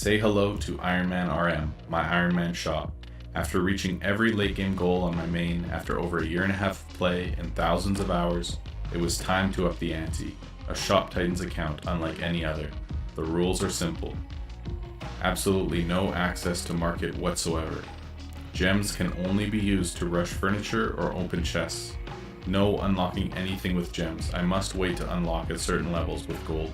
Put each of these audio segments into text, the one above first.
Say hello to Ironman RM, my Ironman shop. After reaching every late game goal on my main after over a year and a half of play and thousands of hours, it was time to up the ante. A Shop Titans account unlike any other. The rules are simple. Absolutely no access to market whatsoever. Gems can only be used to rush furniture or open chests. No unlocking anything with gems. I must wait to unlock at certain levels with gold.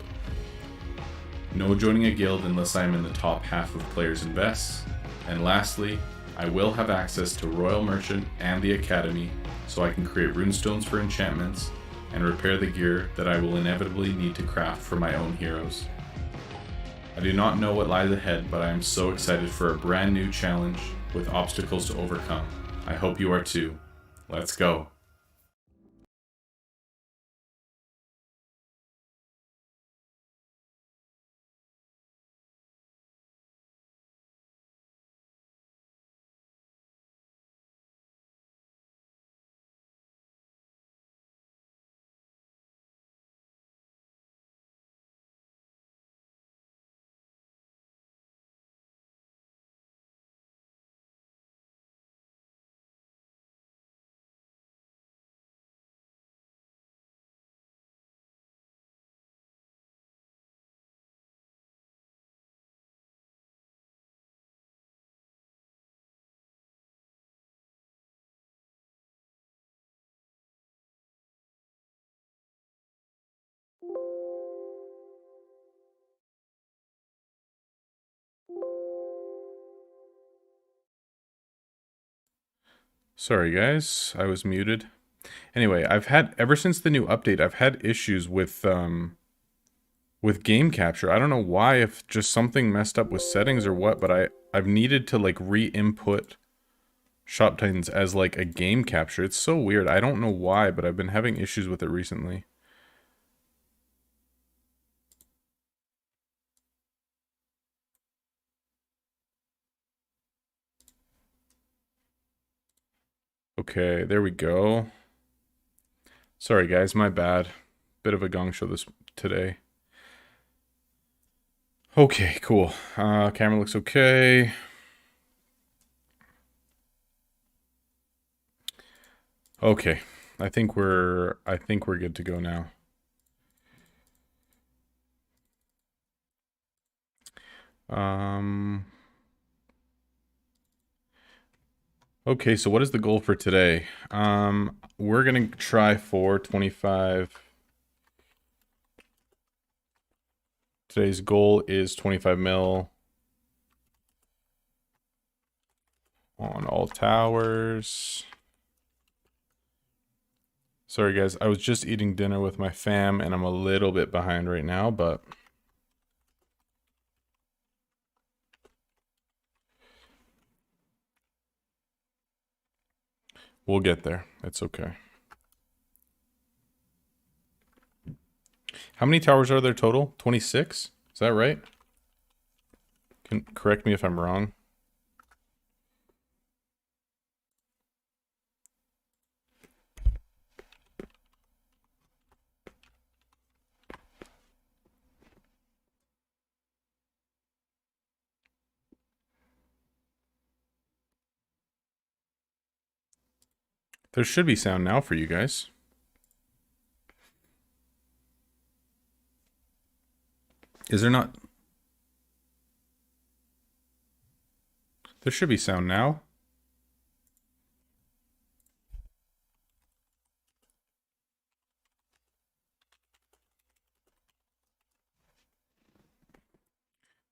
No joining a guild unless I am in the top half of players and vests. And lastly, I will have access to Royal Merchant and the Academy, so I can create runestones for enchantments and repair the gear that I will inevitably need to craft for my own heroes. I do not know what lies ahead, but I am so excited for a brand new challenge with obstacles to overcome. I hope you are too. Let's go. Sorry guys, I was muted. Anyway, ever since the new update, I've had issues with game capture. I don't know why, if just something messed up with settings or what, but I've needed to like re-input Shop Titans as like a game capture. It's so weird. I don't know why, but I've been having issues with it recently. Okay, there we go. Sorry guys, my bad. Bit of a gong show today. Okay, cool. Camera looks okay. Okay, I think we're good to go now. Okay, so what is the goal for today? We're gonna try for 25. Today's goal is 25 mil on all towers. Sorry guys, I was just eating dinner with my fam and I'm a little bit behind right now, but we'll get there. It's okay. How many towers are there total? 26? Is that right? Correct me if I'm wrong. There should be sound now for you guys. Is there not? There should be sound now.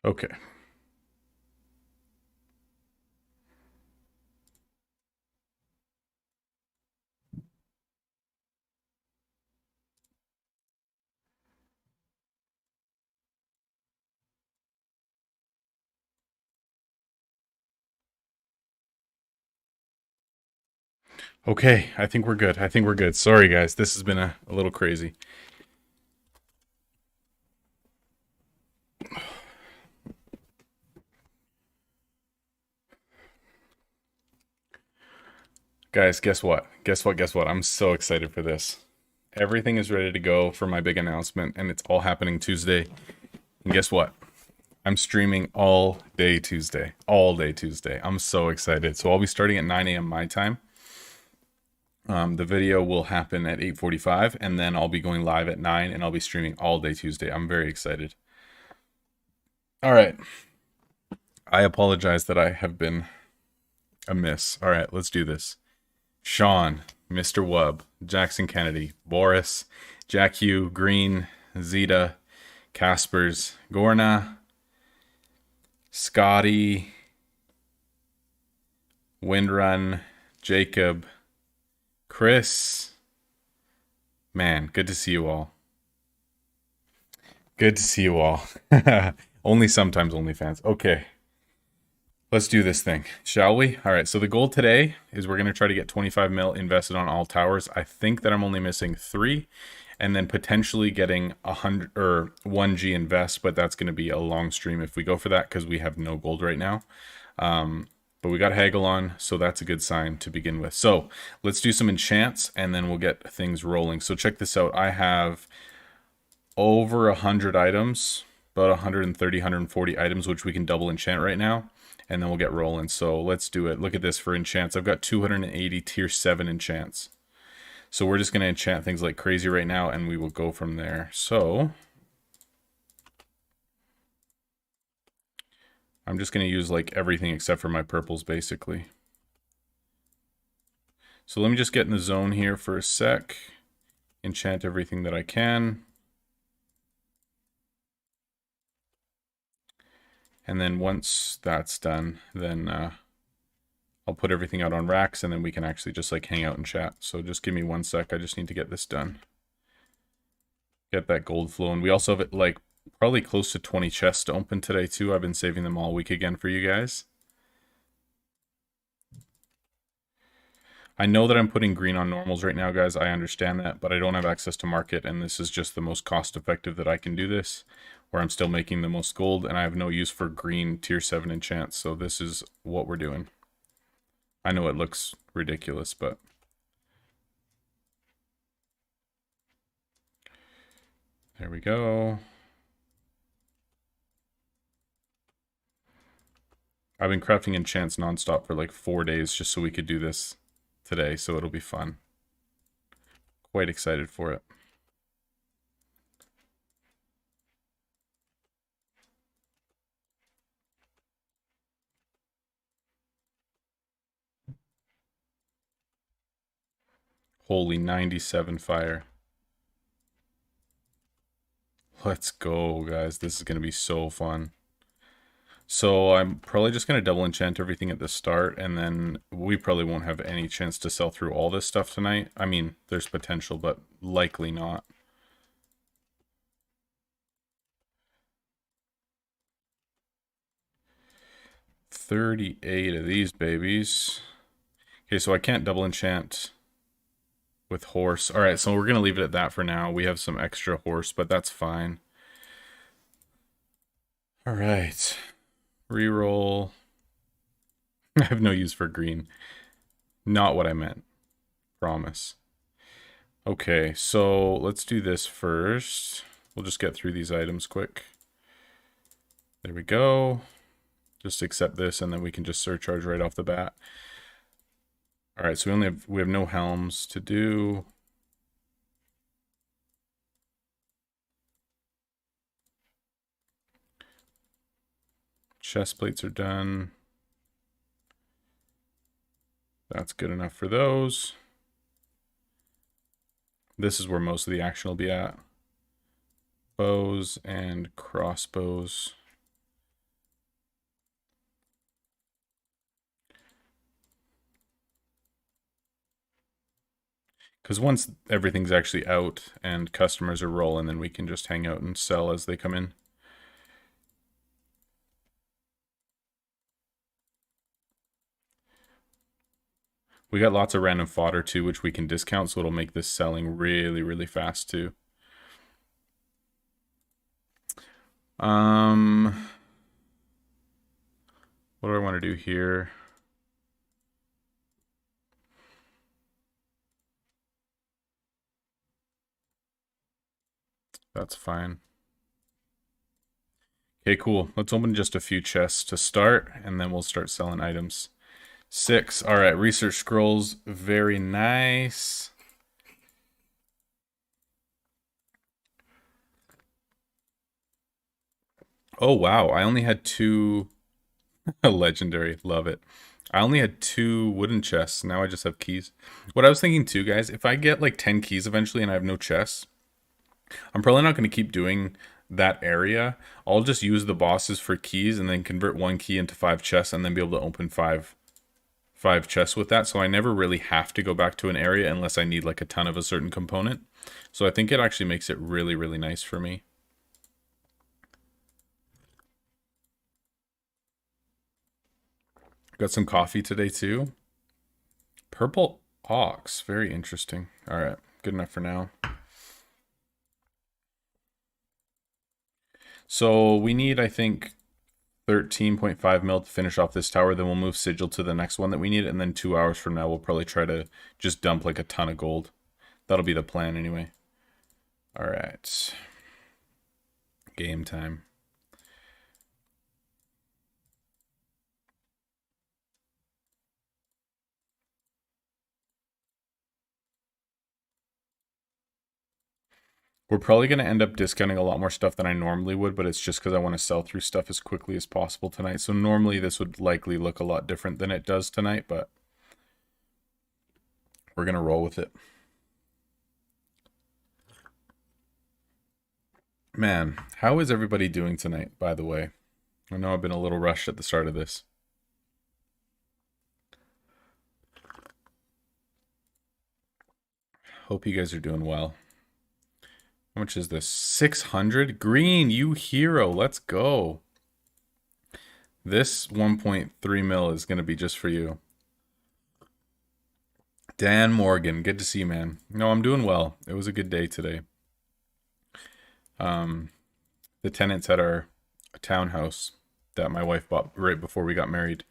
Okay. Okay, I think we're good. I think we're good. Sorry, guys. This has been a little crazy. Guys, guess what? Guess what? I'm so excited for this. Everything is ready to go for my big announcement, and it's all happening Tuesday. And guess what? I'm streaming all day Tuesday. All day Tuesday. I'm so excited. So I'll be starting at 9 a.m. my time. The video will happen at 8:45, and then I'll be going live at 9, and I'll be streaming all day Tuesday. I'm very excited. All right. I apologize that I have been amiss. All right, let's do this. Sean, Mr. Wubb, Jackson Kennedy, Boris, Jack Hugh, Green, Zeta, Caspers, Gorna, Scotty, Windrun, Jacob, Chris. Man, good to see you all. Good to see you all. Only sometimes OnlyFans. Okay. Let's do this thing, shall we? All right, so the goal today is we're going to try to get 25 mil invested on all towers. I think that I'm only missing 3, and then potentially getting 100 or 1G invest, but that's going to be a long stream if we go for that because we have no gold right now. But we got Haggle on, so that's a good sign to begin with. So let's do some enchants, and then we'll get things rolling. So check this out. I have over 100 items, about 130, 140 items, which we can double enchant right now. And then we'll get rolling. So let's do it. Look at this for enchants. I've got 280 tier 7 enchants. So we're just going to enchant things like crazy right now, and we will go from there. So I'm just going to use like everything except for my purples, basically. So let me just get in the zone here for a sec. Enchant everything that I can. And then once that's done, then I'll put everything out on racks, and then we can actually just like hang out and chat. So just give me 1 sec. I just need to get this done. Get that gold flowing. We also have it like probably close to 20 chests to open today too. I've been saving them all week again for you guys. I know that I'm putting green on normals right now, guys. I understand that, but I don't have access to market, and this is just the most cost effective that I can do this, where I'm still making the most gold, and I have no use for green tier 7 enchants, so this is what we're doing. I know it looks ridiculous, but there we go. I've been crafting enchants nonstop for like 4 days just so we could do this today, so it'll be fun. Quite excited for it. Holy 97 fire. Let's go, guys. This is going to be so fun. So I'm probably just going to double enchant everything at the start, and then we probably won't have any chance to sell through all this stuff tonight. I mean, there's potential, but likely not. $38 of these babies. Okay, so I can't double enchant with horse. All right, so we're going to leave it at that for now. We have some extra horse, but that's fine. All right. Reroll. I have no use for green. Not what I meant. Promise. Okay, so let's do this first. We'll just get through these items quick. There we go. Just accept this, and then we can just surcharge right off the bat. All right, so we have no helms to do. Chest plates are done. That's good enough for those. This is where most of the action will be at. Bows and crossbows. Because once everything's actually out and customers are rolling, then we can just hang out and sell as they come in. We got lots of random fodder too, which we can discount, so it'll make this selling really, really fast too. What do I want to do here? That's fine. Okay, cool. Let's open just a few chests to start, and then we'll start selling items. 6. All right, research scrolls. Very nice. Oh, wow. I only had 2 legendary. Love it. I only had 2 wooden chests. Now I just have keys. What I was thinking too, guys, if I get like 10 keys eventually and I have no chests, I'm probably not going to keep doing that area. I'll just use the bosses for keys and then convert 1 key into 5 chests and then be able to open 5 chests with that. So I never really have to go back to an area unless I need like a ton of a certain component. So I think it actually makes it really, really nice for me. Got some coffee today too. Purple ox, very interesting. All right, good enough for now. So we need, I think, 13.5 mil to finish off this tower. Then we'll move sigil to the next one that we need. And then 2 hours from now, we'll probably try to just dump like a ton of gold. That'll be the plan anyway. All right. Game time. We're probably going to end up discounting a lot more stuff than I normally would, but it's just because I want to sell through stuff as quickly as possible tonight. So normally this would likely look a lot different than it does tonight, but we're going to roll with it. Man, how is everybody doing tonight, by the way? I know I've been a little rushed at the start of this. Hope you guys are doing well. How much is this? 600? Green, you hero. Let's go. This 1.3 mil is going to be just for you. Dan Morgan, good to see you, man. No, I'm doing well. It was a good day today. The tenants at our townhouse that my wife bought right before we got married,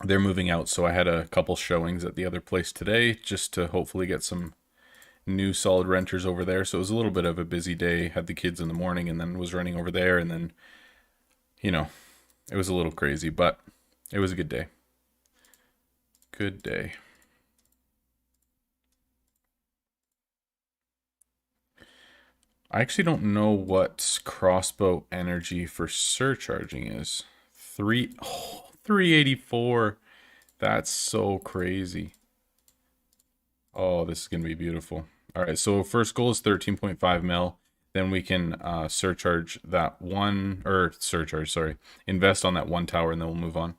they're moving out, so I had a couple showings at the other place today just to hopefully get some new solid renters over there. So it was a little bit of a busy day. Had the kids in the morning and then was running over there, and then, you know, it was a little crazy, but it was a good day. Good day. I actually don't know what crossbow energy for surcharging is. 384. That's so crazy. Oh, this is going to be beautiful. All right, so first goal is 13.5 mil. Then we can surcharge that one, or surcharge, sorry. Invest on that one tower, and then we'll move on.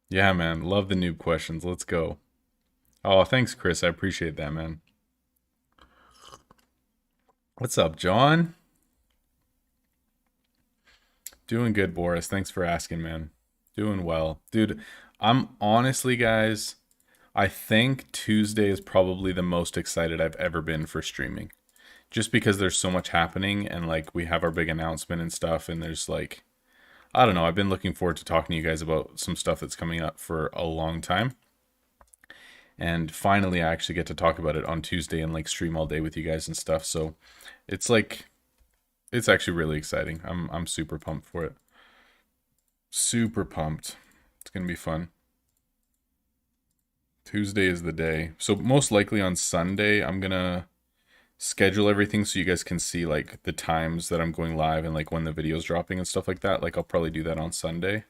Yeah, man. Love the noob questions. Let's go. Oh, thanks, Chris. I appreciate that, man. What's up, John? Doing good, Boris. Thanks for asking, man. Doing well. Dude, I'm honestly, guys, I think Tuesday is probably the most excited I've ever been for streaming. Just because there's so much happening and like we have our big announcement and stuff, and there's like, I don't know, I've been looking forward to talking to you guys about some stuff that's coming up for a long time. And finally I actually get to talk about it on Tuesday and like stream all day with you guys and stuff. So it's like, it's actually really exciting. I'm super pumped for it. Super pumped. It's gonna be fun. Tuesday is the day. So most likely on Sunday, I'm gonna schedule everything so you guys can see like the times that I'm going live and like when the video's dropping and stuff like that. Like I'll probably do that on Sunday.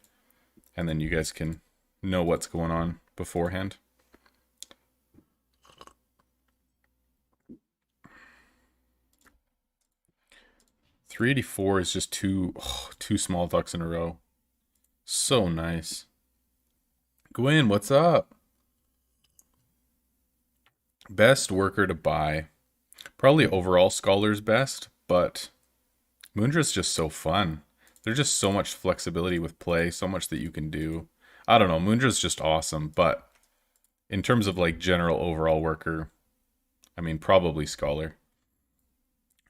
And then you guys can know what's going on beforehand. $384 is just two small ducks in a row. So nice. Gwen, what's up? Best worker to buy. Probably overall Scholar's best, but Moondra's just so fun. There's just so much flexibility with play, so much that you can do. I don't know, Moondra's just awesome, but in terms of like general overall worker, I mean, probably Scholar.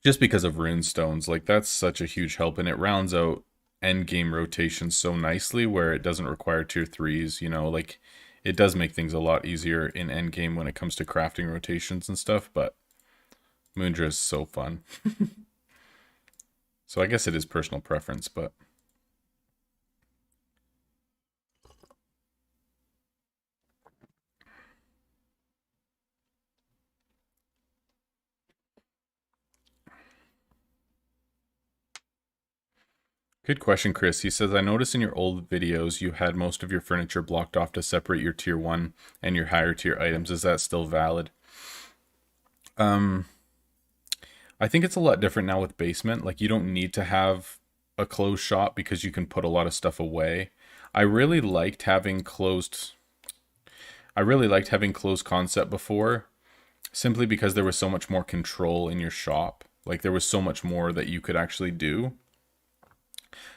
Just because of rune stones, like that's such a huge help, and it rounds out end game rotation so nicely where it doesn't require tier 3s, you know, like it does make things a lot easier in endgame when it comes to crafting rotations and stuff, but Moondra is so fun. So I guess it is personal preference, but good question, Chris. He says, I noticed in your old videos you had most of your furniture blocked off to separate your tier 1 and your higher tier items. Is that still valid? Um, I think it's a lot different now with basement. Like, you don't need to have a closed shop because you can put a lot of stuff away. I really liked having closed I really liked having closed concept before, simply because there was so much more control in your shop. Like, there was so much more that you could actually do.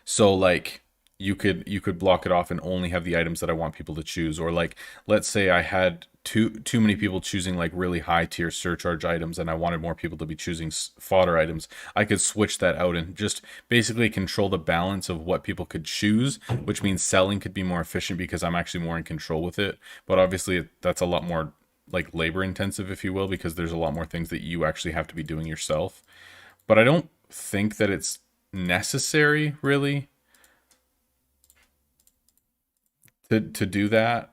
So like you could block it off and only have the items that I want people to choose. Or like, let's say I had too many people choosing like really high tier surcharge items and I wanted more people to be choosing fodder items. I could switch that out and just basically control the balance of what people could choose, which means selling could be more efficient because I'm actually more in control with it. But obviously that's a lot more like labor intensive, if you will, because there's a lot more things that you actually have to be doing yourself. But I don't think that it's necessary really to do that.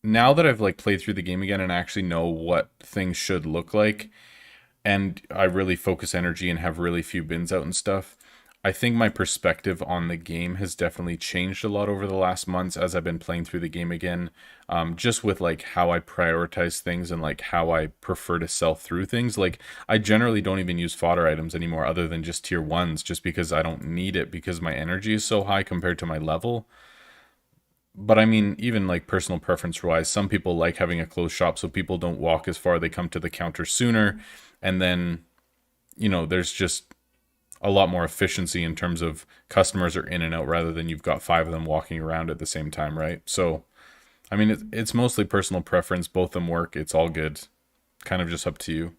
Now that I've like played through the game again and actually know what things should look like, and I really focus energy and have really few bins out and stuff, I think my perspective on the game has definitely changed a lot over the last months as I've been playing through the game again. Just with like how I prioritize things and like how I prefer to sell through things. Like, I generally don't even use fodder items anymore other than just tier ones, just because I don't need it because my energy is so high compared to my level. But I mean, even like personal preference wise, some people like having a closed shop so people don't walk as far, they come to the counter sooner. And then, there's just a lot more efficiency in terms of customers are in and out rather than you've got five of them walking around at the same time, right? So, I mean, it's mostly personal preference. Both of them work. It's all good. Kind of just up to you.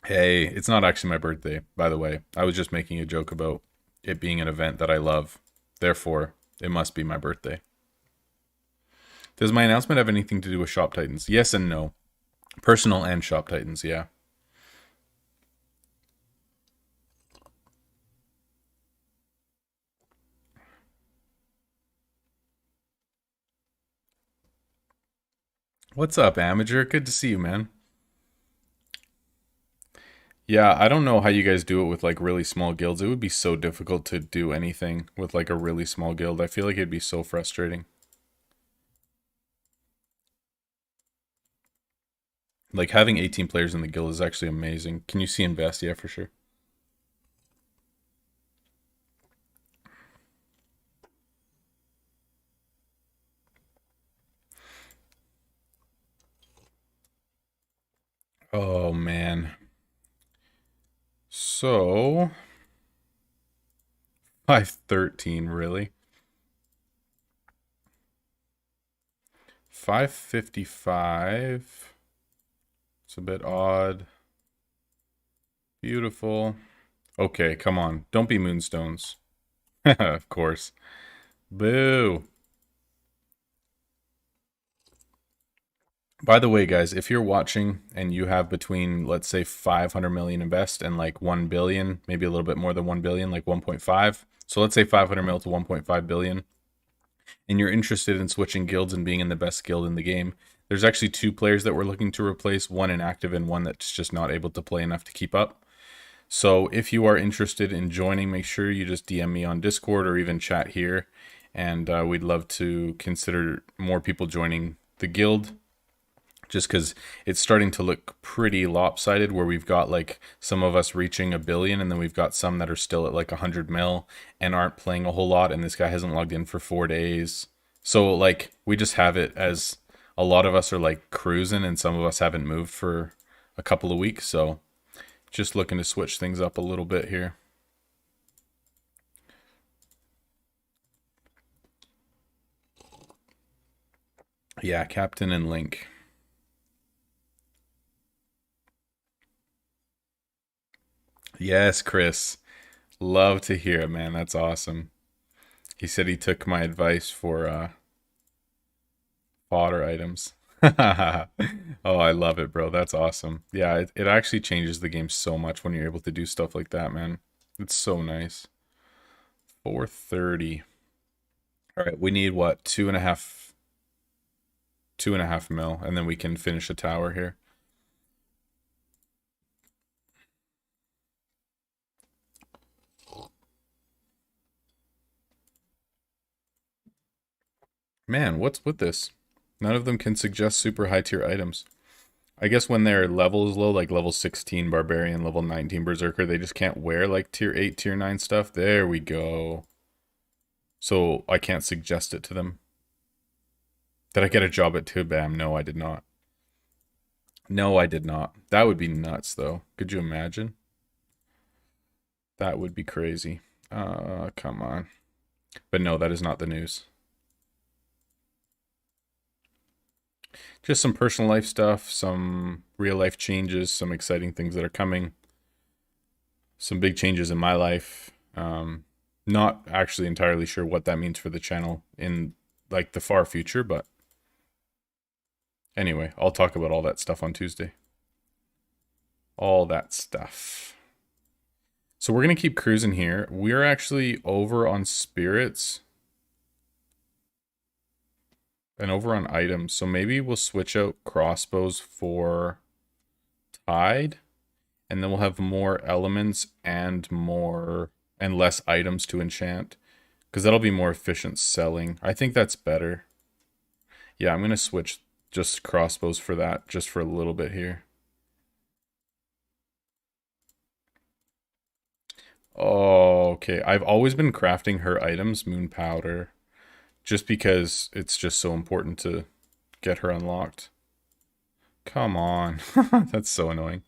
Hey, it's not actually my birthday, by the way. I was just making a joke about it being an event that I love. Therefore, it must be my birthday. Does my announcement have anything to do with Shop Titans? Yes and no. Personal and Shop Titans, yeah. What's up, Amateur? Good to see you, man. Yeah, I don't know how you guys do it with like really small guilds. It would be so difficult to do anything with like a really small guild. I feel like it'd be so frustrating. Like, having 18 players in the guild is actually amazing. Can you see invest? Yeah, for sure. Oh man. So 513, really? 555. It's a bit odd. Beautiful. Okay, come on. Don't be moonstones. Of course. Boo. By the way, guys, if you're watching and you have between, let's say, 500 million invest and like 1 billion, maybe a little bit more than 1 billion, like 1.5. So let's say 500 mil to 1.5 billion, and you're interested in switching guilds and being in the best guild in the game, there's actually two players that we're looking to replace, one inactive and one that's just not able to play enough to keep up. So if you are interested in joining, make sure you just DM me on Discord or even chat here, and we'd love to consider more people joining the guild, just because it's starting to look pretty lopsided where we've got like some of us reaching a billion and then we've got some that are still at like 100 mil and aren't playing a whole lot, and this guy hasn't logged in for 4 days. So like, we just have it as a lot of us are like cruising and some of us haven't moved for a couple of weeks. So just looking to switch things up a little bit here. Yeah, Captain and Link. Yes, Chris. Love to hear it, man. That's awesome. He said he took my advice for fodder items. Oh, I love it, bro. That's awesome. Yeah, it actually changes the game so much when you're able to do stuff like that, man. It's so nice. 430. All right, we need what? 2.5 mil, and then we can finish a tower here. Man, what's with this? None of them can suggest super high tier items. I guess when their level is low, like level 16 Barbarian, level 19 Berserker, they just can't wear like tier 8, tier 9 stuff. There we go. So I can't suggest it to them. Did I get a job at Tubam? No, I did not. No, I did not. That would be nuts, though. Could you imagine? That would be crazy. Come on. But no, that is not the news. Just some personal life stuff, some real life changes, some exciting things that are coming. Some big changes in my life. Not actually entirely sure what that means for the channel in like the far future, but anyway, I'll talk about all that stuff on Tuesday. All that stuff. So we're going to keep cruising here. We're actually over on spirits and over on items. So maybe we'll switch out crossbows for tide, and then we'll have more elements and less items to enchant, because that'll be more efficient selling. I think that's better. Yeah, I'm going to switch just crossbows for that, just for a little bit here. Oh, okay. I've always been crafting her items, moon powder, just because it's just so important to get her unlocked. Come on. That's so annoying.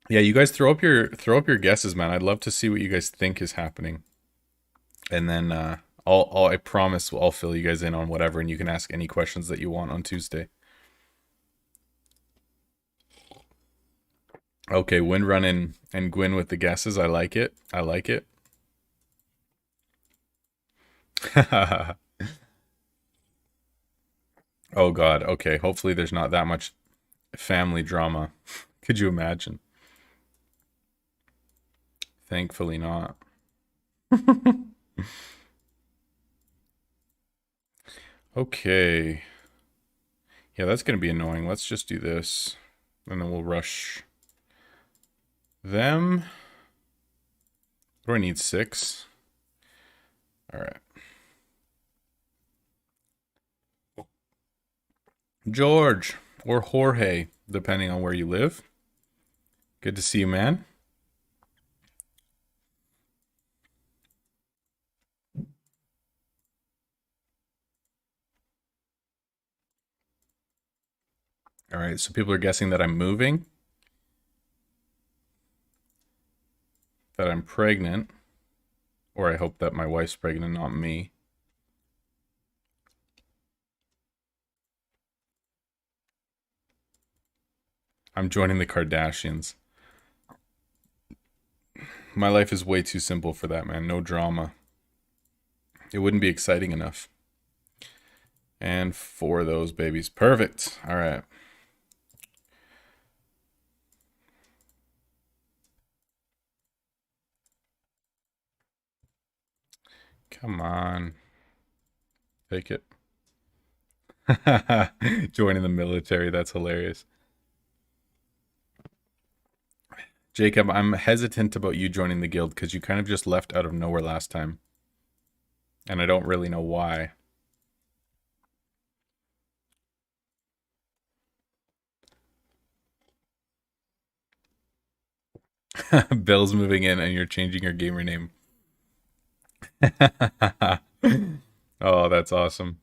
Yeah, you guys throw up your guesses, man. I'd love to see what you guys think is happening. And then I promise I'll fill you guys in on whatever, and you can ask any questions that you want on Tuesday. Okay, Windrun and Gwyn with the guesses. I like it. I like it. Oh God. Okay. Hopefully there's not that much family drama. Could you imagine? Thankfully not. Okay. Yeah, that's going to be annoying. Let's just do this. And then we'll rush them. What do I need? 6? All right. George or Jorge, depending on where you live. Good to see you, man. All right, so people are guessing that I'm moving, that I'm pregnant, or I hope that my wife's pregnant, not me. I'm joining the Kardashians. My life is way too simple for that, man. No drama. It wouldn't be exciting enough. And 4 of those babies. Perfect. All right. Come on. Take it. Joining the military. That's hilarious. Jacob, I'm hesitant about you joining the guild because you kind of just left out of nowhere last time. And I don't really know why. Bill's moving in and you're changing your gamer name. Oh, that's awesome.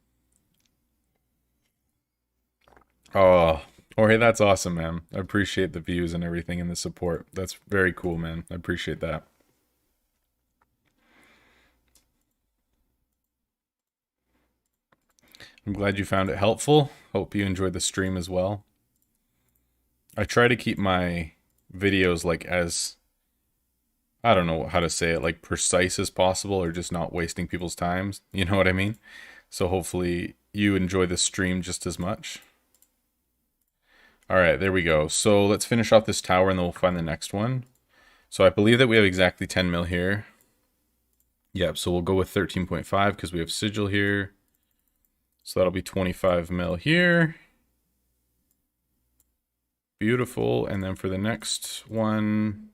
Oh, Jorge, that's awesome, man. I appreciate the views and everything and the support. That's very cool, man. I appreciate that. I'm glad you found it helpful. Hope you enjoyed the stream as well. I try to keep my videos like as I don't know how to say it, like precise as possible or just not wasting people's times. You know what I mean? So hopefully you enjoy the stream just as much. All right, there we go. So let's finish off this tower and then we'll find the next one. So I believe that we have exactly 10 mil here. Yep, so we'll go with 13.5 because we have sigil here. So that'll be 25 mil here. Beautiful. And then for the next one,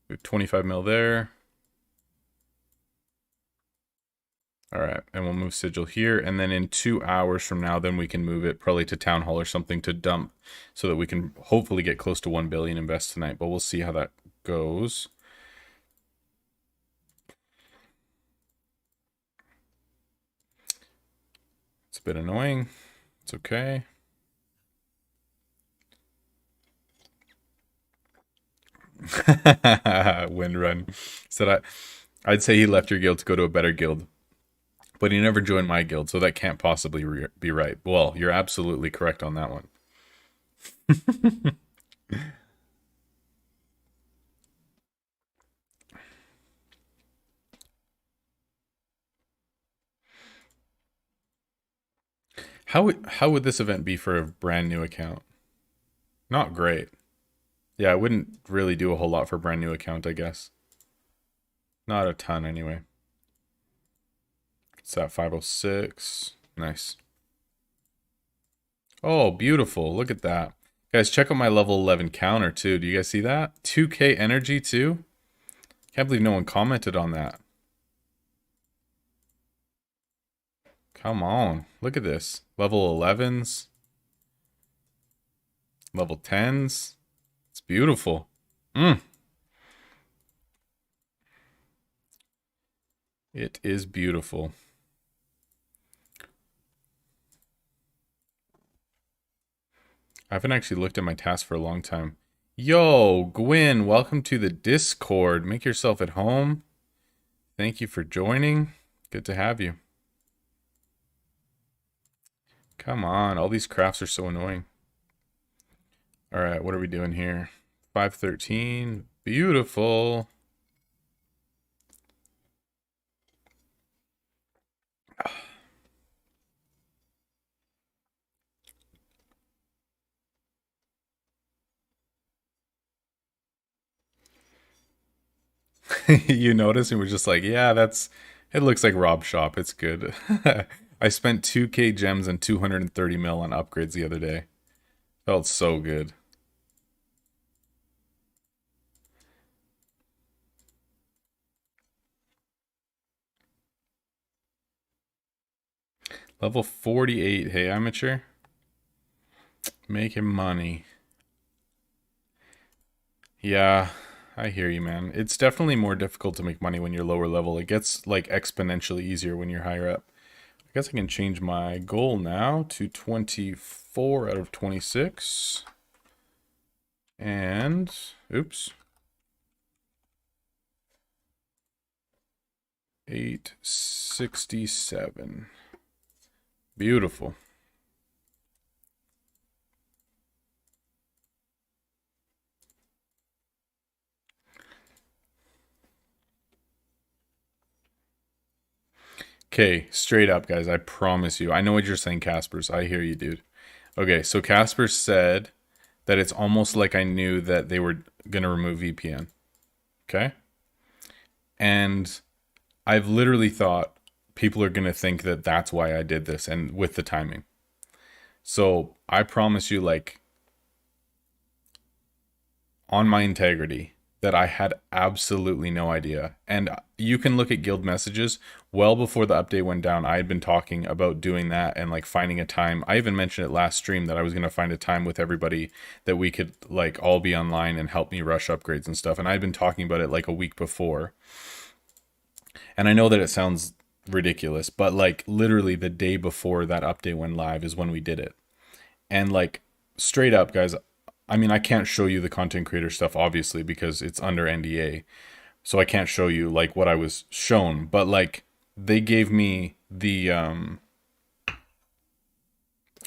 we have 25 mil there. All right, and we'll move sigil here. And then in 2 hours from now, then we can move it probably to town hall or something to dump so that we can hopefully get close to 1 billion invest tonight. But we'll see how that goes. It's a bit annoying. It's okay. Wind run. Said I'd say he left your guild to go to a better guild. But he never joined my guild, so that can't possibly be right. Well, you're absolutely correct on that one. How would this event be for a brand new account? Not great. Yeah, I wouldn't really do a whole lot for a brand new account, I guess. Not a ton, anyway. It's at 506. Nice. Oh, beautiful. Look at that. Guys, check out my level 11 counter, too. Do you guys see that? 2k energy, too? Can't believe no one commented on that. Come on. Look at this. Level 11s. Level 10s. It's beautiful. It is beautiful. I haven't actually looked at my tasks for a long time. Yo, Gwyn, welcome to the Discord. Make yourself at home. Thank you for joining. Good to have you. Come on, all these crafts are so annoying. All right, what are we doing here? 513. Beautiful. You notice and we're just like, yeah, it looks like Rob Shop. It's good. I spent 2k gems and 230 mil on upgrades the other day. Felt so good. Level 48. Hey, amateur. Making money. Yeah, I hear you, man. It's definitely more difficult to make money when you're lower level. It gets like exponentially easier when you're higher up. I guess I can change my goal now to 24 out of 26. And, oops. 867. Beautiful. Okay, straight up, guys. I promise you. I know what you're saying, Caspers. I hear you, dude. Okay, so Casper said that it's almost like I knew that they were going to remove VPN. Okay? And I've literally thought people are going to think that that's why I did this and with the timing. So I promise you, like, on my integrity, that I had absolutely no idea. And you can look at guild messages. Well before the update went down, I had been talking about doing that and like finding a time. I even mentioned it last stream that I was going to find a time with everybody that we could like all be online and help me rush upgrades and stuff. And I'd been talking about it like a week before. And I know that it sounds ridiculous, but like literally the day before that update went live is when we did it. And like straight up, guys, I mean, I can't show you the content creator stuff, obviously, because it's under NDA. So I can't show you, like, what I was shown. But, like, they gave me the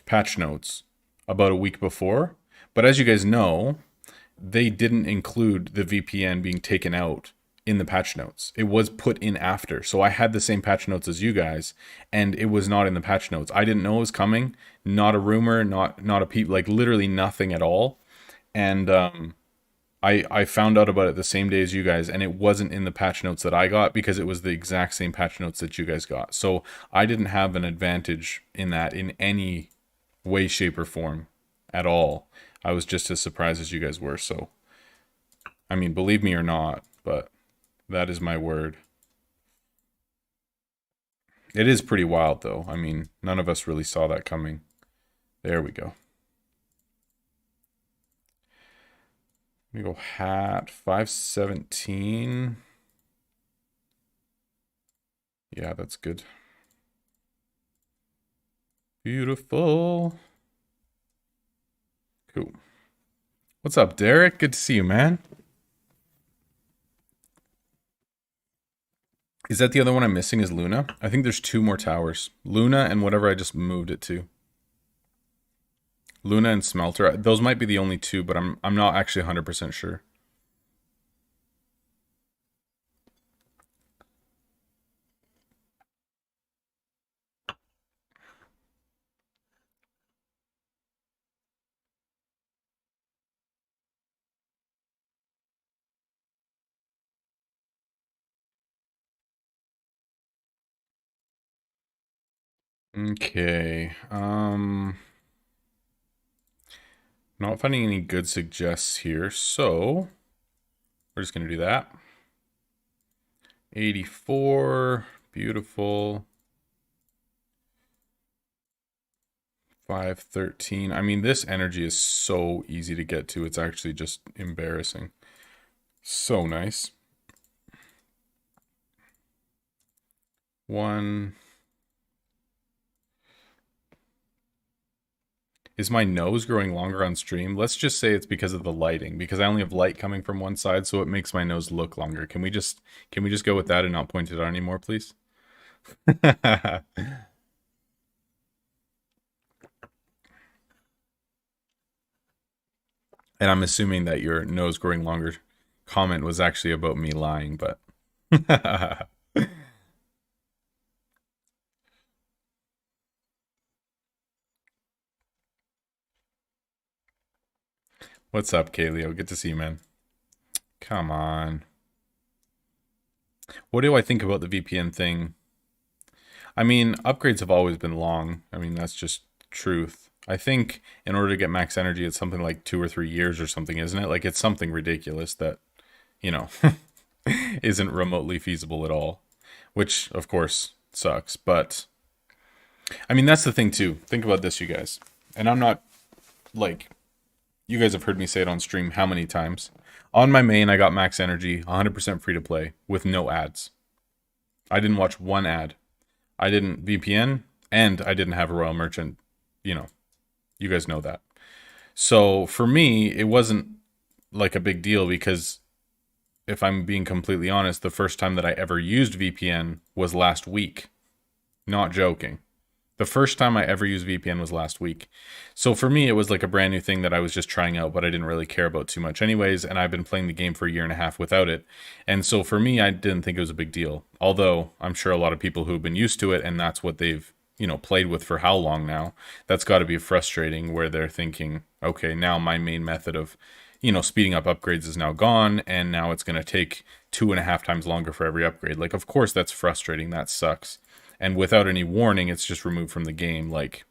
patch notes about a week before. But as you guys know, they didn't include the VPN being taken out in the patch notes. It was put in after. So I had the same patch notes as you guys, and it was not in the patch notes. I didn't know it was coming. Not a rumor, not a peep, like literally nothing at all. And I found out about it the same day as you guys, and it wasn't in the patch notes that I got because it was the exact same patch notes that you guys got. So I didn't have an advantage in that in any way, shape, or form at all. I was just as surprised as you guys were. So, I mean, believe me or not, but that is my word. It is pretty wild, though. I mean, none of us really saw that coming. There we go. Let me go hat 517. Yeah, that's good. Beautiful. Cool. What's up, Derek? Good to see you, man. Is that the other one I'm missing is Luna? I think there's 2 more towers. Luna and whatever I just moved it to. Luna and Smelter. Those might be the only 2, but I'm not actually 100% sure. Okay. Not finding any good suggests here, so we're just gonna do that. 84, beautiful. 513. I mean, this energy is so easy to get to. It's actually just embarrassing. So nice. 1. Is my nose growing longer on stream? Let's just say it's because of the lighting, because I only have light coming from one side, so it makes my nose look longer. Can we just go with that and not point it out anymore, please? And I'm assuming that your nose growing longer comment was actually about me lying, but what's up, Kaleo? Good to see you, man. Come on. What do I think about the VPN thing? I mean, upgrades have always been long. I mean, that's just truth. I think in order to get max energy, it's something like 2 or 3 years or something, isn't it? Like, it's something ridiculous that, you know, isn't remotely feasible at all, which, of course, sucks. But, I mean, that's the thing, too. Think about this, you guys. And I'm not, like, you guys have heard me say it on stream how many times. On my main, I got max energy, 100% free to play, with no ads. I didn't watch one ad. I didn't VPN, and I didn't have a Royal Merchant. You know, you guys know that. So for me, it wasn't like a big deal because if I'm being completely honest, the first time that I ever used VPN was last week. Not joking. The first time I ever used VPN was last week. So for me, it was like a brand new thing that I was just trying out, but I didn't really care about too much anyways, and I've been playing the game for a year and a half without it. And so for me, I didn't think it was a big deal. Although I'm sure a lot of people who've been used to it and that's what they've, you know, played with for how long now, that's got to be frustrating where they're thinking, okay, now my main method of, you know, speeding up upgrades is now gone, and now it's going to take 2.5 times longer for every upgrade. Like, of course, that's frustrating. That sucks. And without any warning, it's just removed from the game. Like,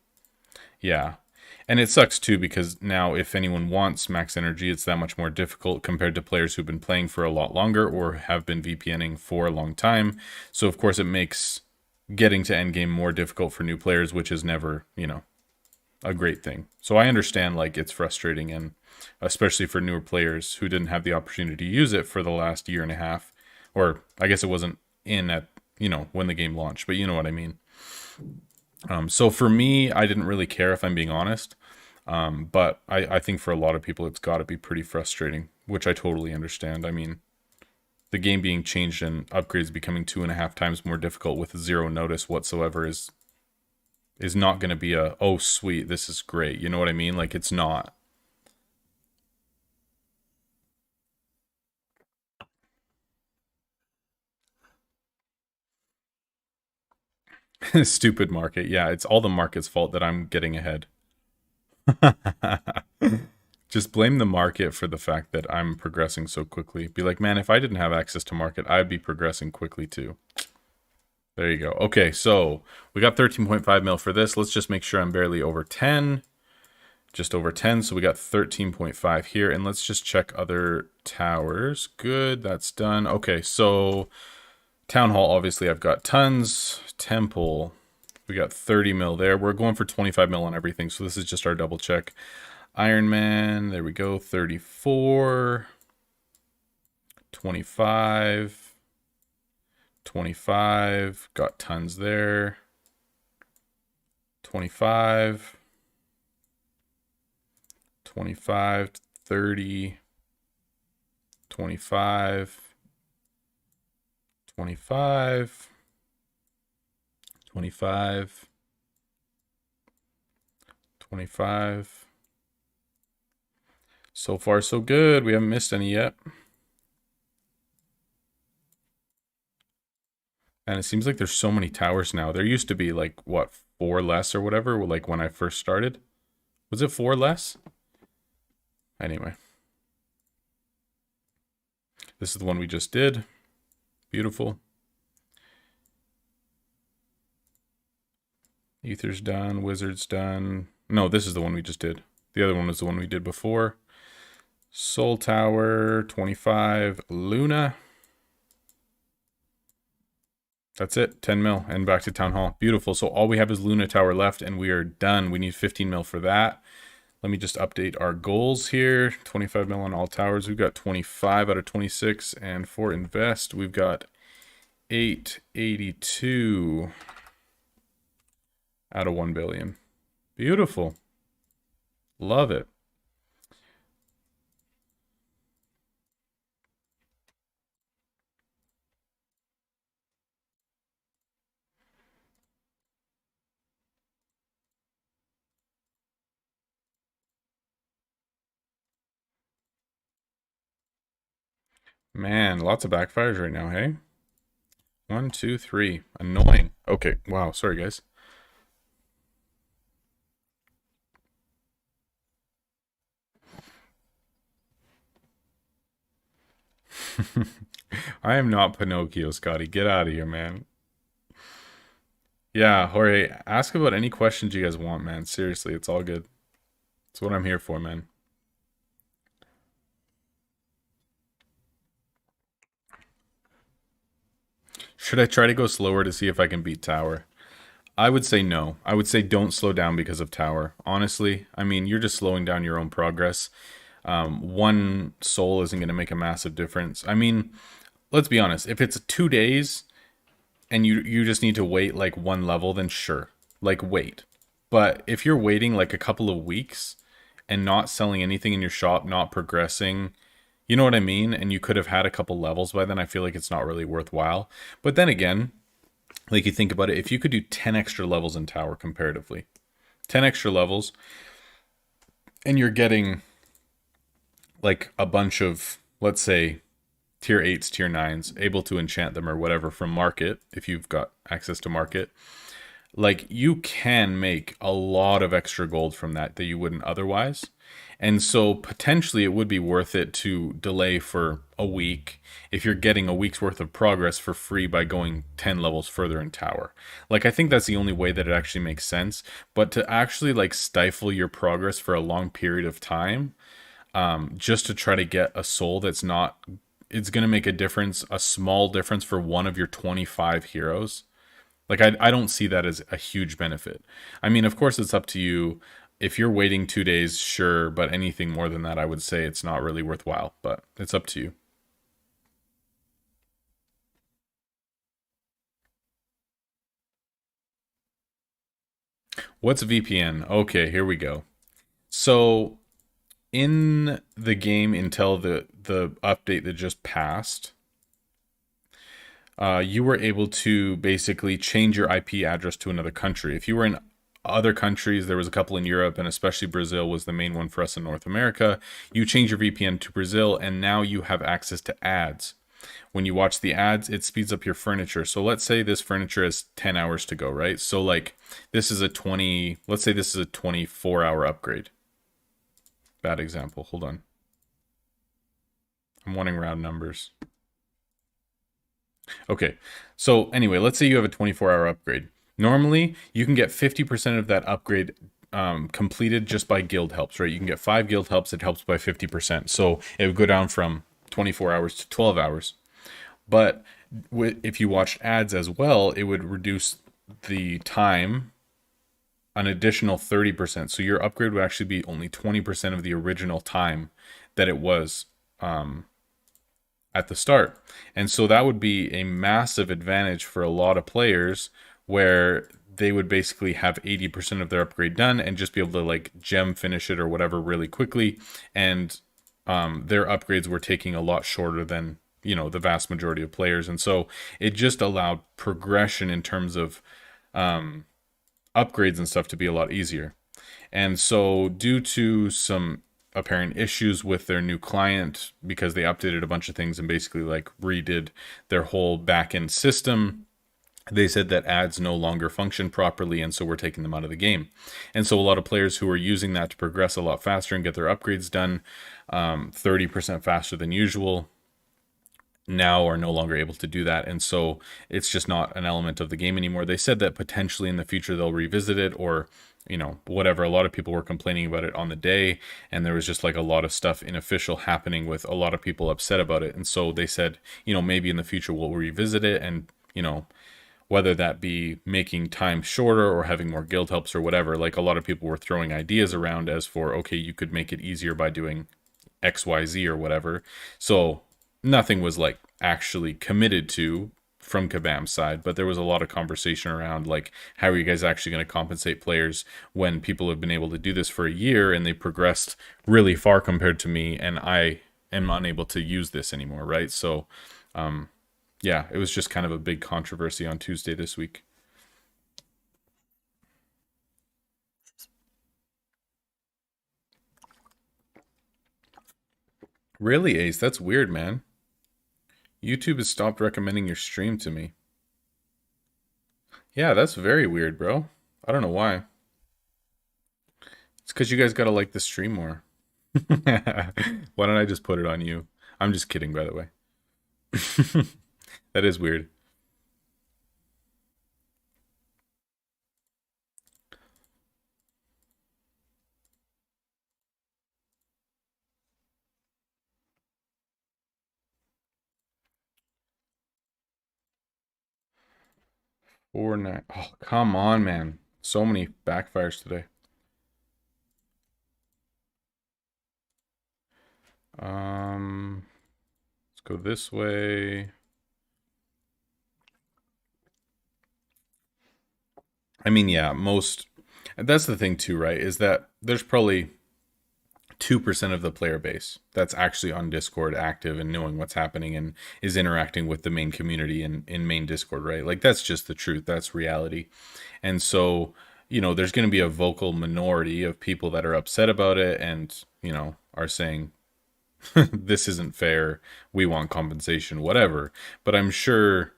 yeah. And it sucks too because now if anyone wants max energy, it's that much more difficult compared to players who've been playing for a lot longer or have been VPNing for a long time. So, of course, it makes getting to endgame more difficult for new players, which is never, you know, a great thing. So I understand, like, it's frustrating, and especially for newer players who didn't have the opportunity to use it for the last year and a half, or I guess it wasn't in at, you know, when the game launched, but you know what I mean. So for me, I didn't really care, if I'm being honest. But I think for a lot of people, it's got to be pretty frustrating, which I totally understand. I mean, the game being changed and upgrades becoming 2.5 times more difficult with zero notice whatsoever is not going to be a, oh, sweet, this is great. You know what I mean? Like, it's not. Stupid market. Yeah, it's all the market's fault that I'm getting ahead. Just blame the market for the fact that I'm progressing so quickly. Be like, man, if I didn't have access to market, I'd be progressing quickly too. There you go. Okay, so we got 13.5 mil for this. Let's just make sure I'm barely over 10. Just over 10, so we got 13.5 here. And let's just check other towers. Good, that's done. Okay, so Town Hall, obviously I've got tons. Temple, we got 30 mil there. We're going for 25 mil on everything, so this is just our double check. Ironman, there we go, 34. 25. 25, got tons there. 25. 25, 30. 25. 25. 25. 25. So far, so good. We haven't missed any yet. And it seems like there's so many towers now. There used to be like, what, 4 less or whatever, like when I first started. Was it 4 less? Anyway. This is the one we just did. Beautiful. Ether's done. Wizard's done. No, this is the one we just did. The other one was the one we did before. Soul Tower, 25. Luna. That's it. 10 mil. And back to Town Hall. Beautiful. So all we have is Luna Tower left, and we are done. We need 15 mil for that. Let me just update our goals here. 25 mil on all towers. We've got 25 out of 26. And for invest, we've got 882 out of 1 billion. Beautiful. Love it. Man, lots of backfires right now, hey? 1, 2, 3. Annoying. Okay, wow, sorry guys. I am not Pinocchio, Scotty. Get out of here, man. Yeah, Jorge, ask about any questions you guys want, man. Seriously, it's all good. It's what I'm here for, man. Should I try to go slower to see if I can beat Tower? I would say no. I would say don't slow down because of Tower. Honestly, I mean, you're just slowing down your own progress. One soul isn't going to make a massive difference. I mean, let's be honest. If it's 2 days and you just need to wait like 1 level, then sure, like wait. But if you're waiting like a couple of weeks and not selling anything in your shop, not progressing, you know what I mean? And you could have had a couple levels by then, I feel like it's not really worthwhile. But then again, like you think about it, if you could do 10 extra levels in Tower comparatively, 10 extra levels, and you're getting like a bunch of, let's say, tier 8s, tier 9s, able to enchant them or whatever from market, if you've got access to market, like you can make a lot of extra gold from that you wouldn't otherwise. And so potentially it would be worth it to delay for a week if you're getting a week's worth of progress for free by going 10 levels further in Tower. Like I think that's the only way that it actually makes sense. But to actually like stifle your progress for a long period of time, just to try to get a soul that's not, it's going to make a difference, a small difference for one of your 25 heroes. Like I don't see that as a huge benefit. I mean, of course it's up to you. If you're waiting 2 days, sure, but anything more than that, I would say it's not really worthwhile, but it's up to you. What's VPN? Okay, here we go. So in the game until the update that just passed, you were able to basically change your IP address to another country. If you were in other countries, there was a couple in Europe, and especially Brazil was the main one for us in North America. You change your VPN to Brazil, and now you have access to ads. when you watch the ads, it speeds up your furniture. So let's say this furniture has 10 hours to go, right? So like let's say this is a 24-hour upgrade. Bad example. Hold on. I'm wanting round numbers. Okay. So anyway, let's say you have a 24-hour upgrade. Normally, you can get 50% of that upgrade completed just by guild helps, right? You can get 5 guild helps. It helps by 50%. So it would go down from 24 hours to 12 hours. But if you watched ads as well, it would reduce the time an additional 30%. So your upgrade would actually be only 20% of the original time that it was at the start. And so that would be a massive advantage for a lot of players where they would basically have 80% of their upgrade done and just be able to like gem finish it or whatever really quickly. And their upgrades were taking a lot shorter than, you know, the vast majority of players. And so it just allowed progression in terms of upgrades and stuff to be a lot easier. And so due to some apparent issues with their new client, because they updated a bunch of things and basically like redid their whole back-end system, they said that ads no longer function properly, and so we're taking them out of the game. And so a lot of players who are using that to progress a lot faster and get their upgrades done 30% faster than usual now are no longer able to do that. And so it's just not an element of the game anymore. They said that potentially in the future they'll revisit it, or you know, whatever. A lot of people were complaining about it on the day, and there was just like a lot of stuff unofficial happening with a lot of people upset about it. And so they said, you know, maybe in the future we'll revisit it, and you know, whether that be making time shorter or having more guild helps or whatever. Like a lot of people were throwing ideas around as for, okay, you could make it easier by doing XYZ or whatever. So nothing was like actually committed to from Kabam's side, but there was a lot of conversation around like, how are you guys actually going to compensate players when people have been able to do this for a year and they progressed really far compared to me, and I am unable to use this anymore, right? So yeah, it was just kind of a big controversy on Tuesday this week. Really, Ace? That's weird, man. YouTube has stopped recommending your stream to me. Yeah, that's very weird, bro. I don't know why. It's because you guys gotta like the stream more. Why don't I just put it on you? I'm just kidding, by the way. That is weird. Fortnite. Oh, come on, man. So many backfires today. Let's go this way. I mean, yeah, that's the thing too, right? Is that there's probably 2% of the player base that's actually on Discord active and knowing what's happening and is interacting with the main community in main Discord, right? Like that's just the truth. That's reality. And so, you know, there's going to be a vocal minority of people that are upset about it and, you know, are saying, this isn't fair. We want compensation, whatever. But I'm sure,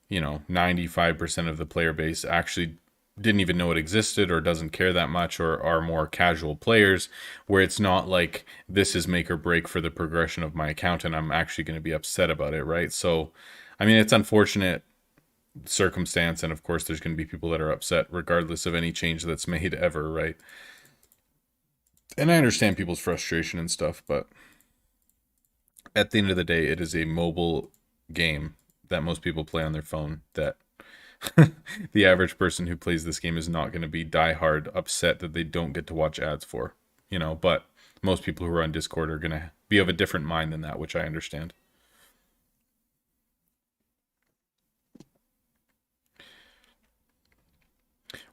you know, 95% of the player base actually didn't even know it existed or doesn't care that much or are more casual players, where it's not like this is make or break for the progression of my account and I'm actually going to be upset about it, right? So, I mean, it's unfortunate circumstance, and of course there's going to be people that are upset regardless of any change that's made ever, right? And I understand people's frustration and stuff, but at the end of the day, it is a mobile game that most people play on their phone, that the average person who plays this game is not going to be diehard upset that they don't get to watch ads for, you know, but most people who are on Discord are going to be of a different mind than that, which I understand.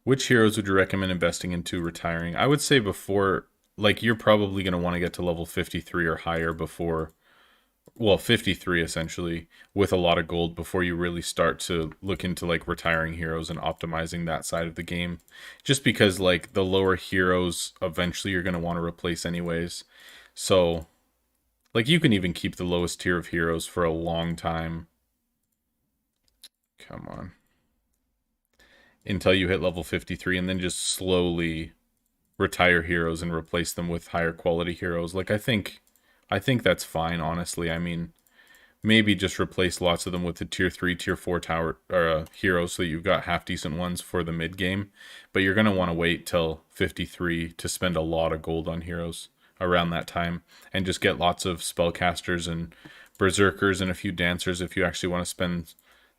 Which heroes would you recommend investing into retiring? I would say before, like, you're probably going to want to get to level 53 or higher before, well, 53 essentially, with a lot of gold before you really start to look into like retiring heroes and optimizing that side of the game. Just because like the lower heroes eventually you're going to want to replace anyways. So Like, you can even keep the lowest tier of heroes for a long time. Come on. Until you hit level 53, and then just slowly retire heroes and replace them with higher quality heroes. Like, I think that's fine, honestly. I mean, maybe just replace lots of them with the tier 3, tier 4 tower or heroes so that you've got half decent ones for the mid game. But you're going to want to wait till 53 to spend a lot of gold on heroes around that time and just get lots of spellcasters and berserkers and a few dancers if you actually want to spend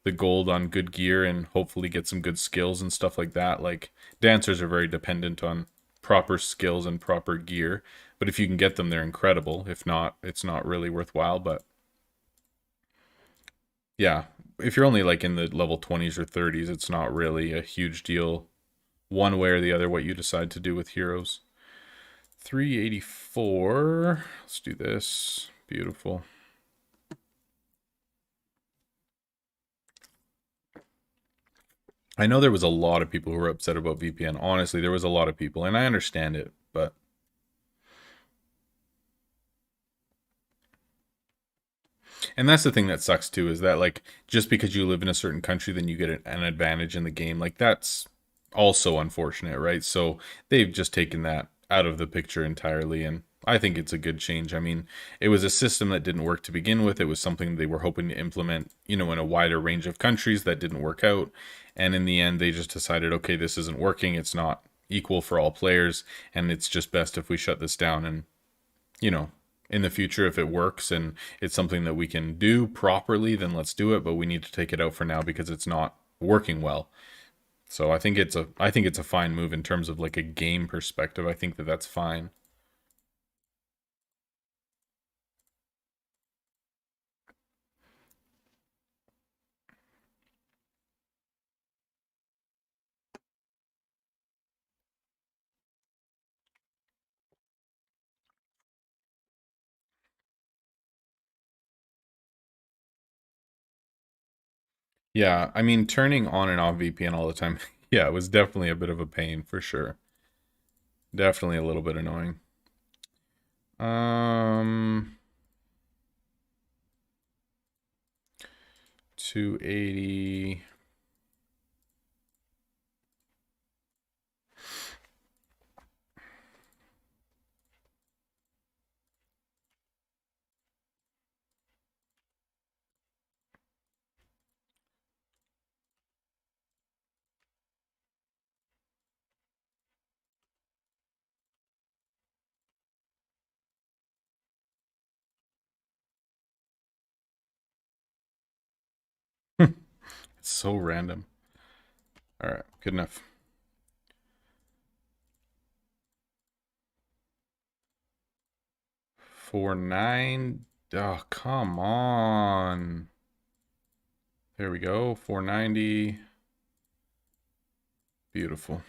the gold on good gear and hopefully get some good skills and stuff like that. Like, dancers are very dependent on proper skills and proper gear, but if you can get them, they're incredible. If not, it's not really worthwhile. But yeah, if you're only like in the level 20s or 30s, it's not really a huge deal one way or the other what you decide to do with heroes. 384. Let's do this. Beautiful. I know there was a lot of people who were upset about VPN. Honestly, there was a lot of people, and I understand it, but and that's the thing that sucks too, is that like just because you live in a certain country, then you get an advantage in the game. Like, that's also unfortunate, right? So they've just taken that out of the picture entirely, and I think it's a good change. I mean, it was a system that didn't work to begin with. It was something they were hoping to implement, in a wider range of countries that didn't work out. And in the end, they just decided, okay, this isn't working. It's not equal for all players, and it's just best if we shut this down. And you know, in the future, if it works and it's something that we can do properly, then let's do it. But we need to take it out for now because it's not working well. So I think it's a fine move in terms of like a game perspective. I think that that's fine. Yeah, I mean, turning on and off VPN all the time, yeah, it was definitely a bit of a pain for sure. Definitely a little bit annoying. Um, 280. It's so random. All right, good enough. 49. Oh, come on. There we go. 490. Beautiful.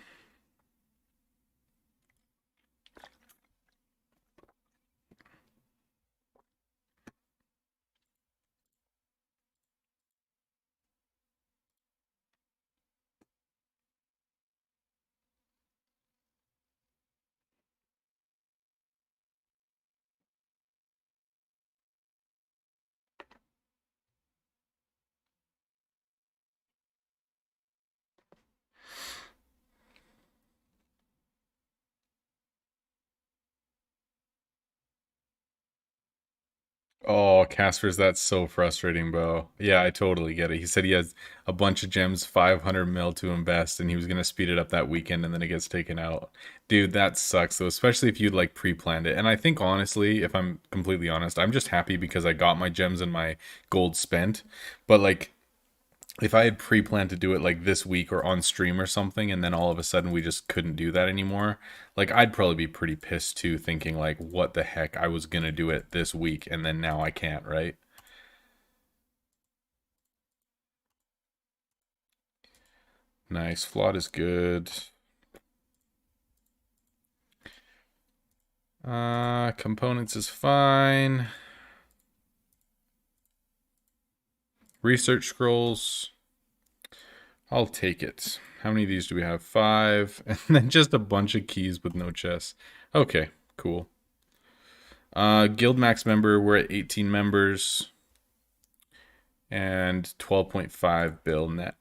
Oh, Casper's, that's so frustrating, bro. Yeah, I totally get it. He said he has a bunch of gems, 500 mil to invest, and he was gonna speed it up that weekend, and then it gets taken out. Dude, that sucks though, especially if you'd like pre-planned it. And I think honestly, if I'm completely honest, I'm just happy because I got my gems and my gold spent. But like, if I had pre-planned to do it like this week or on stream or something, and then all of a sudden we just couldn't do that anymore, like I'd probably be pretty pissed too, thinking like, what the heck? I was gonna do it this week, and then now I can't, right? Nice. Flawed is good. Components is fine. Research scrolls. I'll take it. How many of these do we have? Five. And then just a bunch of keys with no chests. Okay, cool. Guild max member, we're at 18 members and 12.5 bill net.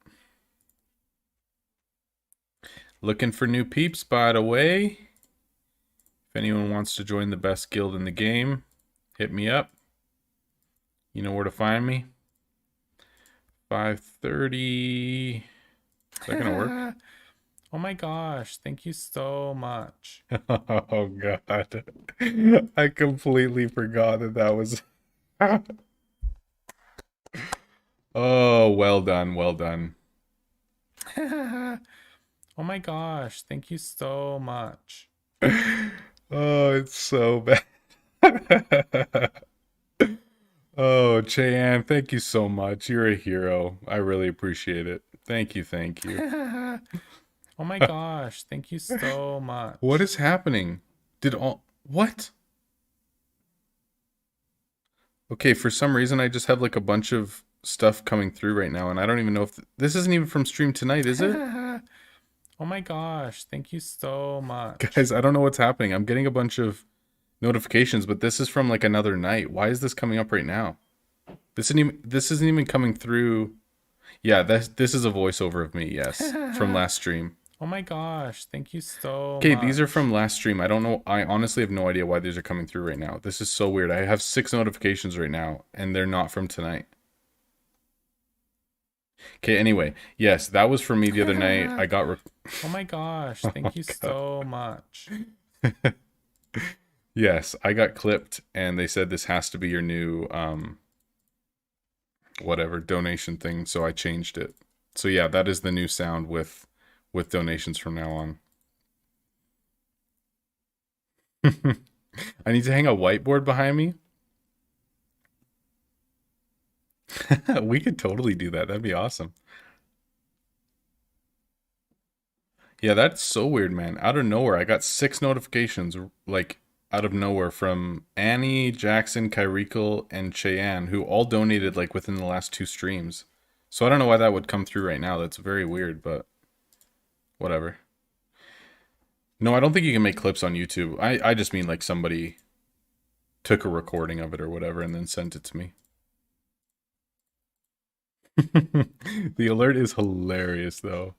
Looking for new peeps, by the way. If anyone wants to join the best guild in the game, hit me up. You know where to find me. 5:30. Is that gonna work? Oh my gosh, thank you so much. Oh god. I completely forgot that was Oh, well done, well done. Oh my gosh, thank you so much. Oh, it's so bad. Oh, Chang, thank you so much. You're a hero. I really appreciate it. Thank you, thank you. Oh my gosh, thank you so much. What is happening? What? Okay, for some reason I just have like a bunch of stuff coming through right now, and I don't even know if this isn't even from Stream Tonight, is it? Oh my gosh, thank you so much. Guys, I don't know what's happening. I'm getting a bunch of notifications, but this is from like another night. Why is this coming up right now? This isn't even coming through. Yeah, this is a voiceover of me, yes, from last stream. Oh my gosh, thank you so much. Okay, these are from last stream. I don't know. I honestly have no idea why these are coming through right now. This is so weird. I have 6 notifications right now, and they're not from tonight. Okay, anyway, yes, that was for me the other night. I got... Oh my gosh, thank you so much. Yes, I got clipped, and they said this has to be your new, whatever, donation thing, so I changed it. So yeah, that is the new sound with donations from now on. I need to hang a whiteboard behind me. We could totally do that. That'd be awesome. Yeah, that's so weird, man. Out of nowhere, I got 6 notifications, like, out of nowhere from Annie, Jackson, Kyrikel, and Cheyenne, who all donated, like, within the last 2 streams. So I don't know why that would come through right now. That's very weird, but whatever. No, I don't think you can make clips on YouTube. I just mean, like, somebody took a recording of it or whatever and then sent it to me. The alert is hilarious, though.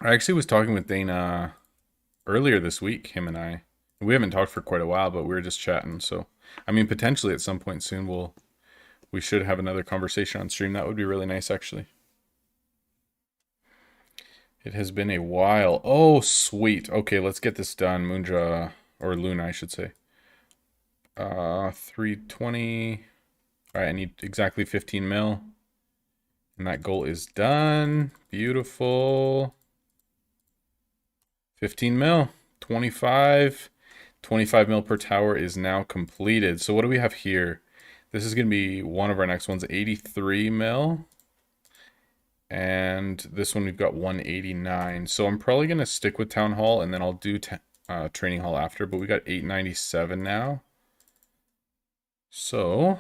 I actually was talking with Dana earlier this week, him and I. We haven't talked for quite a while, but we were just chatting. So, I mean, potentially at some point soon, we should have another conversation on stream. That would be really nice, actually. It has been a while. Oh, sweet. Okay, let's get this done. Moonja, or Luna, I should say. 320. All right, I need exactly 15 mil. And that goal is done. Beautiful. 15 mil. 25 mil per tower is now completed. So what do we have here? This is going to be one of our next ones, 83 mil. And this one we've got 189. So I'm probably going to stick with Town Hall, and then I'll do Training Hall after. But we got 897 now. So...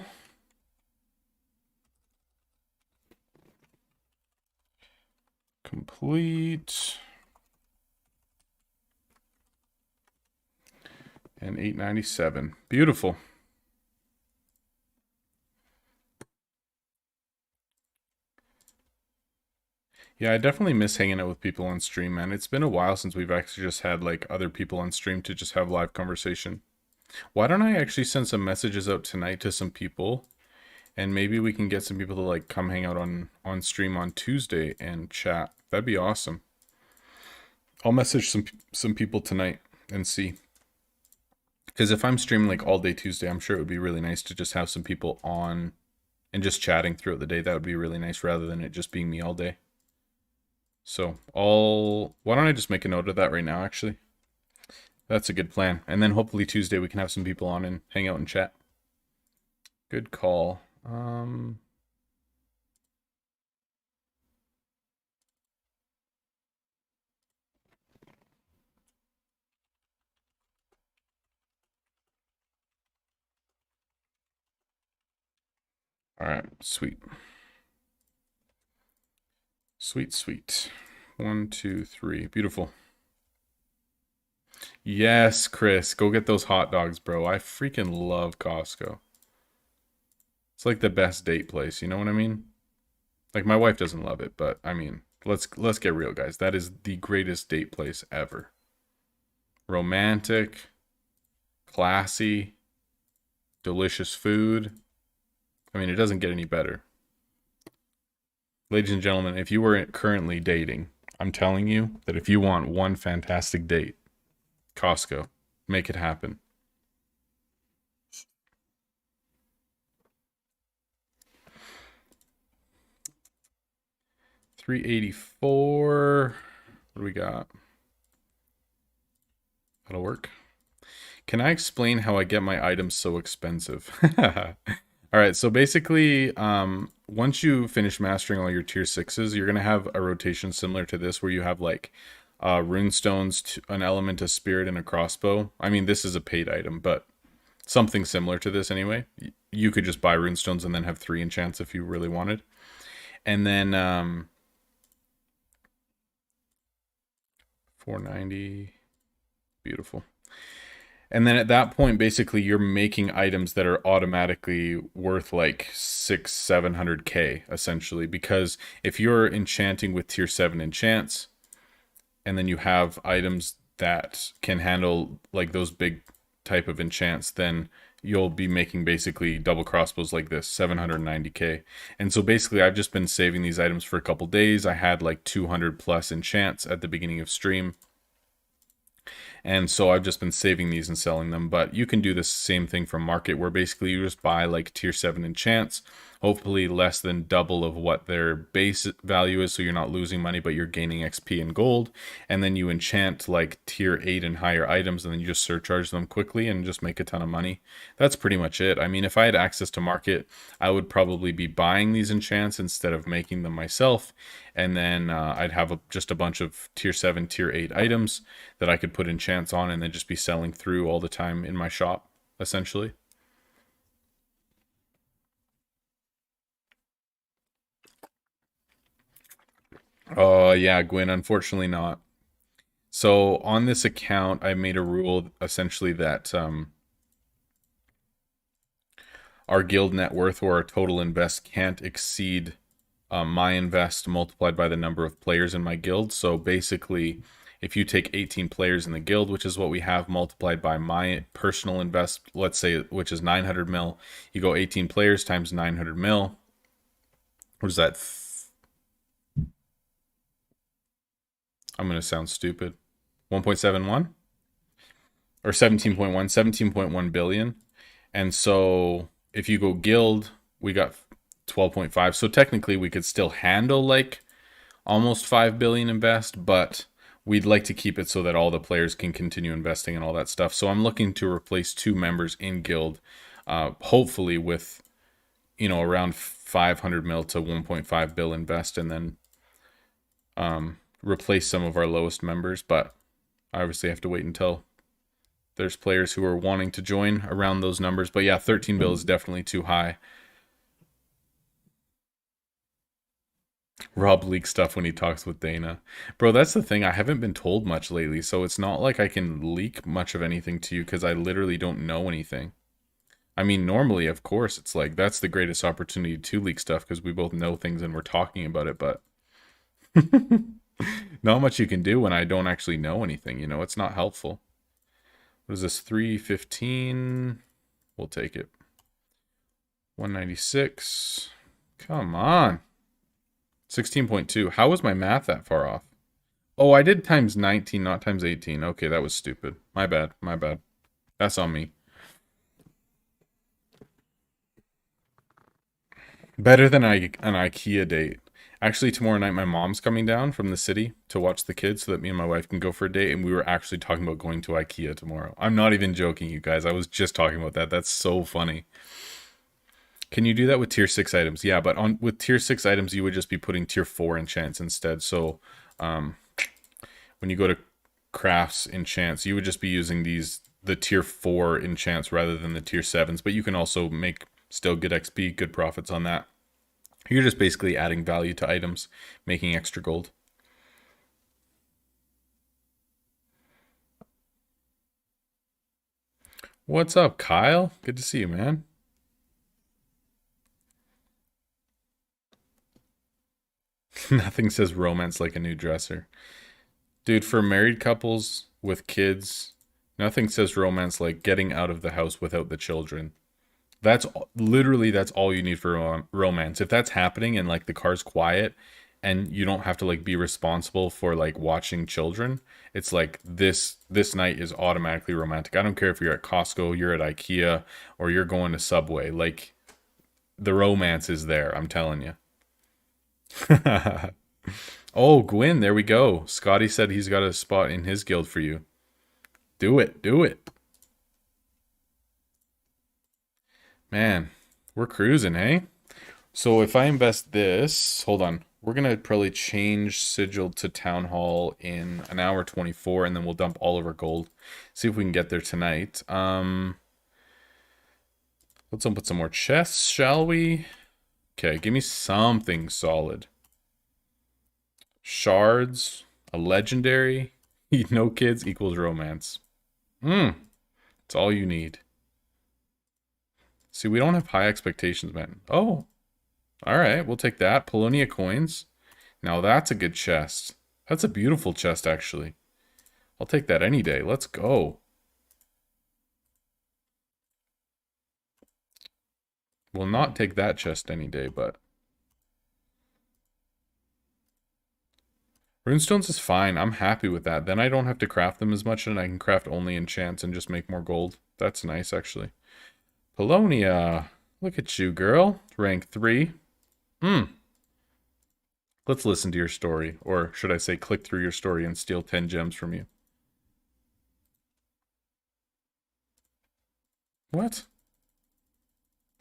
complete. And 897. Beautiful. Yeah, I definitely miss hanging out with people on stream, man. It's been a while since we've actually just had like other people on stream to just have live conversation. Why don't I actually send some messages out tonight to some people, and maybe we can get some people to like come hang out on stream on Tuesday and chat. That'd be awesome. I'll message some people tonight and see. Because if I'm streaming like all day Tuesday, I'm sure it would be really nice to just have some people on and just chatting throughout the day. That would be really nice rather than it just being me all day. So why don't I just make a note of that right now, actually? That's a good plan. And then hopefully Tuesday we can have some people on and hang out and chat. Good call. All right, sweet. Sweet, sweet. 1, 2, 3. Beautiful. Yes, Chris, go get those hot dogs, bro. I freaking love Costco. It's like the best date place, you know what I mean? Like my wife doesn't love it, but I mean, let's get real, guys. That is the greatest date place ever. Romantic, classy, delicious food. I mean, it doesn't get any better. Ladies and gentlemen, if you were currently dating, I'm telling you that if you want one fantastic date, Costco, make it happen. 384. What do we got? That'll work. Can I explain how I get my items so expensive? All right, so basically, once you finish mastering all your tier 6s, you're going to have a rotation similar to this where you have like runestones, an element of spirit, and a crossbow. I mean, this is a paid item, but something similar to this anyway. You could just buy runestones and then have 3 enchants if you really wanted. And then 490. Beautiful. And then at that point, basically, you're making items that are automatically worth like 700k essentially. Because if you're enchanting with tier 7 enchants, and then you have items that can handle like those big type of enchants, then you'll be making basically double crossbows like this, 790k. And so basically, I've just been saving these items for a couple days. I had like 200 plus enchants at the beginning of stream. And so I've just been saving these and selling them. But you can do the same thing from market, where basically you just buy like tier 7 enchants, hopefully less than double of what their base value is, so you're not losing money, but you're gaining XP and gold. And then you enchant like tier 8 and higher items, and then you just surcharge them quickly and just make a ton of money. That's pretty much it. I mean, if I had access to market, I would probably be buying these enchants instead of making them myself. And then I'd have just a bunch of tier 7, tier 8 items that I could put enchants on and then just be selling through all the time in my shop, essentially. Oh, yeah, Gwyn, unfortunately not. So on this account, I made a rule essentially that our guild net worth or our total invest can't exceed my invest multiplied by the number of players in my guild. So basically, if you take 18 players in the guild, which is what we have, multiplied by my personal invest, let's say, which is 900 mil, you go 18 players times 900 mil. What is that? I'm going to sound stupid. 1.71? Or 17.1? 17.1 billion. And so if you go guild, we got 12.5. So technically we could still handle like almost 5 billion invest, but we'd like to keep it so that all the players can continue investing and all that stuff. So I'm looking to replace 2 members in guild, hopefully with, around 500 mil to 1.5 bill invest, and then replace some of our lowest members. But I obviously have to wait until there's players who are wanting to join around those numbers. But yeah, 13 bill is definitely too high. Rob leaks stuff when he talks with Dana. Bro, that's the thing. I haven't been told much lately, so it's not like I can leak much of anything to you because I literally don't know anything. I mean, normally, of course, it's like that's the greatest opportunity to leak stuff because we both know things and we're talking about it, but not much you can do when I don't actually know anything, it's not helpful. What is this, 315? We'll take it. 196. Come on. 16.2. How was my math that far off? Oh, I did times 19, not times 18. Okay, that was stupid. My bad. My bad. That's on me. Better than an IKEA date. Actually, tomorrow night, my mom's coming down from the city to watch the kids so that me and my wife can go for a date. And we were actually talking about going to IKEA tomorrow. I'm not even joking, you guys. I was just talking about that. That's so funny. Can you do that with tier 6 items? Yeah, but with tier 6 items, you would just be putting tier 4 enchants instead. So when you go to crafts enchants, you would just be using the tier 4 enchants rather than the tier 7s. But you can also make still good XP, good profits on that. You're just basically adding value to items, making extra gold. What's up, Kyle? Good to see you, man. Nothing says romance like a new dresser. Dude, for married couples with kids, nothing says romance like getting out of the house without the children. Literally that's all you need for romance. If that's happening and like the car's quiet and you don't have to like be responsible for like watching children, it's like this night is automatically romantic. I don't care if you're at Costco, you're at IKEA, or you're going to Subway. Like the romance is there, I'm telling you. Oh, Gwyn, there we go. Scotty said he's got a spot in his guild for you. Do it, do it. Man, we're cruising, hey? So if I invest this, hold on. We're gonna probably change Sigil to Town Hall in an hour 24, and then we'll dump all of our gold. See if we can get there tonight. Let's put some more chests, shall we? Okay, give me something solid. Shards, a legendary, no kids equals romance. It's all you need. See, we don't have high expectations, man. Oh, all right, we'll take that. Polonia coins. Now that's a good chest. That's a beautiful chest, actually. I'll take that any day. Let's go. We'll not take that chest any day, but... Runestones is fine. I'm happy with that. Then I don't have to craft them as much, and I can craft only enchants and just make more gold. That's nice, actually. Polonia. Look at you, girl. Rank 3. Let's listen to your story. Or should I say click through your story and steal 10 gems from you. What?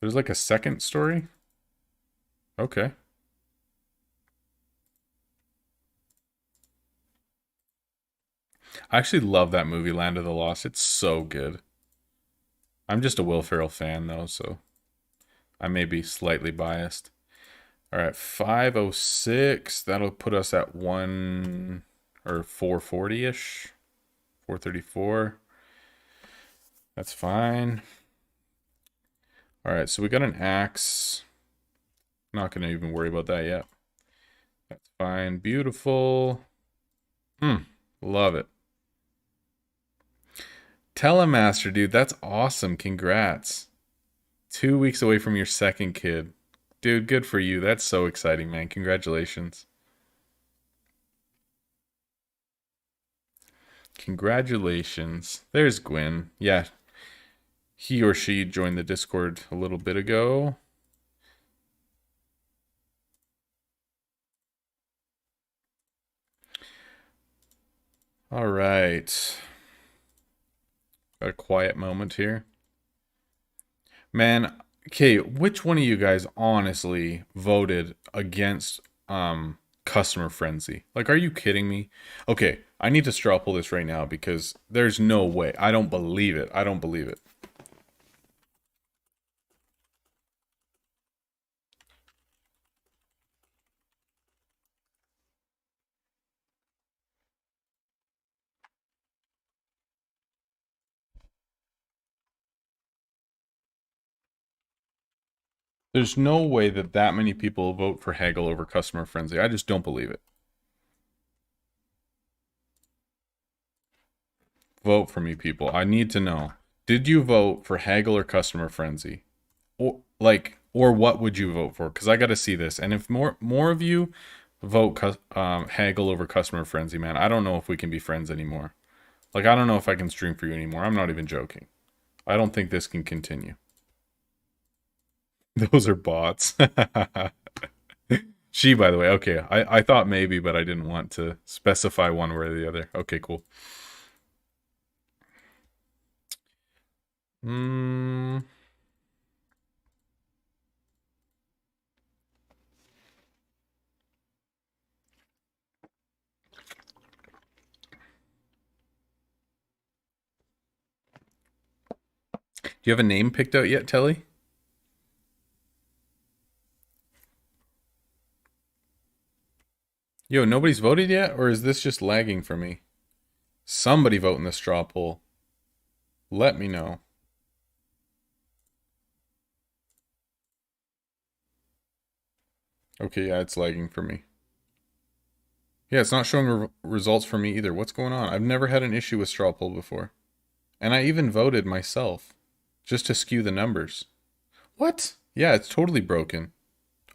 There's like a second story? Okay. I actually love that movie, Land of the Lost. It's so good. I'm just a Will Ferrell fan, though, so I may be slightly biased. All right, 506. That'll put us at 1 or 440-ish. 434. That's fine. All right, so we got an axe. Not going to even worry about that yet. That's fine. Beautiful. Love it. Telemaster, dude, that's awesome. Congrats. 2 weeks away from your second kid. Dude, good for you. That's so exciting, man. Congratulations. Congratulations. There's Gwyn. Yeah. He or she joined the Discord a little bit ago. All right. Got a quiet moment here. Man, okay, which one of you guys honestly voted against customer frenzy? Like, are you kidding me? Okay, I need to straw pull this right now because there's no way. I don't believe it. I don't believe it. There's no way that that many people vote for Haggle over customer frenzy. I just don't believe it. Vote for me, people. I need to know. Did you vote for Haggle or customer frenzy? Or what would you vote for? Because I got to see this. And if more of you vote Haggle over customer frenzy, man, I don't know if we can be friends anymore. Like, I don't know if I can stream for you anymore. I'm not even joking. I don't think this can continue. Those are bots. She, by the way. Okay, I thought maybe, but I didn't want to specify one way or the other. Okay, cool. Do you have a name picked out yet, Telly? Yo, nobody's voted yet? Or is this just lagging for me? Somebody vote in the straw poll. Let me know. Okay, yeah, it's lagging for me. Yeah, it's not showing results for me either. What's going on? I've never had an issue with straw poll before. And I even voted myself just to skew the numbers. What? Yeah, it's totally broken.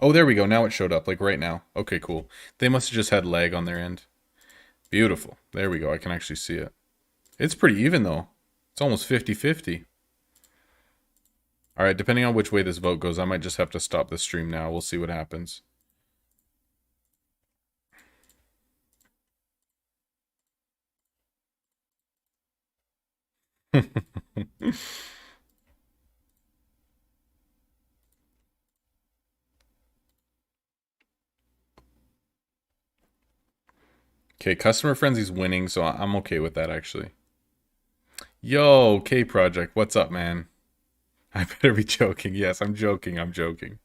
Oh, there we go. Now it showed up, like right now. Okay, cool. They must have just had lag on their end. Beautiful. There we go. I can actually see it. It's pretty even, though. It's almost 50-50. All right, depending on which way this vote goes, I might just have to stop the stream now. We'll see what happens. Okay, Customer Frenzy's winning, so I'm okay with that, actually. Yo, K Project, what's up, man? I better be joking. Yes, I'm joking. I'm joking.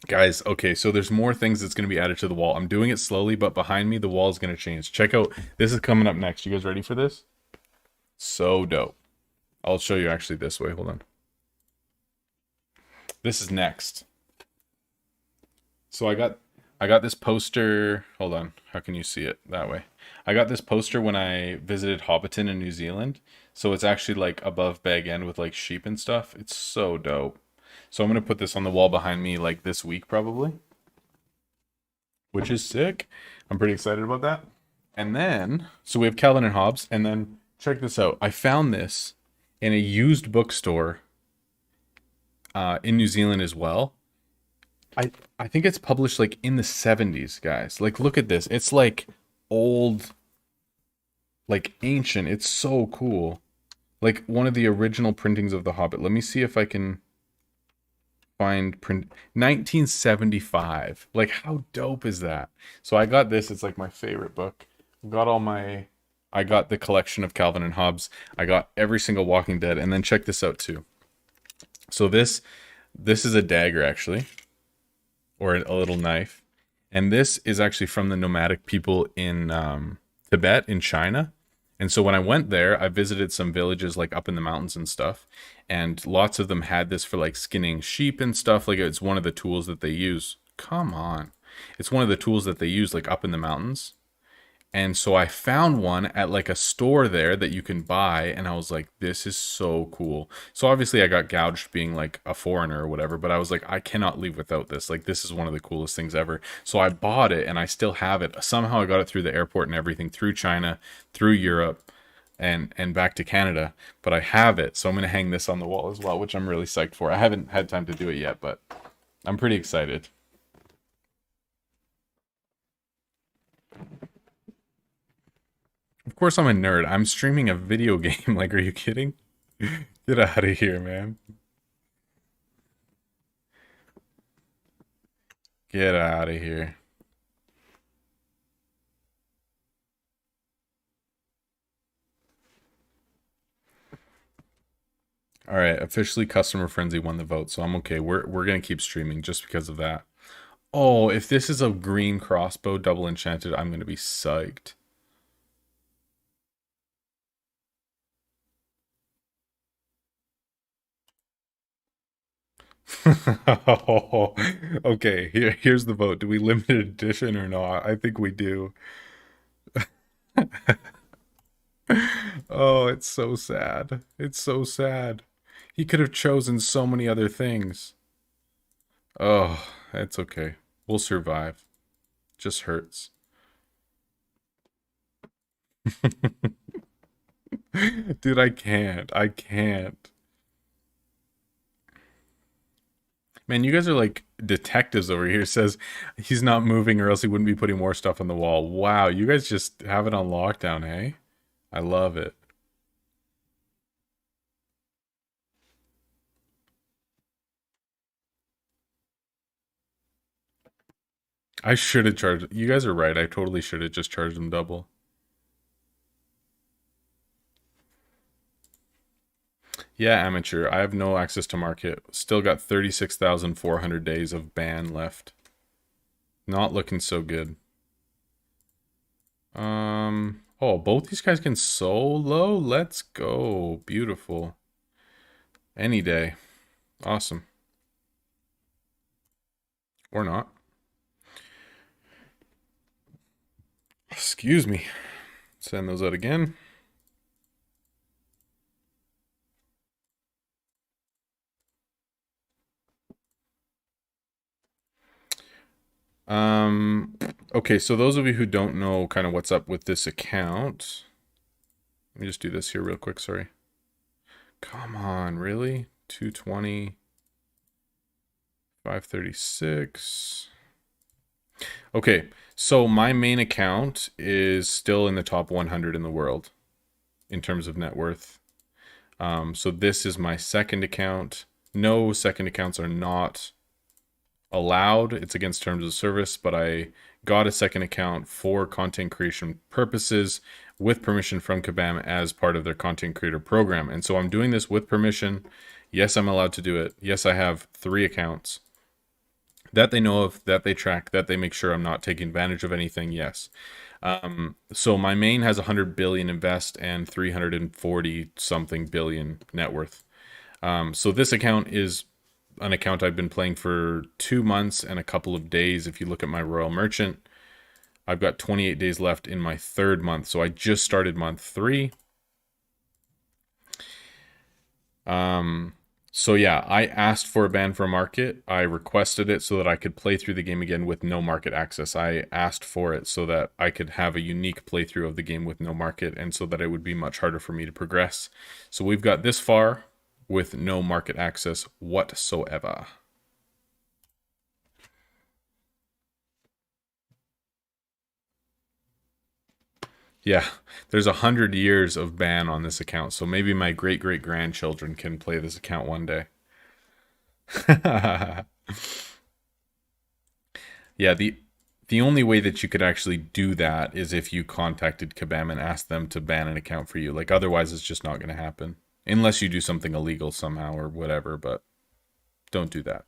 Guys, okay, so there's more things that's going to be added to the wall. I'm doing it slowly, but behind me, the wall is going to change. Check out, this is coming up next. You guys ready for this? So dope. I'll show you actually this way. Hold on. This is next. So I got this poster. Hold on. How can you see it that way? I got this poster when I visited Hobbiton in New Zealand. So it's actually like above Bag End with like sheep and stuff. It's so dope. So I'm going to put this on the wall behind me like this week probably. Which is sick. I'm pretty excited about that. And then, so we have Calvin and Hobbes. And then check this out. I found this in a used bookstore in New Zealand as well. I think it's published like in the 70s, guys. Like, look at this. It's like old, like ancient. It's so cool. Like one of the original printings of The Hobbit. Let me see if I can find print 1975. Like, how dope is that? So I got this. It's like my favorite book. I got the collection of Calvin and Hobbes. I got every single Walking Dead. And then check this out too. So this is a dagger actually. Or a little knife. And this is actually from the nomadic people in Tibet in China. And so when I went there, I visited some villages like up in the mountains and stuff. And lots of them had this for like skinning sheep and stuff. Like it's one of the tools that they use. Come on. It's one of the tools that they use like up in the mountains. And so I found one at like a store there that you can buy. And I was like, this is so cool. So obviously I got gouged being like a foreigner or whatever. But I was like, I cannot leave without this. Like, this is one of the coolest things ever. So I bought it and I still have it. Somehow I got it through the airport and everything, through China, through Europe, and back to Canada. But I have it. So I'm going to hang this on the wall as well, which I'm really psyched for. I haven't had time to do it yet, but I'm pretty excited. Of course I'm a nerd. I'm streaming a video game. Like, are you kidding? Get out of here, man. Get out of here. All right, officially Customer Frenzy won the vote, so I'm okay. We're gonna keep streaming just because of that. Oh, if this is a green crossbow double enchanted, I'm gonna be psyched. Okay, here's the vote. Do we limited edition or not? I think we do. Oh, it's so sad. It's so sad. He could have chosen so many other things. Oh, it's okay. We'll survive. Just hurts. Dude, I can't. I can't. Man, you guys are like detectives over here. Says he's not moving or else he wouldn't be putting more stuff on the wall. Wow, you guys just have it on lockdown, hey? I love it. I should have charged. You guys are right. I totally should have just charged them double. Yeah, amateur. I have no access to market. Still got 36,400 days of ban left. Not looking so good. Oh, both these guys can solo? Let's go. Beautiful. Any day. Awesome. Or not. Excuse me. Send those out again. Okay, so those of you who don't know kind of what's up with this account, let me just do this here real quick, sorry. Come on, really? 220, 536. Okay, so my main account is still in the top 100 in the world in terms of net worth. So this is my second account. No second accounts are not allowed. It's against terms of service, but I got a second account for content creation purposes with permission from Kabam as part of their content creator program. And so I'm doing this with permission. Yes, I'm allowed to do it. Yes, I have 3 accounts that they know of, that they track, that they make sure I'm not taking advantage of anything. Yes. So my main has 100 billion invest and 340 something billion net worth. So this account is an account I've been playing for 2 months and a couple of days. If you look at my Royal Merchant, I've got 28 days left in my 3rd month. So I just started month 3. So yeah, I asked for a ban for market. I requested it so that I could play through the game again with no market access. I asked for it so that I could have a unique playthrough of the game with no market, and so that it would be much harder for me to progress. So we've got this far with no market access whatsoever. Yeah, there's 100 years of ban on this account, so maybe my great-great-grandchildren can play this account one day. Yeah, the only way that you could actually do that is if you contacted Kabam and asked them to ban an account for you. Like, otherwise it's just not going to happen. Unless you do something illegal somehow or whatever, but don't do that.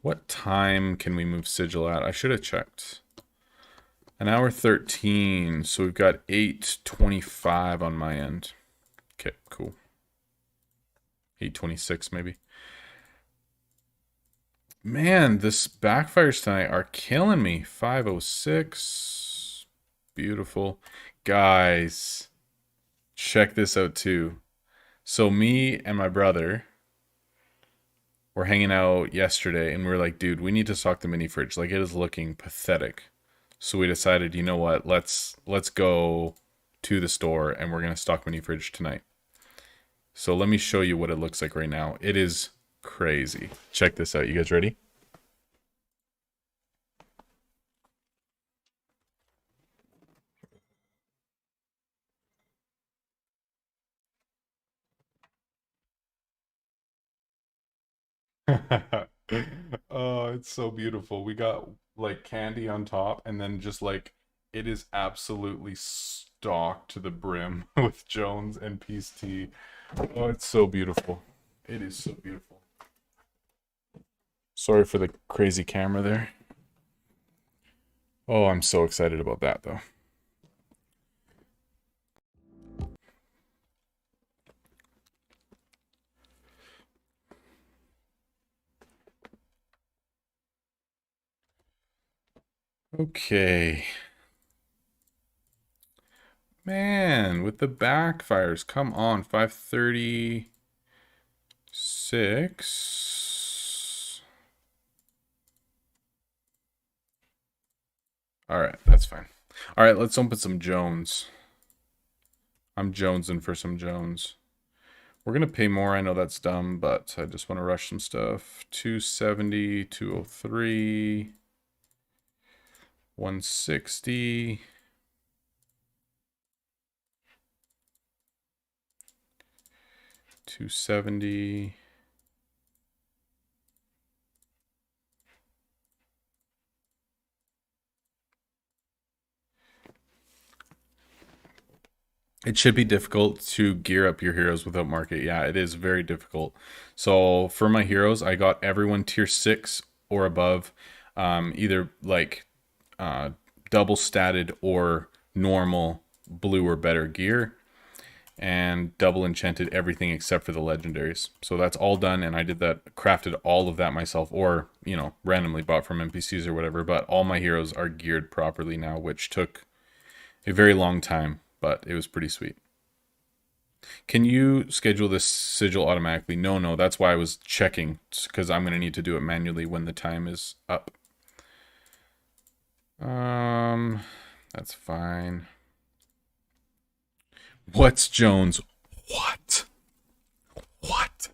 What time can we move Sigil at? I should have checked. An hour 13, so we've got 8:25 on my end. Okay, cool. 8:26 maybe. Man, this backfires tonight are killing me. 5:06. Beautiful. Guys, check this out too. So me and my brother were hanging out yesterday and we are like, dude, we need to stock the mini fridge. Like, it is looking pathetic. So we decided, you know what? Let's go to the store and we're going to stock mini fridge tonight. So let me show you what it looks like right now. It is crazy. Check this out. You guys ready? Oh, it's so beautiful. We got like candy on top, and then just like it is absolutely stocked to the brim with Jones and Peace Tea. Oh, it's so beautiful. It is so beautiful. Sorry for the crazy camera there. Oh, I'm so excited about that though. Okay. Man, with the backfires, come on, 536. All right, that's fine. All right, let's open some Jones. I'm jonesing for some Jones. We're going to pay more. I know that's dumb, but I just want to rush some stuff. 270, 203, 160. 270. It should be difficult to gear up your heroes without market. Yeah, it is very difficult. So for my heroes, I got everyone tier 6 or above, either like double statted or normal blue or better gear. and double enchanted everything except for the legendaries. So that's all done, and I did that, crafted all of that myself, or, you know, randomly bought from NPCs or whatever, but all my heroes are geared properly now, which took a very long time, but it was pretty sweet. Can you schedule this sigil automatically? No, that's why I was checking, because I'm going to need to do it manually when the time is up. That's fine. What's Jones? What? What?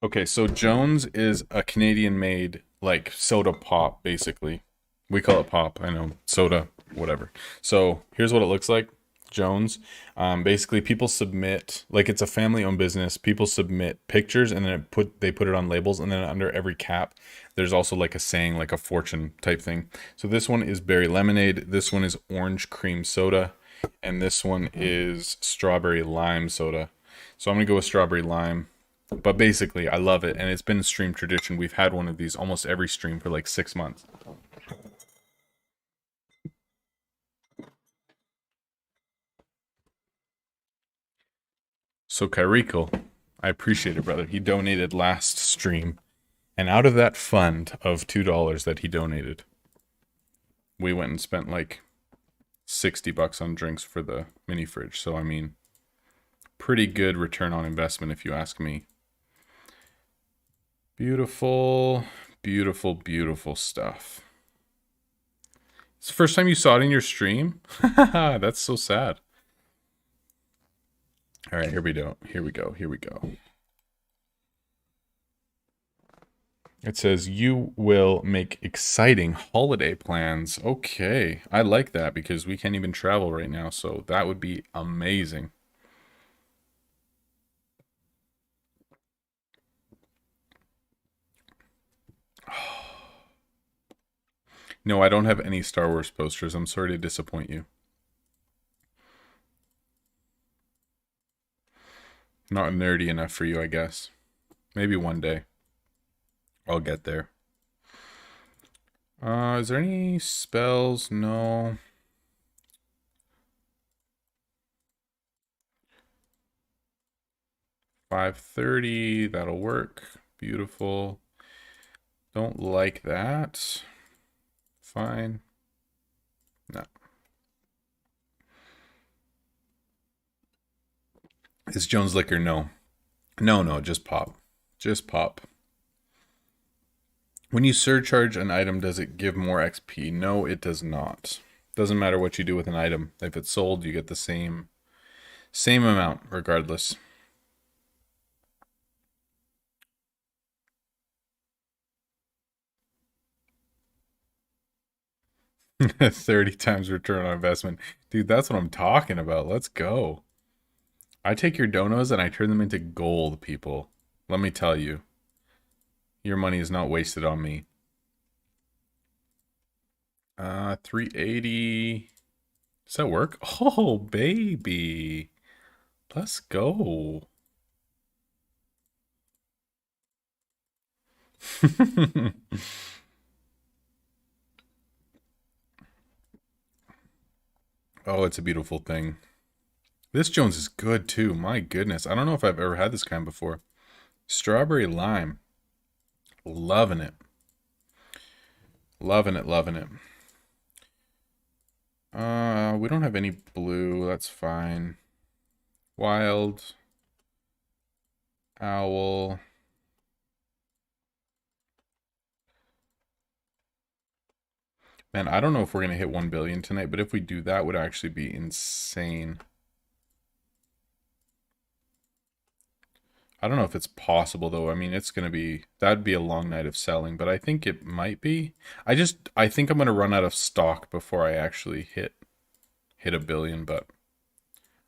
Okay, so Jones is a Canadian-made, like, soda pop, basically. We call it pop, I know. Soda, whatever. So, here's what it looks like. Jones. Basically, people submit, like, it's a family-owned business. People submit pictures, and then they put it on labels, and then under every cap, there's also, like, a saying, like a fortune type thing. So this one is berry lemonade. This one is orange cream soda. And this one is strawberry lime soda. So I'm going to go with strawberry lime. But basically, I love it, and it's been stream tradition. We've had one of these almost every stream for like 6 months. So Kairiko, I appreciate it, brother. He donated last stream, and out of that fund of $2 that he donated, we went and spent like $60 on drinks for the mini fridge. So I mean, pretty good return on investment if you ask me. Beautiful, beautiful, beautiful stuff. It's the first time you saw it in your stream? That's so sad. All right, here we go. Here we go. Here we go. It says you will make exciting holiday plans. Okay, I like that because we can't even travel right now, so that would be amazing. No, I don't have any Star Wars posters. I'm sorry to disappoint you. Not nerdy enough for you, I guess. Maybe one day. I'll get there. Is there any spells? No. $530, that'll work. Beautiful. Don't like that. Fine. No. Is Jones liquor? No. No, just pop. Just pop. When you surcharge an item, does it give more XP? No, it does not. Doesn't matter what you do with an item. If it's sold, you get the same amount regardless. $30 return on investment. Dude, that's what I'm talking about. Let's go. I take your donos and I turn them into gold, people. Let me tell you. Your money is not wasted on me. 380. Does that work? Oh, baby. Let's go. Oh, it's a beautiful thing. This Jones is good too. My goodness. I don't know if I've ever had this kind before. Strawberry lime. Loving it. Loving it, loving it. We don't have any blue. That's fine. Wild. Owl. Man, I don't know if we're going to hit 1 billion tonight, but if we do, that would actually be insane. I don't know if it's possible, though. I mean, it's going to be... That'd be a long night of selling, but I think it might be. I think I'm going to run out of stock before I actually hit 1 billion, but...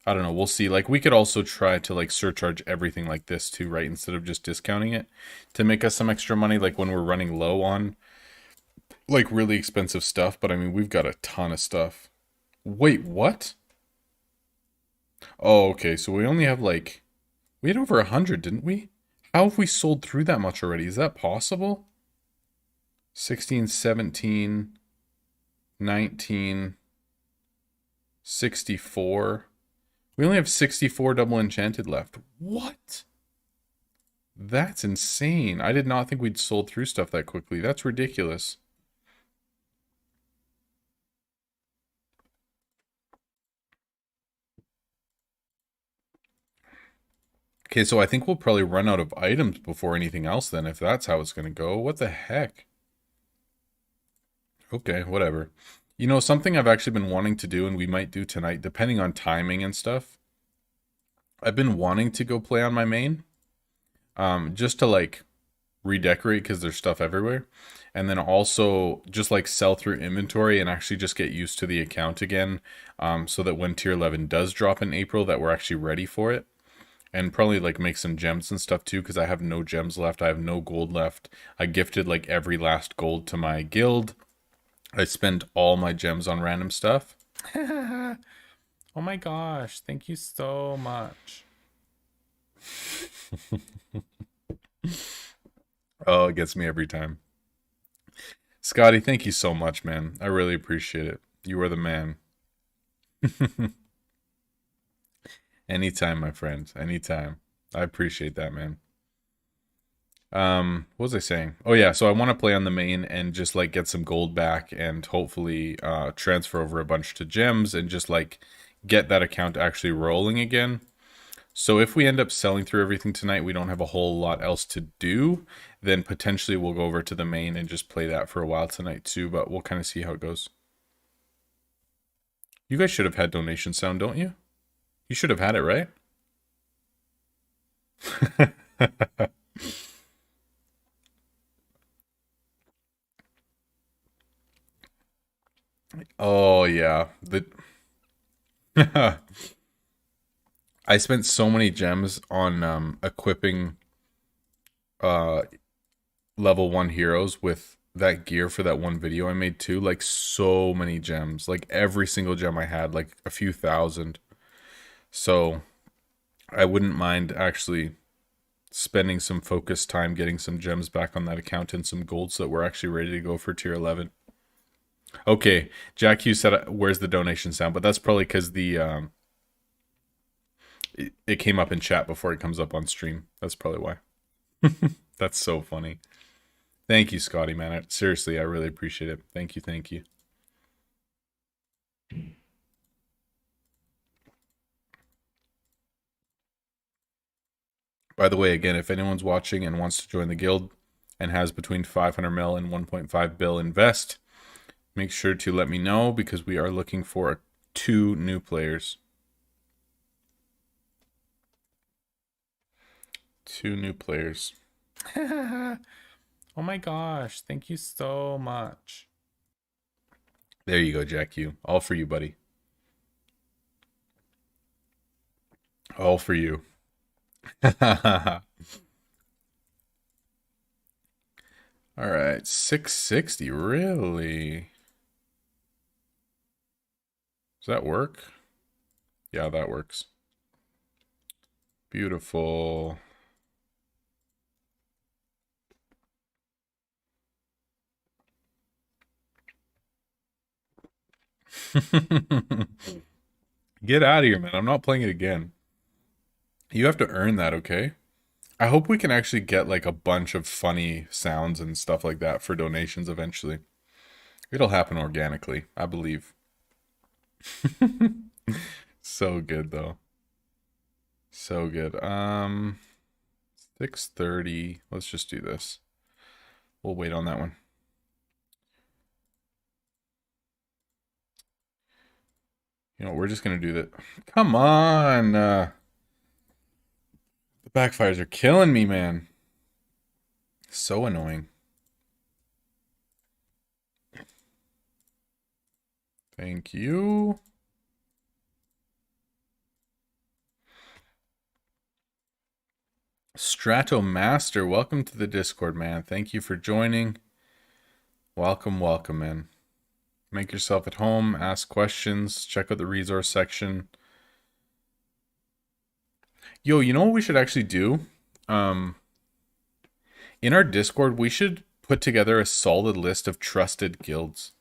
I don't know. We'll see. Like, we could also try to, like, surcharge everything like this, too, right? Instead of just discounting it to make us some extra money, like, when we're running low on... like really expensive stuff, but I mean, we've got a ton of stuff. Wait, what? Oh, okay, so we only have like, we had over 100, didn't we? How have we sold through that much already? Is that possible? 16, 17, 1964. We only have 64 double enchanted left. What? That's insane. I did not think we'd sold through stuff that quickly. That's ridiculous. Okay, so I think we'll probably run out of items before anything else then, if that's how it's going to go. What the heck? Okay, whatever. You know, something I've actually been wanting to do, and we might do tonight, depending on timing and stuff. I've been wanting to go play on my main, just to like redecorate because there's stuff everywhere. And then also just like sell through inventory and actually just get used to the account again, so that when tier 11 does drop in April that we're actually ready for it. And probably like make some gems and stuff too, because I have no gems left. I have no gold left. I gifted like every last gold to my guild. I spent all my gems on random stuff. Oh my gosh, thank you so much. Oh, it gets me every time. Scotty, thank you so much, man. I really appreciate it. You are the man. Anytime, my friends. Anytime. I appreciate that, man. What was I saying? Oh yeah, so I want to play on the main and just like get some gold back and hopefully transfer over a bunch to gems and just like get that account actually rolling again. So if we end up selling through everything tonight, we don't have a whole lot else to do, then potentially we'll go over to the main and just play that for a while tonight too, but we'll kind of see how it goes. You guys should have had donation sound, don't you? You should have had it, right? Oh yeah. I spent so many gems on equipping level 1 heroes with that gear for that one video I made too. Like so many gems. Like every single gem I had, like a few thousand. So I wouldn't mind actually spending some focused time getting some gems back on that account and some gold so that we're actually ready to go for tier 11. Okay, Jack Hughes said, where's the donation sound? But that's probably because it came up in chat before it comes up on stream. That's probably why. That's so funny. Thank you, Scotty, man. Seriously, I really appreciate it. Thank you, thank you. By the way, again, if anyone's watching and wants to join the guild and has between 500 mil and 1.5 bill invest, make sure to let me know because we are looking for 2 new players. 2 new players. Oh my gosh, thank you so much. There you go, Jack Hugh. All for you, buddy. All for you. All right, 660, really? Does that work? Yeah, that works. Beautiful. Get out of here, man. I'm not playing it again. You have to earn that, okay? I hope we can actually get like a bunch of funny sounds and stuff like that for donations eventually. It'll happen organically, I believe. So good though. So good. 6:30. Let's just do this. We'll wait on that one. You know, we're just gonna do that. Come on. The backfires are killing me, man. So annoying. Thank you. Stratomaster, welcome to the Discord, man. Thank you for joining. Welcome, welcome, man. Make yourself at home, ask questions, check out the resource section. Yo, you know what we should actually do? In our Discord, we should put together a solid list of trusted guilds.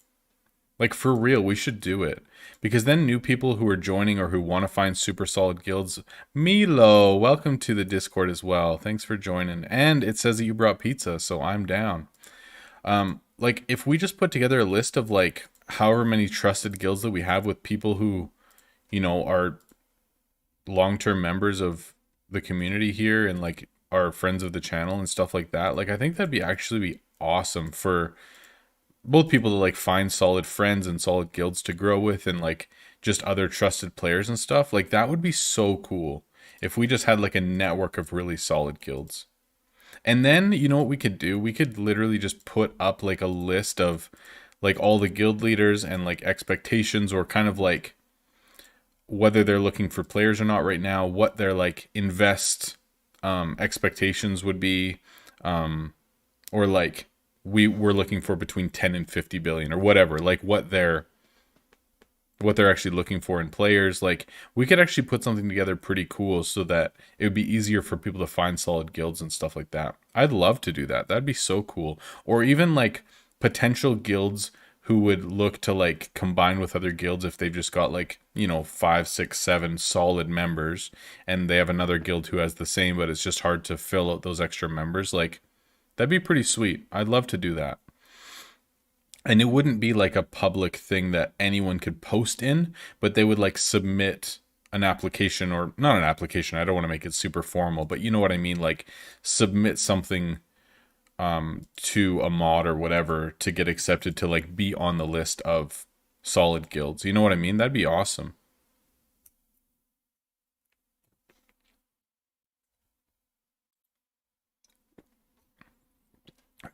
Like for real, we should do it. Because then new people who are joining or who want to find super solid guilds, Milo, welcome to the Discord as well. Thanks for joining. And it says that you brought pizza, so I'm down. Like if we just put together a list of like however many trusted guilds that we have with people who, are long-term members of the community here and like are friends of the channel and stuff like that. Like I think that'd be actually be awesome for both people to like find solid friends and solid guilds to grow with and like just other trusted players and stuff. Like that would be so cool if we just had like a network of really solid guilds. And then you know what we could do? We could literally just put up like a list of like all the guild leaders and like expectations or kind of like whether they're looking for players or not right now, what their like invest expectations would be, or like we were looking for between 10 and 50 billion or whatever, like what they're actually looking for in players. Like we could actually put something together pretty cool so that it would be easier for people to find solid guilds and stuff like that. I'd love to do that. That'd be so cool. Or even like potential guilds who would look to like combine with other guilds if they've just got like, 5, 6, 7 solid members and they have another guild who has the same, but it's just hard to fill out those extra members. Like that'd be pretty sweet. I'd love to do that. And it wouldn't be like a public thing that anyone could post in, but they would like submit an application, or not an application, I don't want to make it super formal, but you know what I mean, like submit something to a mod or whatever to get accepted to like be on the list of solid guilds. You know what I mean? That'd be awesome.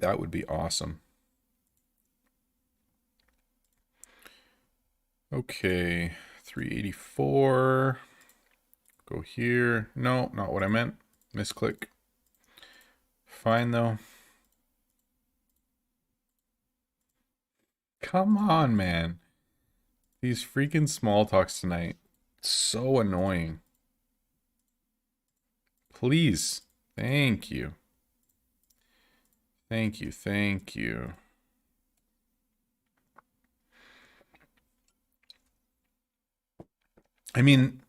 That would be awesome. Okay, 384. Go here. No, not what I meant. Misclick. Fine though. Come on, man. These freaking small talks tonight. So annoying. Please. Thank you. Thank you. Thank you. I mean,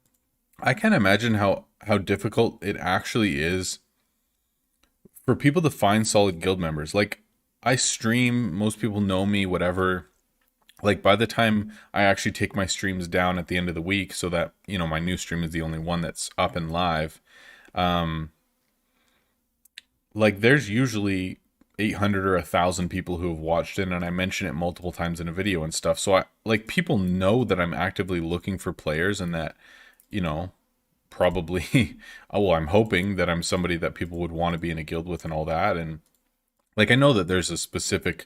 I can't imagine how difficult it actually is for people to find solid guild members. Like I stream, most people know me, whatever. Like by the time I actually take my streams down at the end of the week so that, my new stream is the only one that's up and live, um like there's usually 800 or 1,000 people who have watched it, and I mention it multiple times in a video and stuff. So I like people know that I'm actively looking for players and that, you know, probably well, I'm hoping that I'm somebody that people would want to be in a guild with and all that. And like I know that there's a specific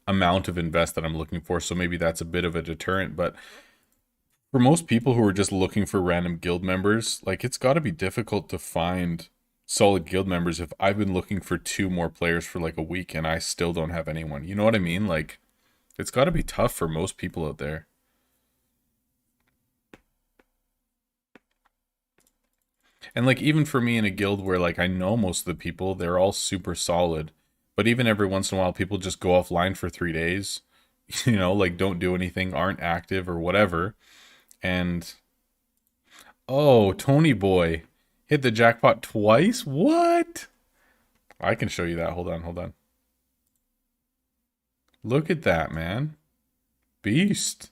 amount of invest that I'm looking for, so maybe that's a bit of a deterrent, but for most people who are just looking for random guild members, like it's got to be difficult to find solid guild members if I've been looking for two more players for like a week and I still don't have anyone. You know what I mean? Like it's got to be tough for most people out there. And like even for me in a guild where like I know most of the people, they're all super solid. But even every once in a while people just go offline for 3 days, like don't do anything, aren't active or whatever. And oh, Tony boy hit the jackpot twice? What? I can show you that. Hold on, hold on. Look at that, man. Beast.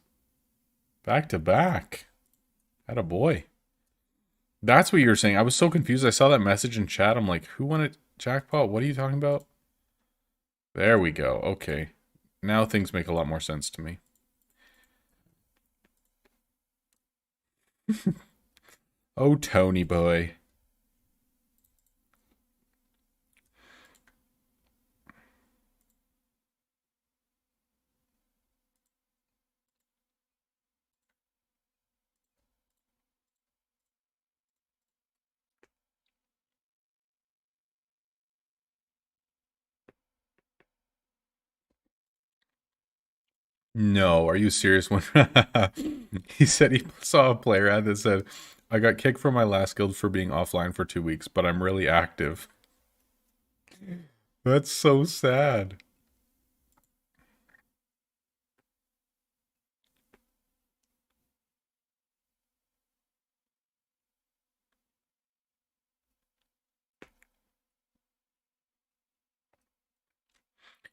Back to back. Atta boy. That's what you were saying. I was so confused. I saw that message in chat. I'm like, who won a jackpot? What are you talking about? There we go. Okay. Now things make a lot more sense to me. Oh, Tony boy. No, are you serious? When he said he saw a player ad that said, I got kicked from my last guild for being offline for 2 weeks, but I'm really active. That's so sad.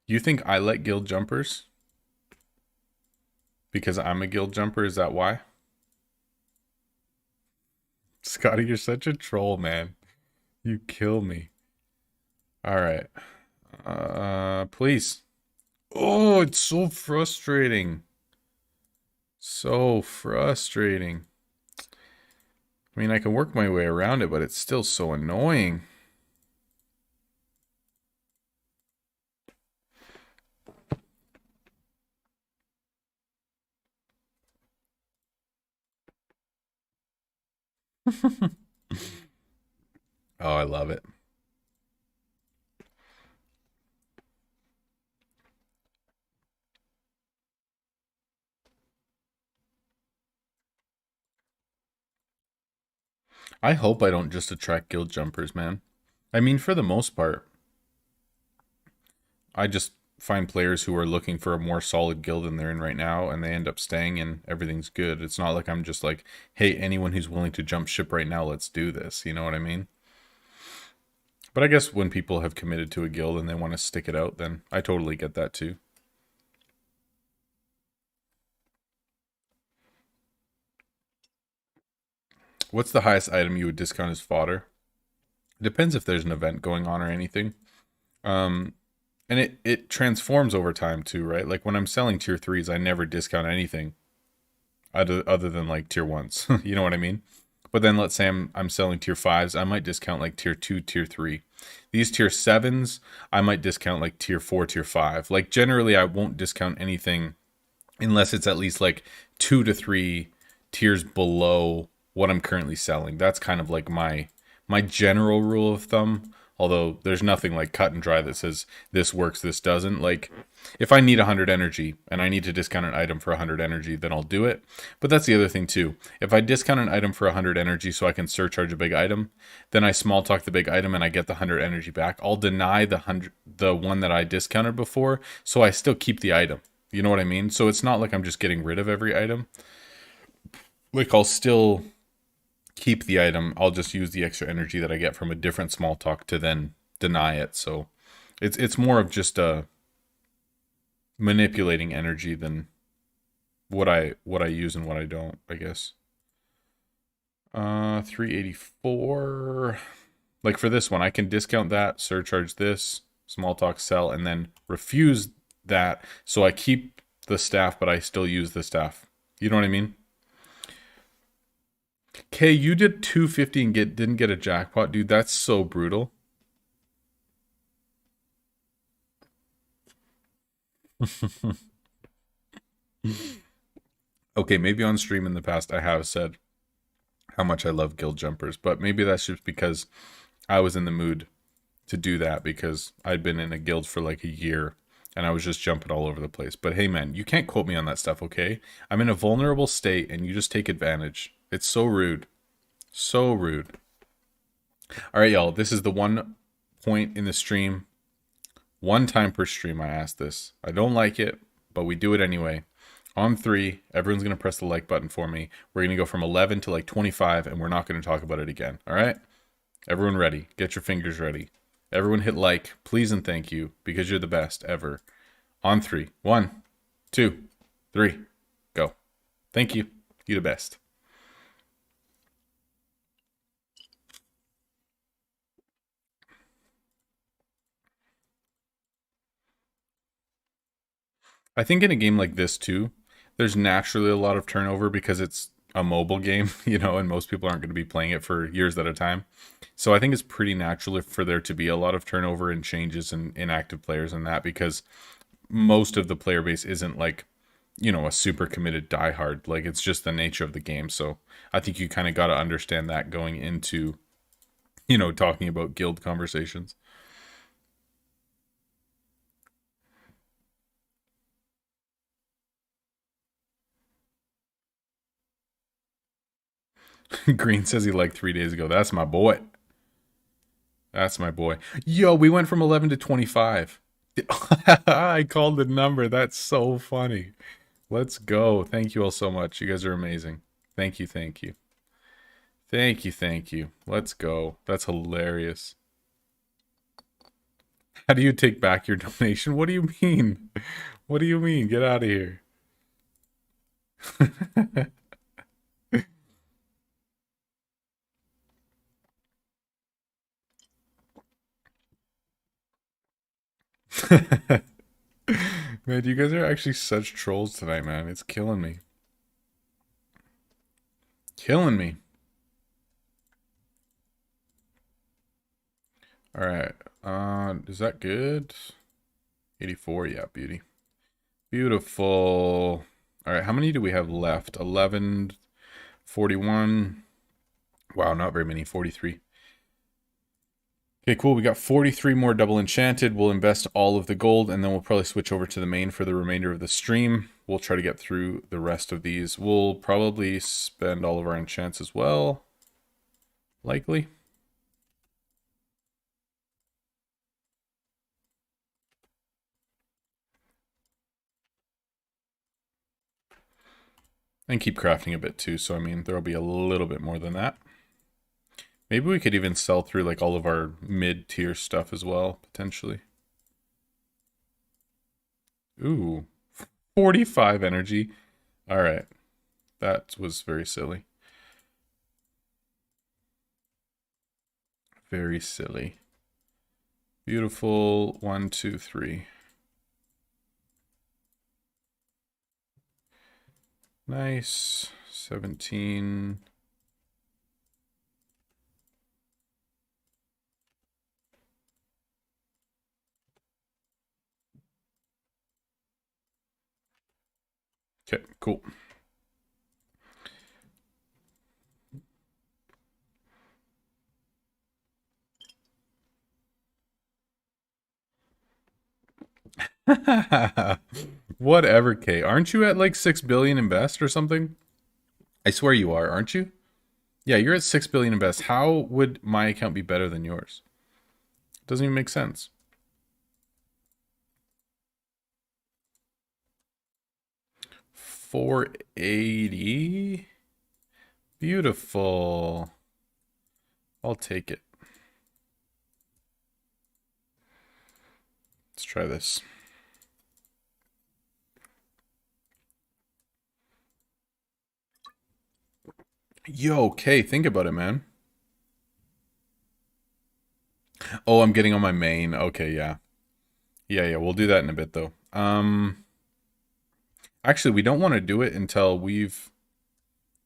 You think I let guild jumpers? Because I'm a guild jumper, is that why? Scotty, you're such a troll, man. You kill me. Alright. Please. Oh, it's so frustrating. So frustrating. I mean, I can work my way around it, but it's still so annoying. Oh, I love it. I hope I don't just attract guild jumpers, man. I mean, for the most part, I just find players who are looking for a more solid guild than they're in right now, and they end up staying and everything's good. It's not like I'm just like, hey, anyone who's willing to jump ship right now, let's do this. You know what I mean? But I guess when people have committed to a guild and they want to stick it out, then I totally get that too. What's the highest item you would discount as fodder? It depends if there's an event going on or anything. Um, and it transforms over time too, right? Like when I'm selling tier threes, I never discount anything other than like tier ones. You know what I mean? But then let's say I'm selling tier fives, I might discount like tier two, tier three. These tier sevens, I might discount like tier four, tier five. Like generally, I won't discount anything unless it's at least like 2 to 3 tiers below what I'm currently selling. That's kind of like my general rule of thumb. Although there's nothing like cut and dry that says this works, this doesn't. Like if I need 100 energy and I need to discount an item for 100 energy, then I'll do it. But that's the other thing too. If I discount an item for 100 energy so I can surcharge a big item, then I small talk the big item and I get the 100 energy back. I'll deny the one that I discounted before, so I still keep the item. You know what I mean? So it's not like I'm just getting rid of every item. Like I'll still keep the item. I'll just use the extra energy that I get from a different small talk to then deny it. So it's more of just manipulating energy than what I use and what I don't, I guess. 384. Like for this one, I can discount that, surcharge this, small talk sell, and then refuse that. So I keep the staff, but I still use the staff. You know what I mean? Kay, you did 250 and didn't get a jackpot, dude. That's so brutal. Okay, maybe on stream in the past I have said how much I love guild jumpers, but maybe that's just because I was in the mood to do that because I'd been in a guild for like a year and I was just jumping all over the place. But hey, man, you can't quote me on that stuff, okay? I'm in a vulnerable state and you just take advantage. It's so rude. So rude. All right, y'all. This is the one point in the stream. One time per stream, I ask this. I don't like it, but we do it anyway. On three, everyone's going to press the like button for me. We're going to go from 11 to like 25, and we're not going to talk about it again. All right? Everyone ready. Get your fingers ready. Everyone hit like, please and thank you, because you're the best ever. On three. 1, 2, 3. Go. Thank you. You the best. I think in a game like this too, there's naturally a lot of turnover because it's a mobile game, and most people aren't going to be playing it for years at a time. So I think it's pretty natural for there to be a lot of turnover and changes in inactive players and that because most of the player base isn't like, a super committed diehard. Like it's just the nature of the game. So I think you kind of got to understand that going into, talking about guild conversations. Green says he liked 3 days ago. That's my boy. That's my boy. Yo, we went from 11 to 25. I called the number. That's so funny. Let's go. Thank you all so much. You guys are amazing. Thank you. Thank you. Thank you. Thank you. Let's go. That's hilarious. How do you take back your donation? What do you mean? What do you mean? Get out of here. Man, you guys are actually such trolls tonight, man. It's killing me. Killing me. Alright. Is that good? 84, yeah, beauty. Beautiful. Alright, how many do we have left? 11, 41. Wow, not very many. 43. Okay, cool. We got 43 more double enchanted. We'll invest all of the gold, and then we'll probably switch over to the main for the remainder of the stream. We'll try to get through the rest of these. We'll probably spend all of our enchants as well. Likely. And keep crafting a bit too, so I mean, there'll be a little bit more than that. Maybe we could even sell through like all of our mid-tier stuff as well, potentially. Ooh, 45 energy. All right, that was very silly. Very silly. Beautiful. 1, 2, 3. Nice. 17. Okay, cool. Whatever, Kay. Aren't you at like 6 billion invest or something? I swear you are, aren't you? Yeah, you're at 6 billion invest. How would my account be better than yours? Doesn't even make sense. 480. Beautiful. I'll take it. Let's try this. Yo, okay, think about it, man. Oh, I'm getting on my main. Okay, yeah. Yeah, we'll do that in a bit, though. Actually, we don't want to do it until we've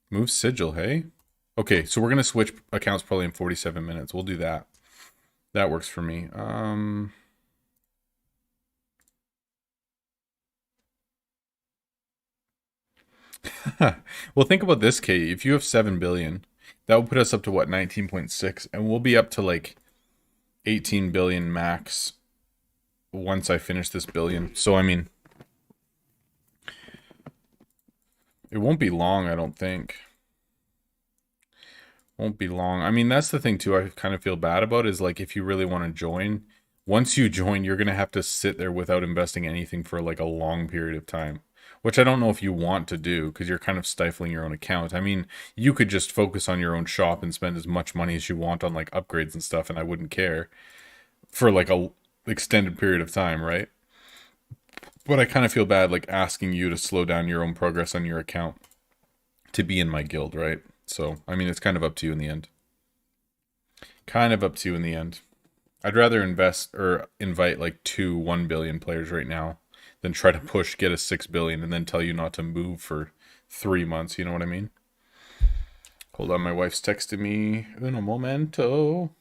moved Sigil, hey? Okay, so we're going to switch accounts probably in 47 minutes. We'll do that. That works for me. Well, think about this, Kate. If you have 7 billion, that will put us up to what, 19.6, and we'll be up to like 18 billion max once I finish this billion. So, I mean, it won't be long, I don't think. Won't be long. I mean, that's the thing, too, I kind of feel bad about is like if you really want to join, once you join, you're going to have to sit there without investing anything for like a long period of time. Which I don't know if you want to do because you're kind of stifling your own account. I mean, you could just focus on your own shop and spend as much money as you want on like upgrades and stuff, and I wouldn't care for like a extended period of time, right? But I kind of feel bad like asking you to slow down your own progress on your account to be in my guild, right? So, I mean, it's kind of up to you in the end. Kind of up to you in the end. I'd rather invest or invite like 1 billion players right now than try to push get a 6 billion and then tell you not to move for 3 months. You know what I mean? Hold on, my wife's texting me. Uno momento.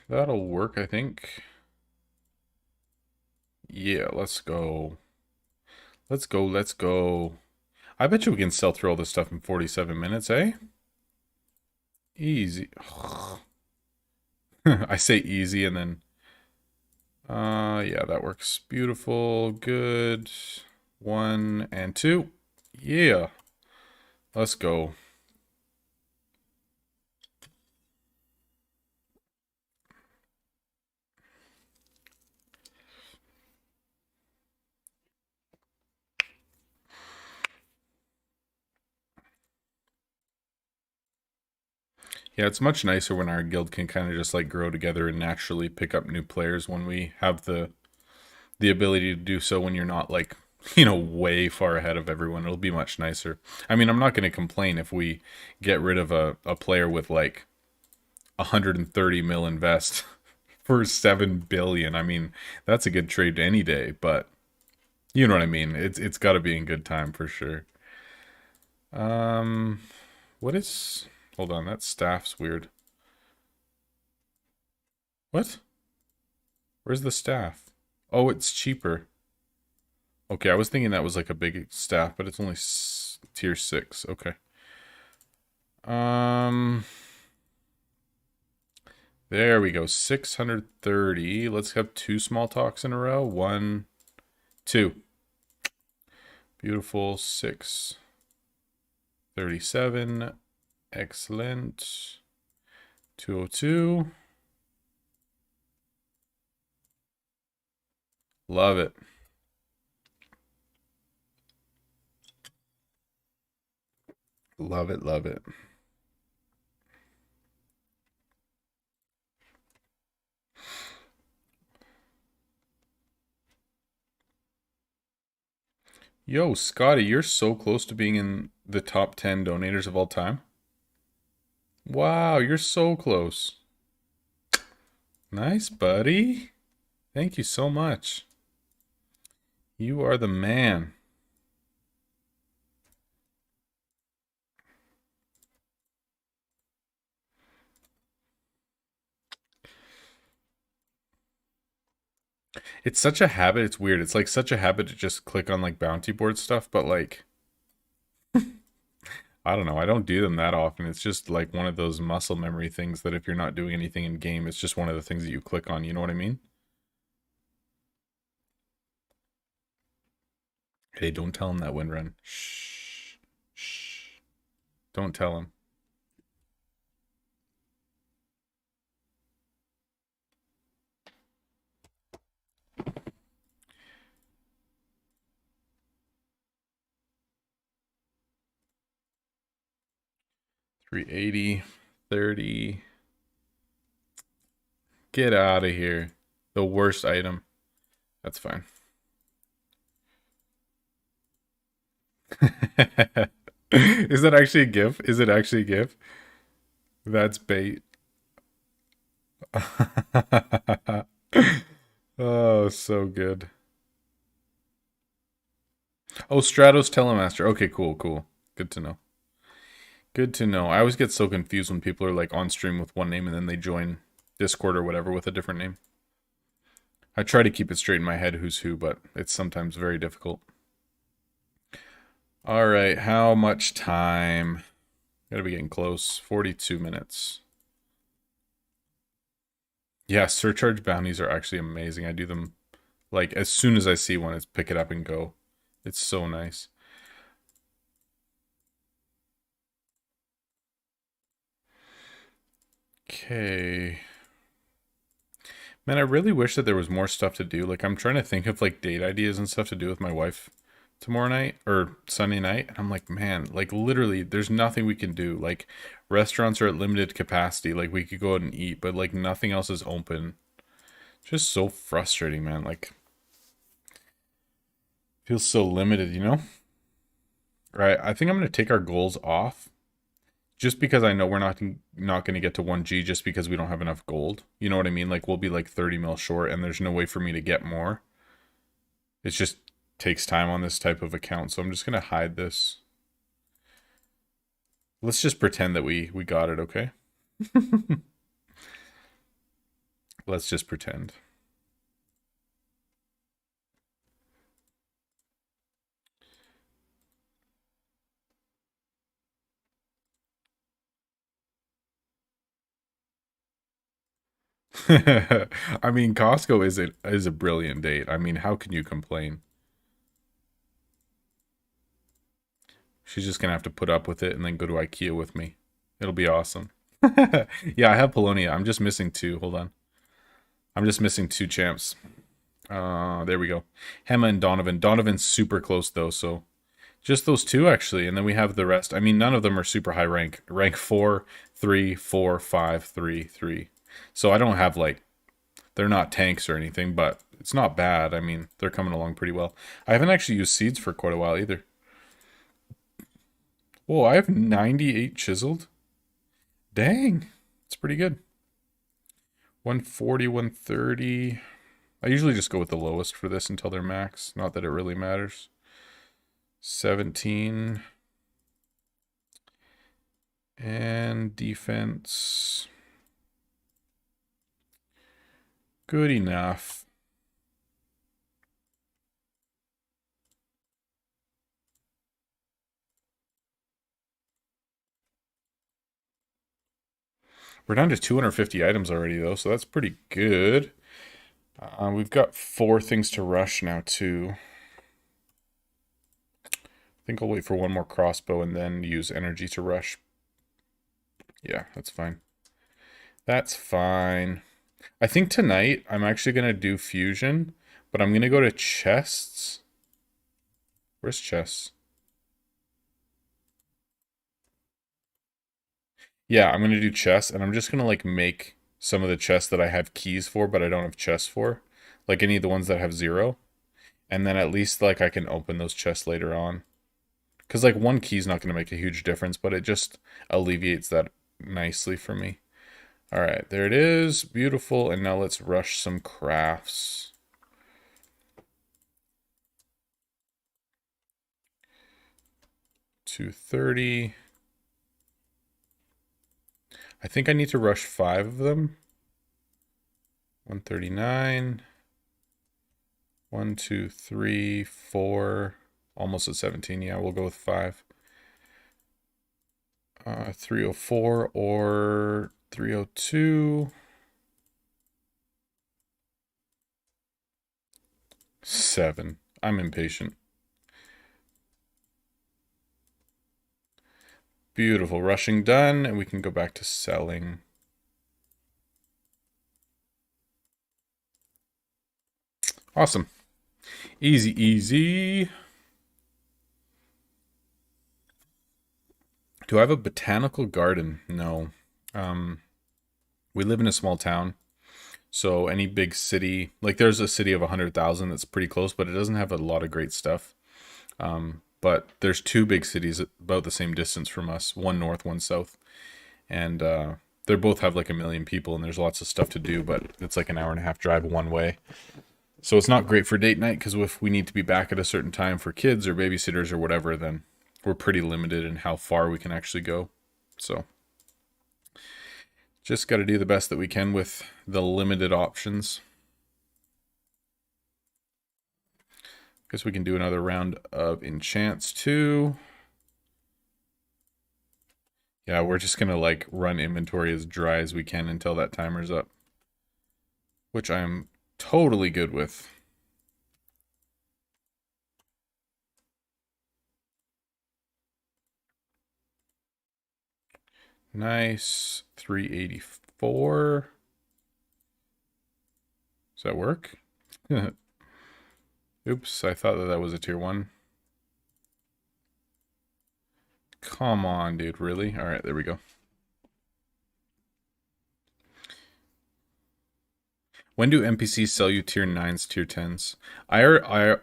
That'll work, I think. Yeah, let's go. Let's go, let's go. I bet you we can sell through all this stuff in 47 minutes, eh? Easy. I say easy and then... yeah, that works. Beautiful, good. 1 and 2. Yeah. Let's go. Yeah, it's much nicer when our guild can kind of just like grow together and naturally pick up new players when we have the ability to do so when you're not like, way far ahead of everyone. It'll be much nicer. I mean, I'm not going to complain if we get rid of a player with like 130 mil invest for 7 billion. I mean, that's a good trade any day, but you know what I mean? It's got to be in good time for sure. What is... Hold on, that staff's weird. What? Where's the staff? Oh, it's cheaper. Okay, I was thinking that was like a big staff, but it's only tier 6. Okay. There we go. 630. Let's have 2 small talks in a row. 1, 2. Beautiful. 637. Excellent. 202. Love it. Love it, love it. Yo, Scotty, you're so close to being in the top 10 donators of all time. Wow, you're so close. Nice, buddy. Thank you so much. You are the man. It's such a habit. It's weird. It's like such a habit to just click on like bounty board stuff, but like, I don't know. I don't do them that often. It's just like one of those muscle memory things that if you're not doing anything in game, it's just one of the things that you click on. You know what I mean? Hey, don't tell him that wind run. Shh. Shh. Don't tell him. $380, $30. Get out of here. The worst item. That's fine. Is that actually a GIF? Is it actually a GIF? That's bait. Oh, so good. Oh, Stratos Telemaster. Okay, cool, cool. Good to know. Good to know. I always get so confused when people are like on stream with one name and then they join Discord or whatever with a different name. I try to keep it straight in my head who's who, but it's sometimes very difficult. All right, how much time? Gotta be getting close. 42 minutes. Yeah, surcharge bounties are actually amazing. I do them like as soon as I see one, it's pick it up and go. It's so nice. Okay. Man, I really wish that there was more stuff to do. Like, I'm trying to think of like date ideas and stuff to do with my wife tomorrow night or Sunday night. And I'm like, man, like literally there's nothing we can do. Like restaurants are at limited capacity. Like we could go out and eat, but like nothing else is open. Just so frustrating, man. Like feels so limited, you know? Right. I think I'm going to take our goals off just because I know we're not going to get to 1G just because we don't have enough gold. You know what I mean? Like we'll be like 30 mil short and there's no way for me to get more. It just takes time on this type of account. So I'm just going to hide this. Let's just pretend that we got it, okay? Let's just pretend. I mean, Costco is a brilliant date. I mean, how can you complain? She's just gonna have to put up with it and then go to IKEA with me. It'll be awesome. Yeah, I have Polonia. I'm just missing 2. Hold on. I'm just missing 2 champs. There we go. Hema and Donovan. Donovan's super close though, so Just those two, actually. And then we have the rest. I mean, none of them are super high rank. Rank 4, 3, 4, 5, 3, 3. So I don't have, like, they're not tanks or anything, but it's not bad. I mean, they're coming along pretty well. I haven't actually used seeds for quite a while either. Whoa, I have 98 chiseled. Dang. It's pretty good. 140, 130. I usually just go with the lowest for this until they're max. Not that it really matters. 17. And defense. Good enough. We're down to 250 items already, though, so that's pretty good. We've got 4 things to rush now, too. I think I'll wait for one more crossbow and then use energy to rush. Yeah, that's fine. That's fine. I think tonight I'm actually going to do fusion, but I'm going to go to chests. Where's chests? Yeah, I'm going to do chests, and I'm just going to, like, make some of the chests that I have keys for, but I don't have chests for. Like, any of the ones that have 0. And then at least, like, I can open those chests later on. Because, like, one key is not going to make a huge difference, but it just alleviates that nicely for me. All right, there it is. Beautiful. And now let's rush some crafts. $230. I think I need to rush 5 of them. 139. 1, 2, 3, 4. Almost at 17. Yeah, we'll go with 5. 304 or 302. 7. I'm impatient. Beautiful. Rushing done, and we can go back to selling. Awesome. Easy, easy. Do I have a botanical garden? No. We live in a small town, so any big city, like there's a city of 100,000 that's pretty close, but it doesn't have a lot of great stuff. But there's 2 big cities about the same distance from us, one north, one south. And they both have like 1 million people, and there's lots of stuff to do, but it's like an hour and a half drive one way. So it's not great for date night, because if we need to be back at a certain time for kids or babysitters or whatever, then we're pretty limited in how far we can actually go. So just got to do the best that we can with the limited options. Guess we can do another round of enchants too. Yeah, we're just gonna like run inventory as dry as we can until that timer's up, which I'm totally good with. Nice. 384. Does that work? Oops, I thought that was a tier 1. Come on, dude, really? All right, there we go. When do NPCs sell you tier 9s, tier 10s? I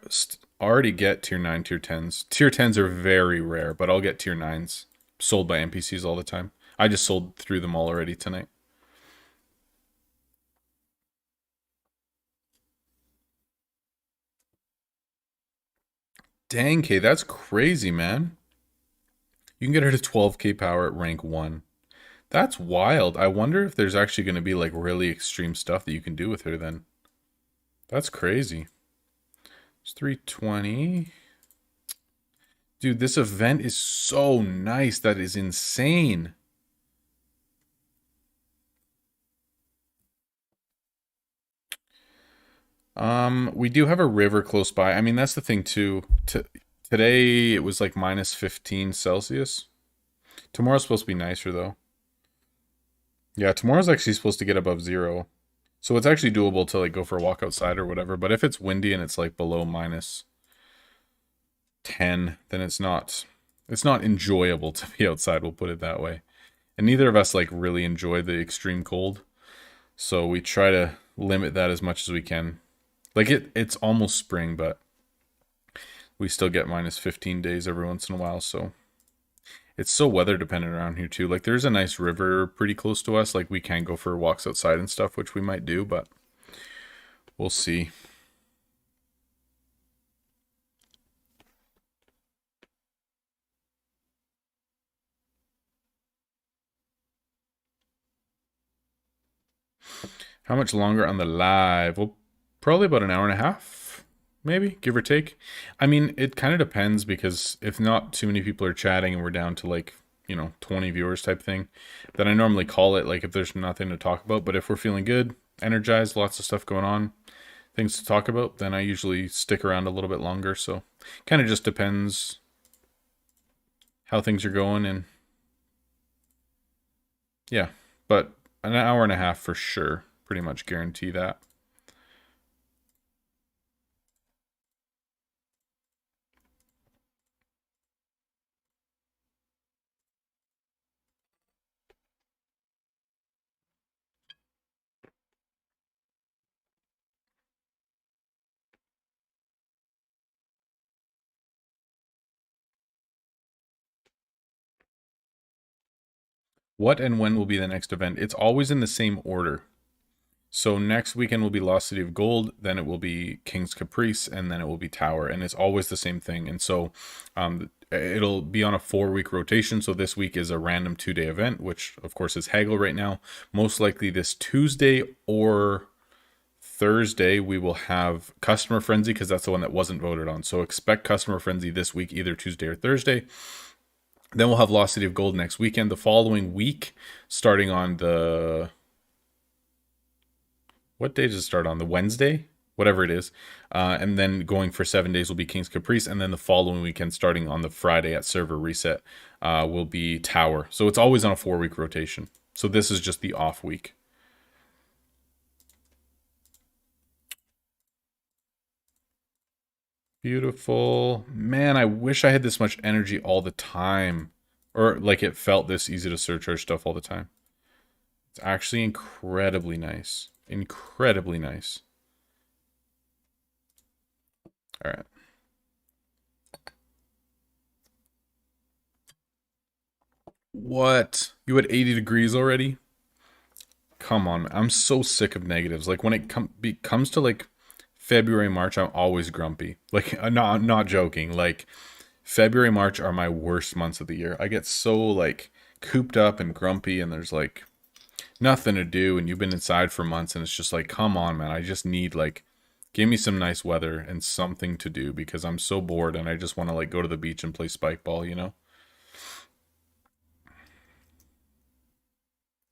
already get tier 9, tier 10s. Tier 10s are very rare, but I'll get tier 9s sold by NPCs all the time. I just sold through them all already tonight. Dang, K, that's crazy, man. You can get her to 12k power at rank 1. That's wild. I wonder if there's actually going to be like really extreme stuff that you can do with her then. That's crazy. It's 320. Dude, this event is so nice. That is insane. We do have a river close by. I mean, that's the thing too. Today it was like minus 15 Celsius. Tomorrow's supposed to be nicer though. Yeah, tomorrow's actually supposed to get above 0. So it's actually doable to like go for a walk outside or whatever. But if it's windy and it's like below minus 10, then it's not enjoyable to be outside, we'll put it that way. And neither of us like really enjoy the extreme cold. So we try to limit that as much as we can. Like it's almost spring, but we still get minus 15 days every once in a while, so it's so weather dependent around here too. Like there's a nice river pretty close to us. Like we can go for walks outside and stuff, which we might do, but we'll see. How much longer on the live? Well, probably about an hour and a half, maybe, give or take. I mean, it kind of depends because if not too many people are chatting and we're down to like, 20 viewers type thing, then I normally call it like if there's nothing to talk about. But if we're feeling good, energized, lots of stuff going on, things to talk about, then I usually stick around a little bit longer. So kind of just depends how things are going. And yeah, but an hour and a half for sure. Pretty much guarantee that. What and when will be the next event? It's always in the same order. So next weekend will be Lost City of Gold, then it will be King's Caprice, and then it will be Tower, and it's always the same thing. And so it'll be on a 4-week rotation. So this week is a random 2-day event, which of course is Haggle right now. Most likely this Tuesday or Thursday we will have Customer Frenzy because that's the one that wasn't voted on. So expect Customer Frenzy this week, either Tuesday or Thursday. Then we'll have Lost City of Gold next weekend. The following week, starting on the... What day does it start on? The Wednesday? Whatever it is. And then going for 7 days will be King's Caprice. And then the following weekend, starting on the Friday at Server Reset, will be Tower. So it's always on a 4-week rotation. So this is just the off week. Beautiful. Man, I wish I had this much energy all the time. Or like it felt this easy to surcharge stuff all the time. It's actually incredibly nice. Incredibly nice. All right. What? You had 80 degrees already? Come on, I'm so sick of negatives. Like when it comes to like February, March, I'm always grumpy. Like I'm not joking. Like February, March are my worst months of the year. I get so like cooped up and grumpy, and there's like nothing to do, and you've been inside for months, and it's just like, come on, man. I just need like, give me some nice weather and something to do because I'm so bored and I just want to like go to the beach and play spike ball,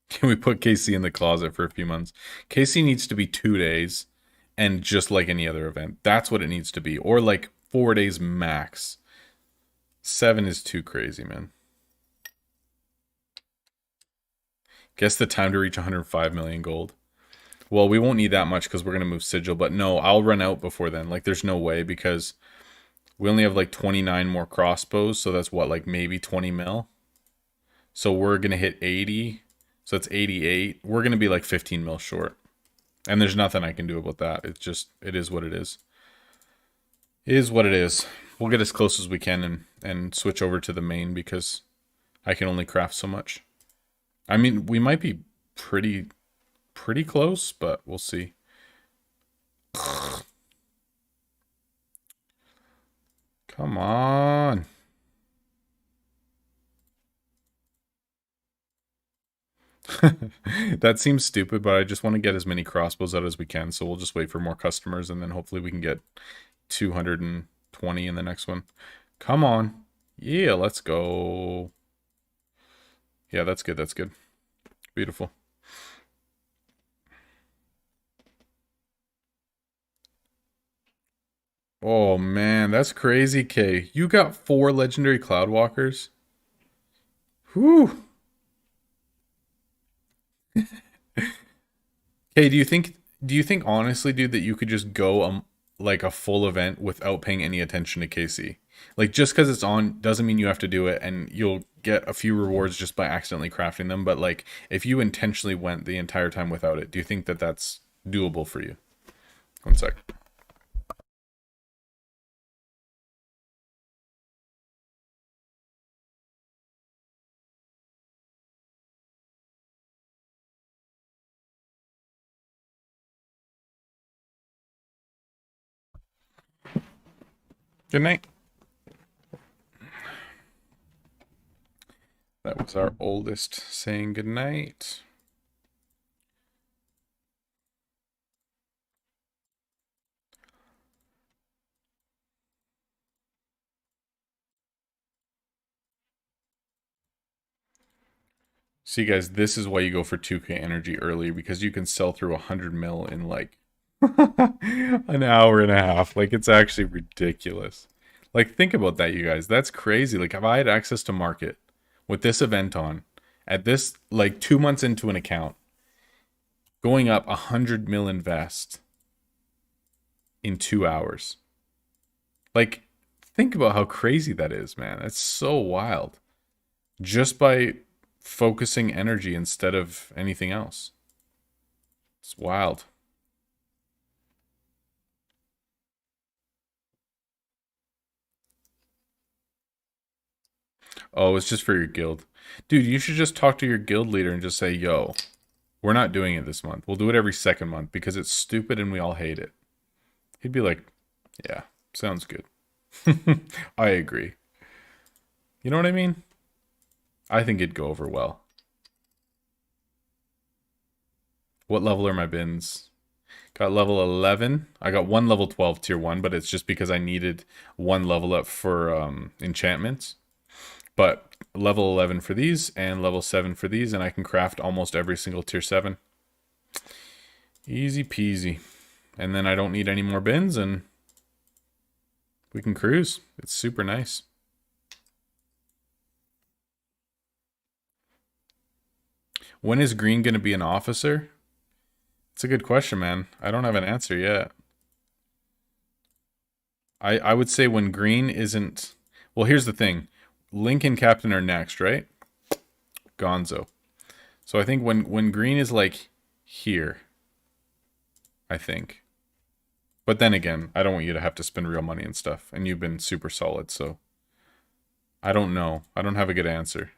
Can we put Casey in the closet for a few months? Casey needs to be 2 days and just like any other event. That's what it needs to be. Or like 4 days max. 7 is too crazy, man. Guess the time to reach 105 million gold. Well, we won't need that much because we're going to move Sigil. But no, I'll run out before then. Like, there's no way because we only have like 29 more crossbows. So that's what, like maybe 20 mil? So we're going to hit 80. So it's 88. We're going to be like 15 mil short. And there's nothing I can do about that. It's just, it is what it is. It is what it is. We'll get as close as we can and switch over to the main because I can only craft so much. I mean, we might be pretty close, but we'll see. Come on. That seems stupid, but I just want to get as many crossbows out as we can, so we'll just wait for more customers, and then hopefully we can get 220 in the next one. Come on. Yeah, let's go. Yeah, that's good, that's good. Beautiful. Oh, man, that's crazy, Kay. You got 4 legendary Cloudwalkers? Whew. Hey, do you think honestly, dude, that you could just go like a full event without paying any attention to KC. Like just because it's on doesn't mean you have to do it, and you'll get a few rewards just by accidentally crafting them. But like if you intentionally went the entire time without it, do you think that that's doable for you? One sec. Good night. That was our oldest saying good night. See, guys, this is why you go for 2K energy early, because you can sell through 100 mil in like an hour and a half. Like, it's actually ridiculous. Like, think about that, you guys. That's crazy. Like, if I had access to market with this event on, at this, like, 2 months into an account, going up 100 mil invest in 2 hours. Like, think about how crazy that is, man. That's so wild. Just by focusing energy instead of anything else. It's wild. Oh, it's just for your guild. Dude, you should just talk to your guild leader and just say, yo, we're not doing it this month. We'll do it every second month because it's stupid and we all hate it. He'd be like, yeah, sounds good. I agree. You know what I mean? I think it'd go over well. What level are my bins? Got level 11. I got one level 12 tier 1, but it's just because I needed one level up for enchantments. But level 11 for these and level 7 for these, and I can craft almost every single tier 7. Easy peasy. And then I don't need any more bins, and we can cruise. It's super nice. When is Green going to be an officer? It's a good question, man. I don't have an answer yet. I would say when Green isn't... Well, here's the thing. Link and Captain are next, right? Gonzo. So I think when Green is like here, I think. But then again, I don't want you to have to spend real money and stuff. And you've been super solid, so I don't know. I don't have a good answer.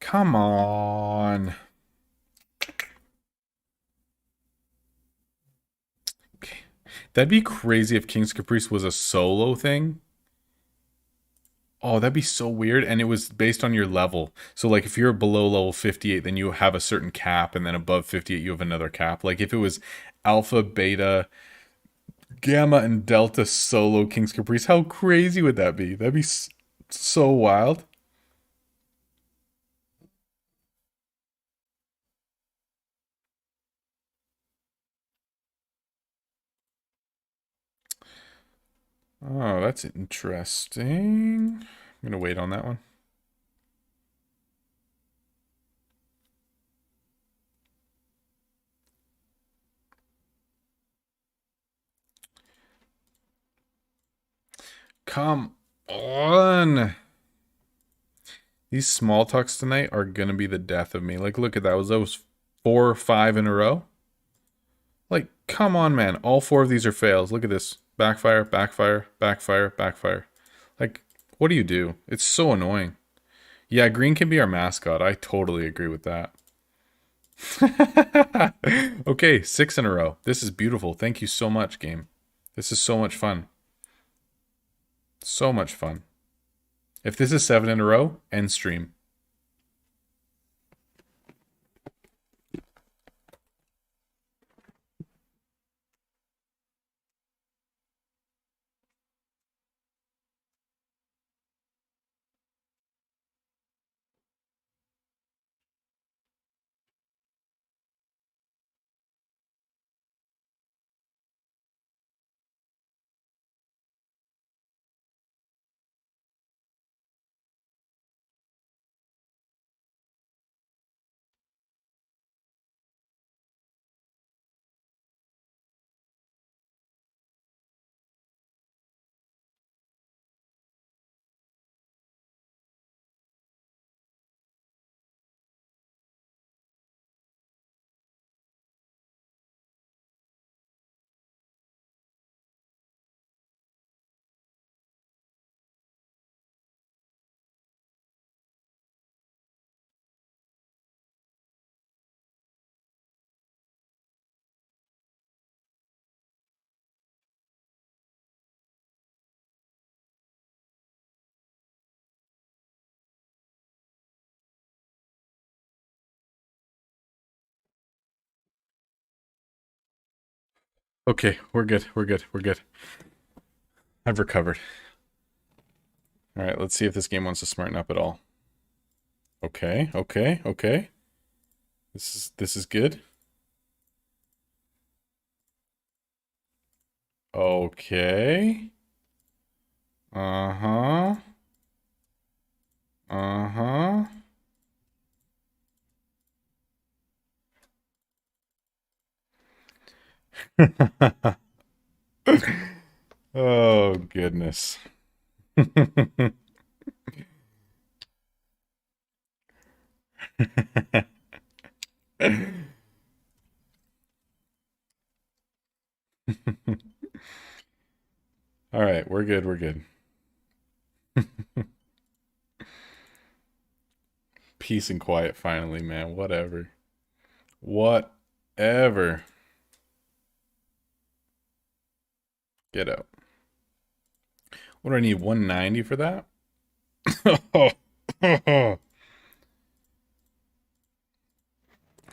Come on. Okay. That'd be crazy if King's Caprice was a solo thing. Oh, that'd be so weird. And it was based on your level. So, like, if you're below level 58, then you have a certain cap. And then above 58, you have another cap. Like, if it was alpha, beta, gamma, and delta solo King's Caprice, how crazy would that be? That'd be so wild. Oh, that's interesting. I'm going to wait on that one. Come on. These small talks tonight are going to be the death of me. Like, look at that. Was those 4 or 5 in a row? Like, come on, man. All 4 of these are fails. Look at this. Backfire, backfire, backfire, backfire. Like, what do you do? It's so annoying. Yeah, green can be our mascot. I totally agree with that. Okay, 6 in a row. This is beautiful. Thank you so much, game. This is so much fun. So much fun. If this is 7 in a row, end stream. Okay, we're good. We're good. We're good. I've recovered. All right, let's see if this game wants to smarten up at all. Okay, okay, okay. This is good. Okay. Uh-huh. Uh-huh. Oh, goodness. All right, we're good. We're good. Peace and quiet finally, man. Whatever. Whatever. Get out. What do I need? 190 for that?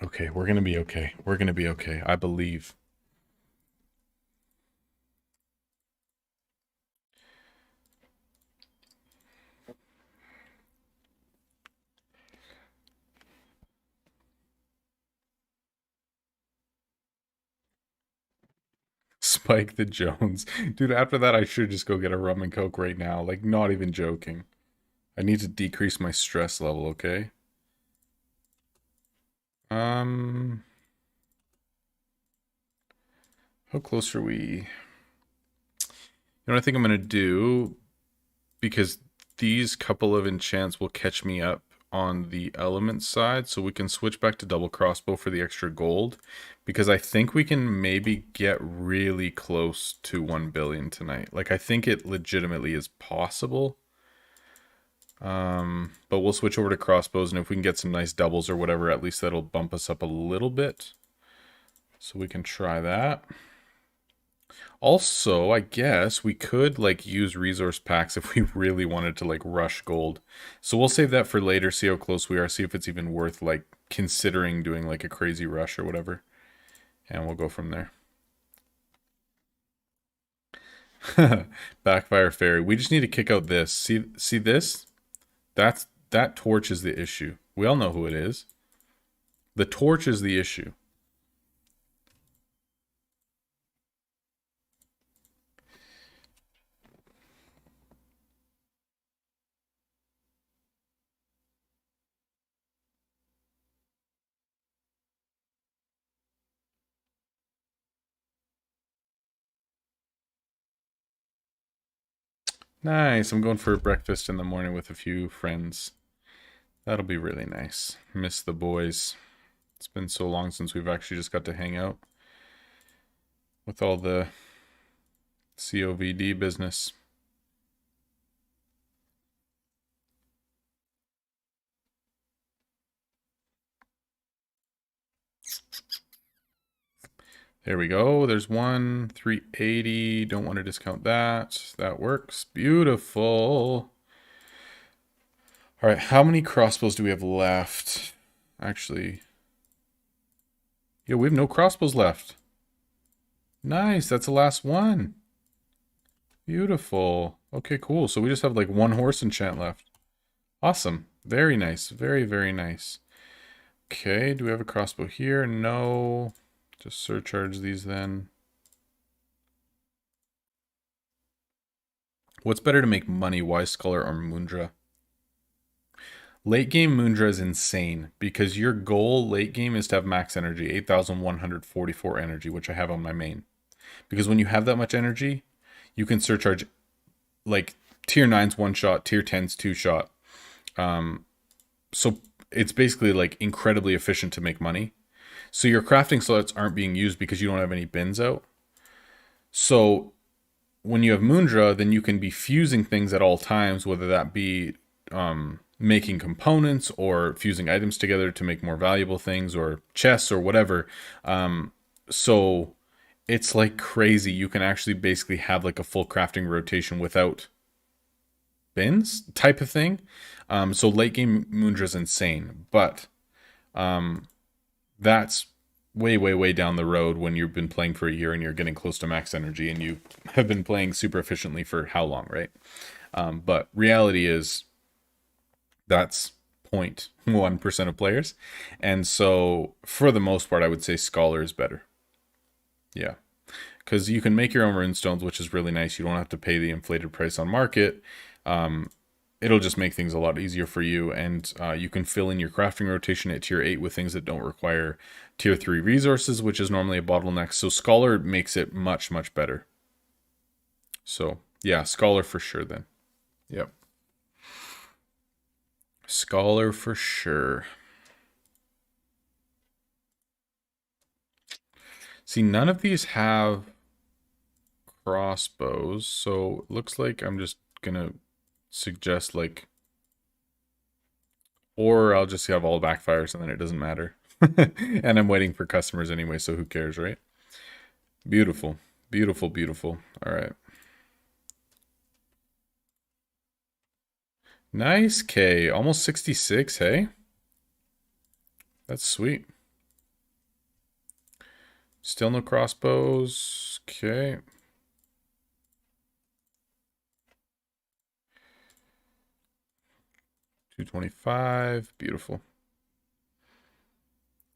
Okay, we're gonna be okay. We're gonna be okay. I believe. Spike the Jones. Dude, after that, I should just go get a rum and coke right now. Like, not even joking. I need to decrease my stress level, okay? Um, how close are we? You know what I think I'm gonna do? Because these couple of enchants will catch me up on the element side, so we can switch back to double crossbow for the extra gold, because I think we can maybe get really close to 1 billion tonight. Like, I think it legitimately is possible. But we'll switch over to crossbows, and if we can get some nice doubles or whatever, at least that'll bump us up a little bit. So we can try that. Also, I guess we could like use resource packs if we really wanted to like rush gold. So we'll save that for later, see how close we are, see if it's even worth like considering doing like a crazy rush or whatever. And we'll go from there. Backfire fairy. We just need to kick out this. See this? That torch is the issue. We all know who it is. The torch is the issue. Nice. I'm going for breakfast in the morning with a few friends. That'll be really nice. Miss the boys. It's been so long since we've actually just got to hang out with all the COVD business. There we go. There's one. 380. Don't want to discount that. That works. Beautiful. All right. How many crossbows do we have left? Actually, yeah, we have no crossbows left. Nice. That's the last one. Beautiful. Okay, cool. So we just have like one horse enchant left. Awesome. Very nice. Very, very nice. Okay. Do we have a crossbow here? No. Just surcharge these then. What's better to make money, Wise Scholar or Moondra? Late game Moondra is insane because your goal late game is to have max energy, 8,144 energy, which I have on my main. Because when you have that much energy, you can surcharge like tier 9's one shot, tier 10's two shot. So it's basically like incredibly efficient to make money. So your crafting slots aren't being used because you don't have any bins out. So when you have Moondra, then you can be fusing things at all times, whether that be making components or fusing items together to make more valuable things or chests or whatever. So it's like crazy. You can actually basically have like a full crafting rotation without bins type of thing. So late game Moondra is insane, but that's way, way, way down the road when you've been playing for a year and you're getting close to max energy and you have been playing super efficiently for how long, right? But reality is that's 0.1% of players. And so for the most part, I would say Scholar is better. Yeah. Because you can make your own runestones, which is really nice. You don't have to pay the inflated price on market. It'll just make things a lot easier for you, and you can fill in your crafting rotation at tier 8 with things that don't require tier 3 resources, which is normally a bottleneck. So Scholar makes it much, much better. So yeah, Scholar for sure then. Yep. Scholar for sure. See, none of these have crossbows, so it looks like I'm just gonna suggest like, or I'll just have all backfires and then it doesn't matter. And I'm waiting for customers anyway, so who cares, right? Beautiful, beautiful, beautiful. All right. Nice, K. Almost 66, hey? That's sweet. Still no crossbows. Okay. $225. Beautiful.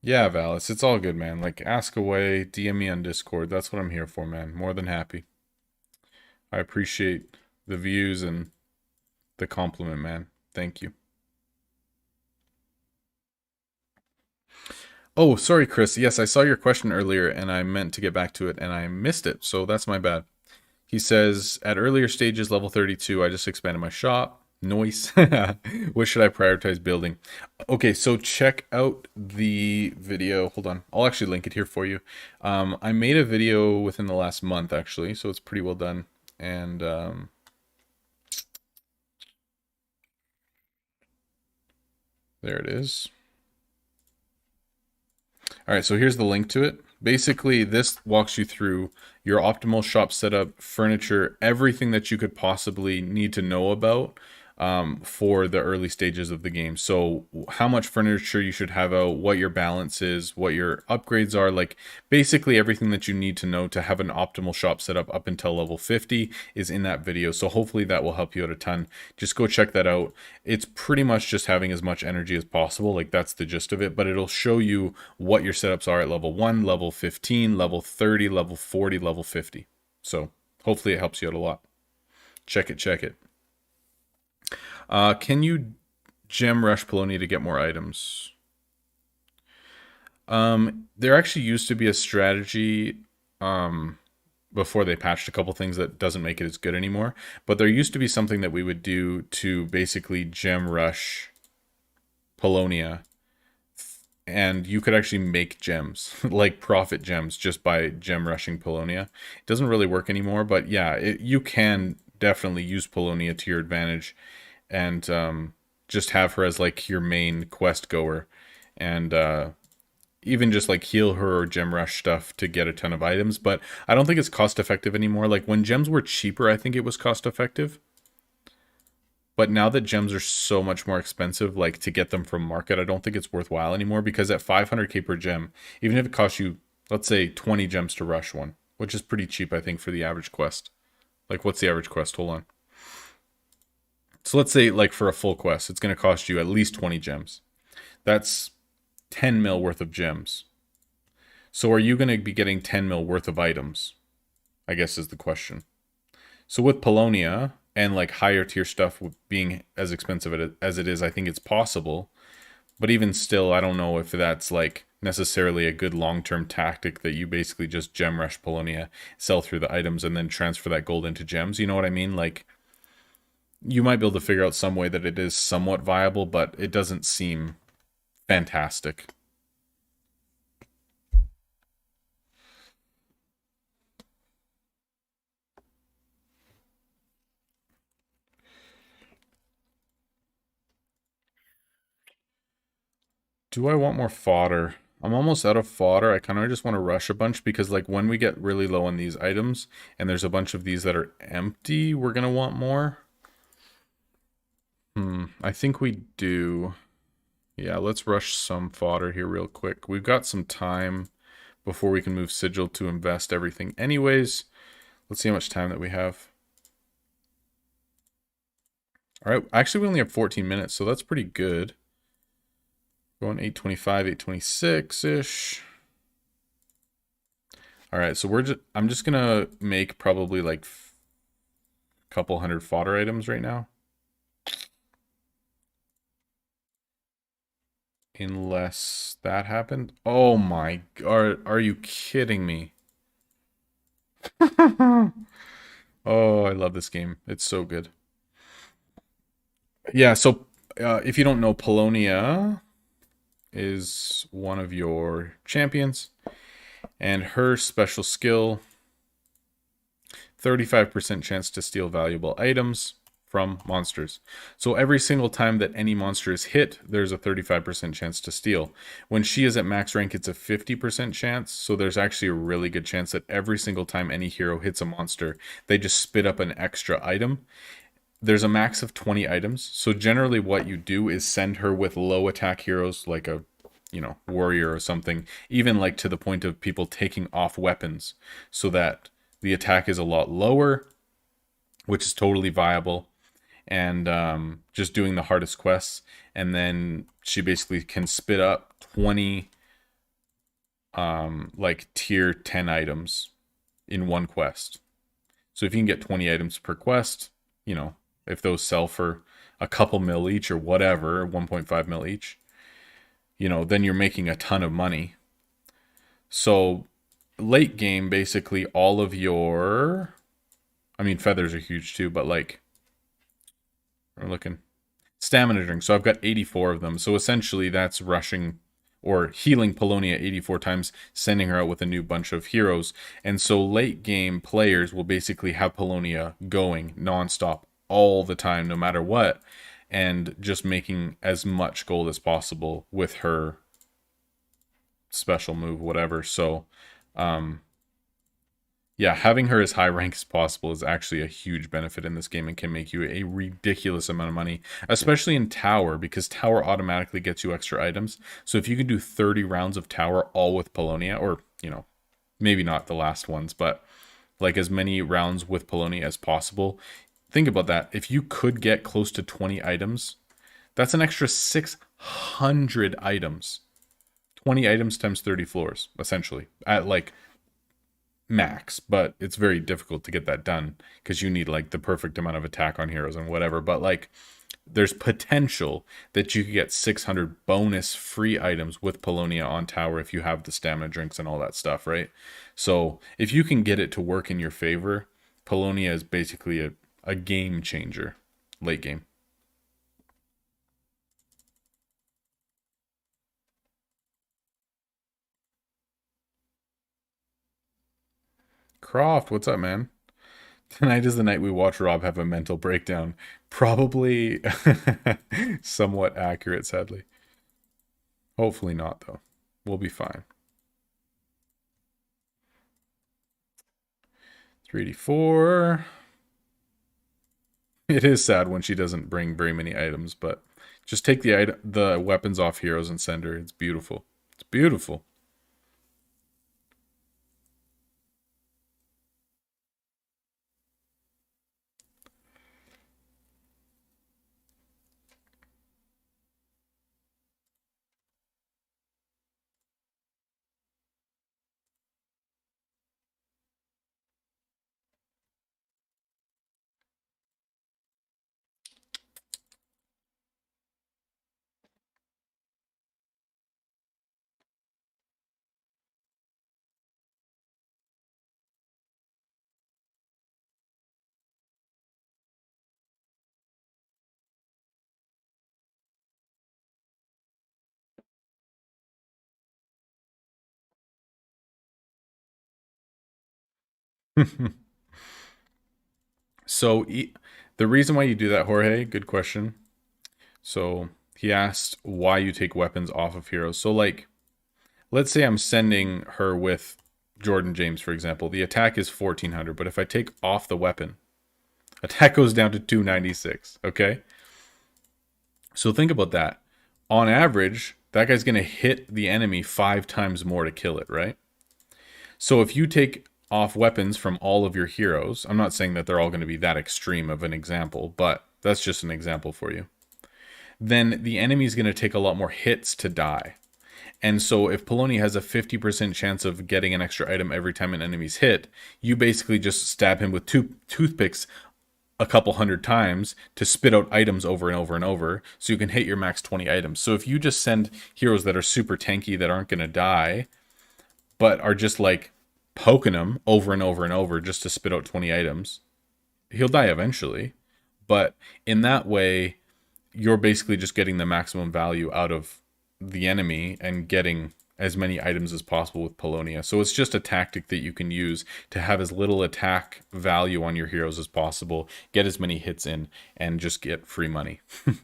Yeah, Valis, it's all good, man. Like, ask away, DM me on Discord. That's what I'm here for, man. More than happy. I appreciate the views and the compliment, man. Thank you. Oh, sorry, Chris. Yes, I saw your question earlier and I meant to get back to it and I missed it, so that's my bad. He says, at earlier stages, level 32, I just expanded my shop. Noise. What should I prioritize building? Okay, so check out the video. Hold on. I'll actually link it here for you. I made a video within the last month, actually, so it's pretty well done. And there it is. All right, so here's the link to it. Basically, this walks you through your optimal shop setup, furniture, everything that you could possibly need to know about for the early stages of the game. So how much furniture you should have out, what your balance is, what your upgrades are, like basically everything that you need to know to have an optimal shop setup up until level 50 is in that video. So hopefully that will help you out a ton. Just go check that out. It's pretty much just having as much energy as possible. Like that's the gist of it, but it'll show you what your setups are at level 1, level 15, level 30, level 40, level 50. So hopefully it helps you out a lot. Check it, check it. Can you gem rush Polonia to get more items? There actually used to be a strategy before they patched a couple things that doesn't make it as good anymore. But there used to be something that we would do to basically gem rush Polonia. And you could actually make gems, like profit gems, just by gem rushing Polonia. It doesn't really work anymore, but yeah, you can definitely use Polonia to your advantage and just have her as like your main quest goer, and even just like heal her or gem rush stuff to get a ton of items. But I don't think it's cost effective anymore. Like when gems were cheaper, I think it was cost effective. But now that gems are so much more expensive, like to get them from market, I don't think it's worthwhile anymore, because at 500k per gem, even if it costs you, let's say 20 gems to rush one, which is pretty cheap, I think, for the average quest. Like what's the average quest? Hold on. So let's say like for a full quest, it's going to cost you at least 20 gems. That's 10 mil worth of gems. So are you going to be getting 10 mil worth of items? I guess is the question. So with Polonia and like higher tier stuff being as expensive as it is, I think it's possible. But even still, I don't know if that's like necessarily a good long-term tactic, that you basically just gem rush Polonia, sell through the items, and then transfer that gold into gems. You know what I mean? Like, you might be able to figure out some way that it is somewhat viable, but it doesn't seem fantastic. Do I want more fodder? I'm almost out of fodder. I kind of just want to rush a bunch, because like when we get really low on these items and there's a bunch of these that are empty, we're going to want more. I think we do. Yeah, let's rush some fodder here real quick. We've got some time. before we can move Sigil to invest everything anyways. Let's see how much time that we have. All right, actually we only have 14 minutes, so that's pretty good. Going 8:25, 8:26-ish. All right, so I'm just gonna make probably like a couple hundred fodder items right now. Unless that happened. Oh my god, are you kidding me? Oh, I love this game. It's so good. Yeah, so if you don't know, Polonia is one of your champions, and her special skill, 35% chance to steal valuable items from monsters. So every single time that any monster is hit, there's a 35% chance to steal. When she is at max rank, it's a 50% chance. So there's actually a really good chance that every single time any hero hits a monster, they just spit up an extra item. There's a max of 20 items. So generally what you do is send her with low attack heroes like a, warrior or something, even like to the point of people taking off weapons so that the attack is a lot lower, which is totally viable. And just doing the hardest quests, and then she basically can spit up 20 like tier 10 items in one quest. So if you can get 20 items per quest, if those sell for a couple mil each or whatever, 1.5 mil each, then you're making a ton of money. So late game, basically all of your, feathers are huge too, but like, we're looking stamina drinks. So I've got 84 of them. So essentially that's rushing or healing Polonia 84 times, sending her out with a new bunch of heroes. And so late game players will basically have Polonia going nonstop all the time, no matter what, and just making as much gold as possible with her special move, whatever. So, yeah, having her as high rank as possible is actually a huge benefit in this game and can make you a ridiculous amount of money, especially in Tower, because Tower automatically gets you extra items. So if you can do 30 rounds of Tower all with Polonia, or, maybe not the last ones, but like as many rounds with Polonia as possible, think about that. If you could get close to 20 items, that's an extra 600 items. 20 items times 30 floors, essentially, at like max, but it's very difficult to get that done because you need like the perfect amount of attack on heroes and whatever. But like there's potential that you could get 600 bonus free items with Polonia on Tower if you have the stamina drinks and all that stuff, right? So if you can get it to work in your favor, Polonia is basically a game changer late game. Croft, what's up, man? Tonight is the night we watch Rob have a mental breakdown. Probably somewhat accurate, sadly. Hopefully not, though. We'll be fine. 384. It is sad when she doesn't bring very many items, but just take the weapons off heroes and send her. It's beautiful. It's beautiful. So the reason why you do that, Jorge, good question. So he asked why you take weapons off of heroes. So like, let's say I'm sending her with Jordan James, for example. The attack is 1400, but if I take off the weapon, attack goes down to 296, okay? So think about that. On average, that guy's going to hit the enemy 5 times more to kill it, right? So if you take off weapons from all of your heroes, I'm not saying that they're all going to be that extreme of an example, but that's just an example for you. Then the enemy is going to take a lot more hits to die. And so if Polony has a 50% chance of getting an extra item every time an enemy's hit, you basically just stab him with two toothpicks a couple hundred times to spit out items over and over and over so you can hit your max 20 items. So if you just send heroes that are super tanky that aren't going to die, but are just like poking him over and over and over just to spit out 20 items, he'll die eventually. But in that way, you're basically just getting the maximum value out of the enemy and getting as many items as possible with Polonia. So it's just a tactic that you can use to have as little attack value on your heroes as possible, get as many hits in, and just get free money,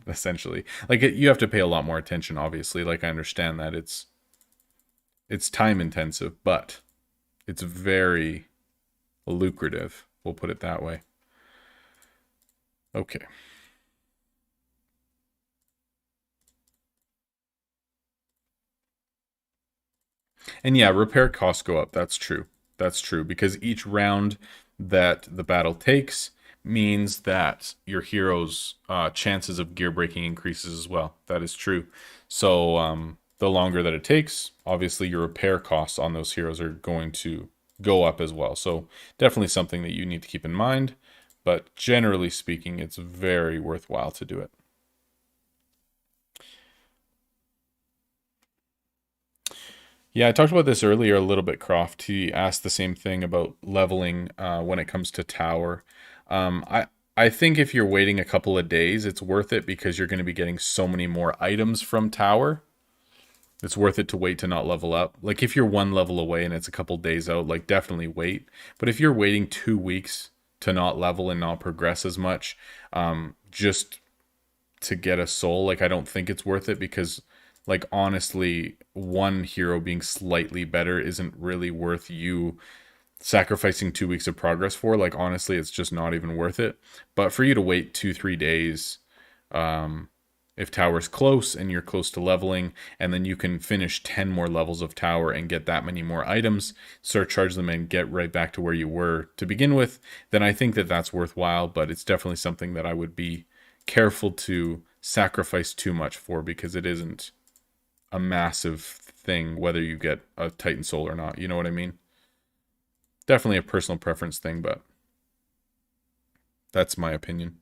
essentially. Like, you have to pay a lot more attention, obviously. Like, I understand that it's time intensive, but it's very lucrative. We'll put it that way. Okay. And yeah, repair costs go up. That's true. That's true. Because each round that the battle takes means that your hero's chances of gear breaking increases as well. That is true. So the longer that it takes, obviously your repair costs on those heroes are going to go up as well. So definitely something that you need to keep in mind. But generally speaking, it's very worthwhile to do it. Yeah, I talked about this earlier a little bit, Croft. He asked the same thing about leveling when it comes to tower. I think if you're waiting a couple of days, it's worth it because you're going to be getting so many more items from tower. It's worth it to wait to not level up. Like if you're one level away and it's a couple days out, like definitely wait. But if you're waiting 2 weeks to not level and not progress as much, just to get a soul, like I don't think it's worth it because like honestly, one hero being slightly better isn't really worth you sacrificing 2 weeks of progress for. Like honestly, it's just not even worth it. But for you to wait 2-3 days, if tower's close and you're close to leveling, and then you can finish 10 more levels of tower and get that many more items, surcharge them and get right back to where you were to begin with, then I think that that's worthwhile. But it's definitely something that I would be careful to sacrifice too much for because it isn't a massive thing whether you get a Titan Soul or not. You know what I mean? Definitely a personal preference thing, but that's my opinion.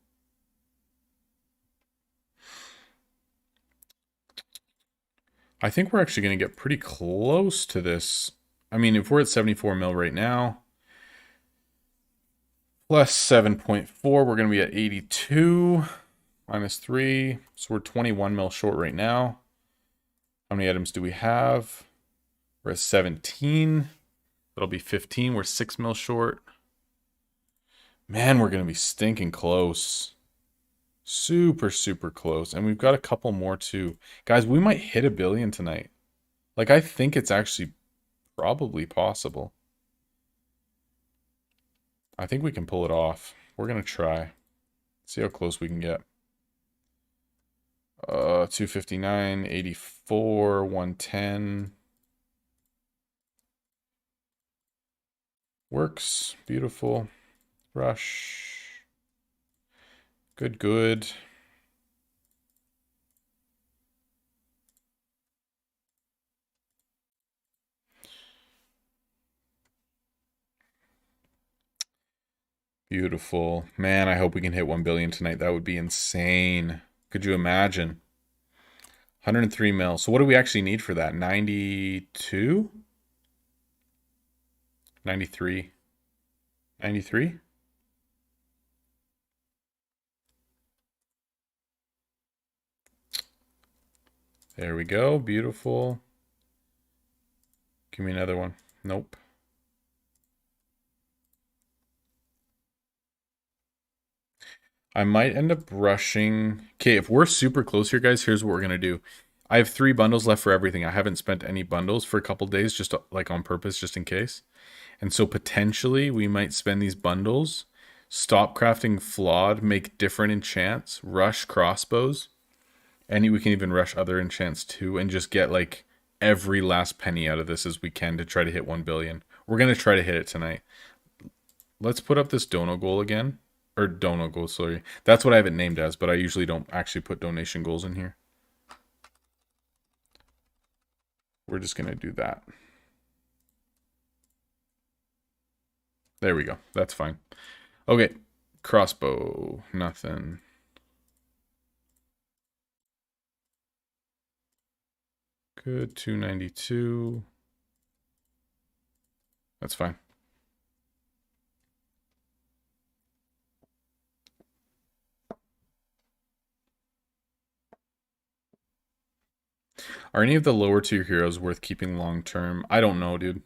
I think we're actually going to get pretty close to this. I mean, if we're at 74 mil right now, plus 7.4, we're going to be at 82, minus 3. So we're 21 mil short right now. How many items do we have? We're at 17. That'll be 15. We're 6 mil short. Man, we're going to be stinking close. Super, super close. And we've got a couple more too. Guys, we might hit 1 billion tonight. Like, I think it's actually probably possible. I think we can pull it off. We're going to try. See how close we can get. 259, 84, 110. Works. Beautiful. Rush. Good, good. Beautiful. Man, I hope we can hit 1 billion tonight. That would be insane. Could you imagine? 103 mil. So what do we actually need for that? 92? 93? 93? There we go. Beautiful. Give me another one. Nope. I might end up rushing. Okay, if we're super close here, guys, here's what we're going to do. I have 3 bundles left for everything. I haven't spent any bundles for a couple days, just like on purpose, just in case. And so potentially we might spend these bundles, stop crafting flawed, make different enchants, rush crossbows, and we can even rush other enchants too, and just get like every last penny out of this as we can to try to hit 1 billion. We're going to try to hit it tonight. Let's put up this dono goal again. Or dono goal, sorry. That's what I have it named as, but I usually don't actually put donation goals in here. We're just going to do that. There we go. That's fine. Okay. Crossbow. Nothing. Good. 292. That's fine. Are any of the lower tier heroes worth keeping long term? I don't know, dude.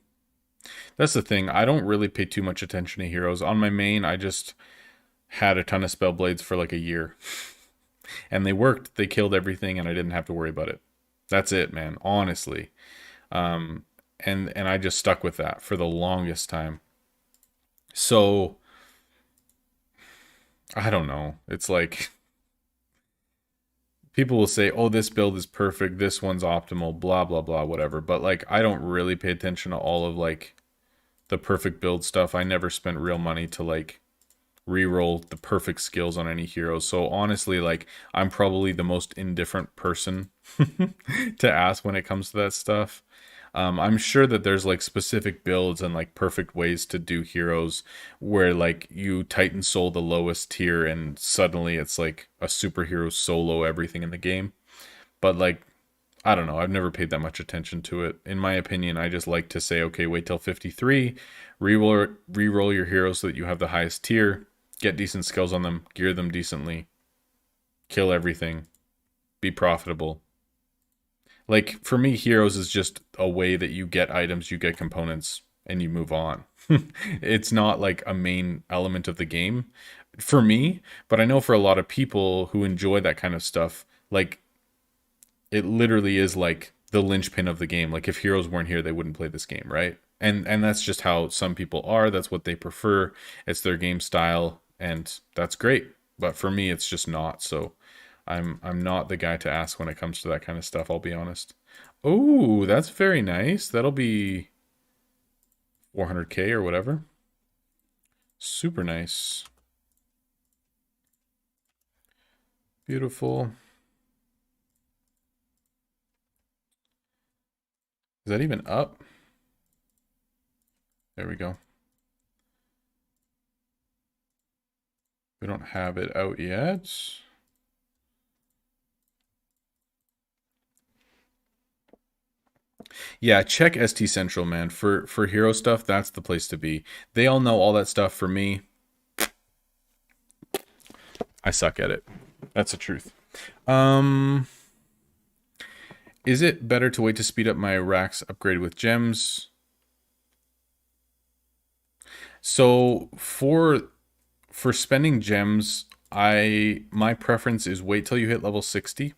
That's the thing. I don't really pay too much attention to heroes. On my main, I just had a ton of spell blades for like a year. And they worked. They killed everything and I didn't have to worry about it. That's it, man. Honestly. And I just stuck with that for the longest time. So I don't know. It's like people will say, "Oh, this build is perfect. This one's optimal, blah blah blah, whatever." But like I don't really pay attention to all of like the perfect build stuff. I never spent real money to like reroll the perfect skills on any hero. So honestly, like I'm probably the most indifferent person to ask when it comes to that stuff. I'm sure that there's like specific builds and like perfect ways to do heroes where like you Titan Soul the lowest tier and suddenly it's like a superhero solo everything in the game. But like, I don't know. I've never paid that much attention to it. In my opinion, I just like to say, okay, wait till 53, reroll your heroes so that you have the highest tier, get decent skills on them, gear them decently, kill everything, be profitable. Like, for me, heroes is just a way that you get items, you get components, and you move on. It's not like a main element of the game for me, but I know for a lot of people who enjoy that kind of stuff, like, it literally is like the linchpin of the game. Like, if heroes weren't here, they wouldn't play this game, right? And that's just how some people are. That's what they prefer. It's their game style, and that's great. But for me, it's just not. So I'm not the guy to ask when it comes to that kind of stuff, I'll be honest. Oh, that's very nice. That'll be 400k or whatever. Super nice. Beautiful. Is that even up? There we go. We don't have it out yet. Yeah, check ST Central, man. For hero stuff, that's the place to be. They all know all that stuff. For me, I suck at it. That's the truth. Is it better to wait to speed up my racks upgrade with gems? So for spending gems, my preference is wait till you hit level 60.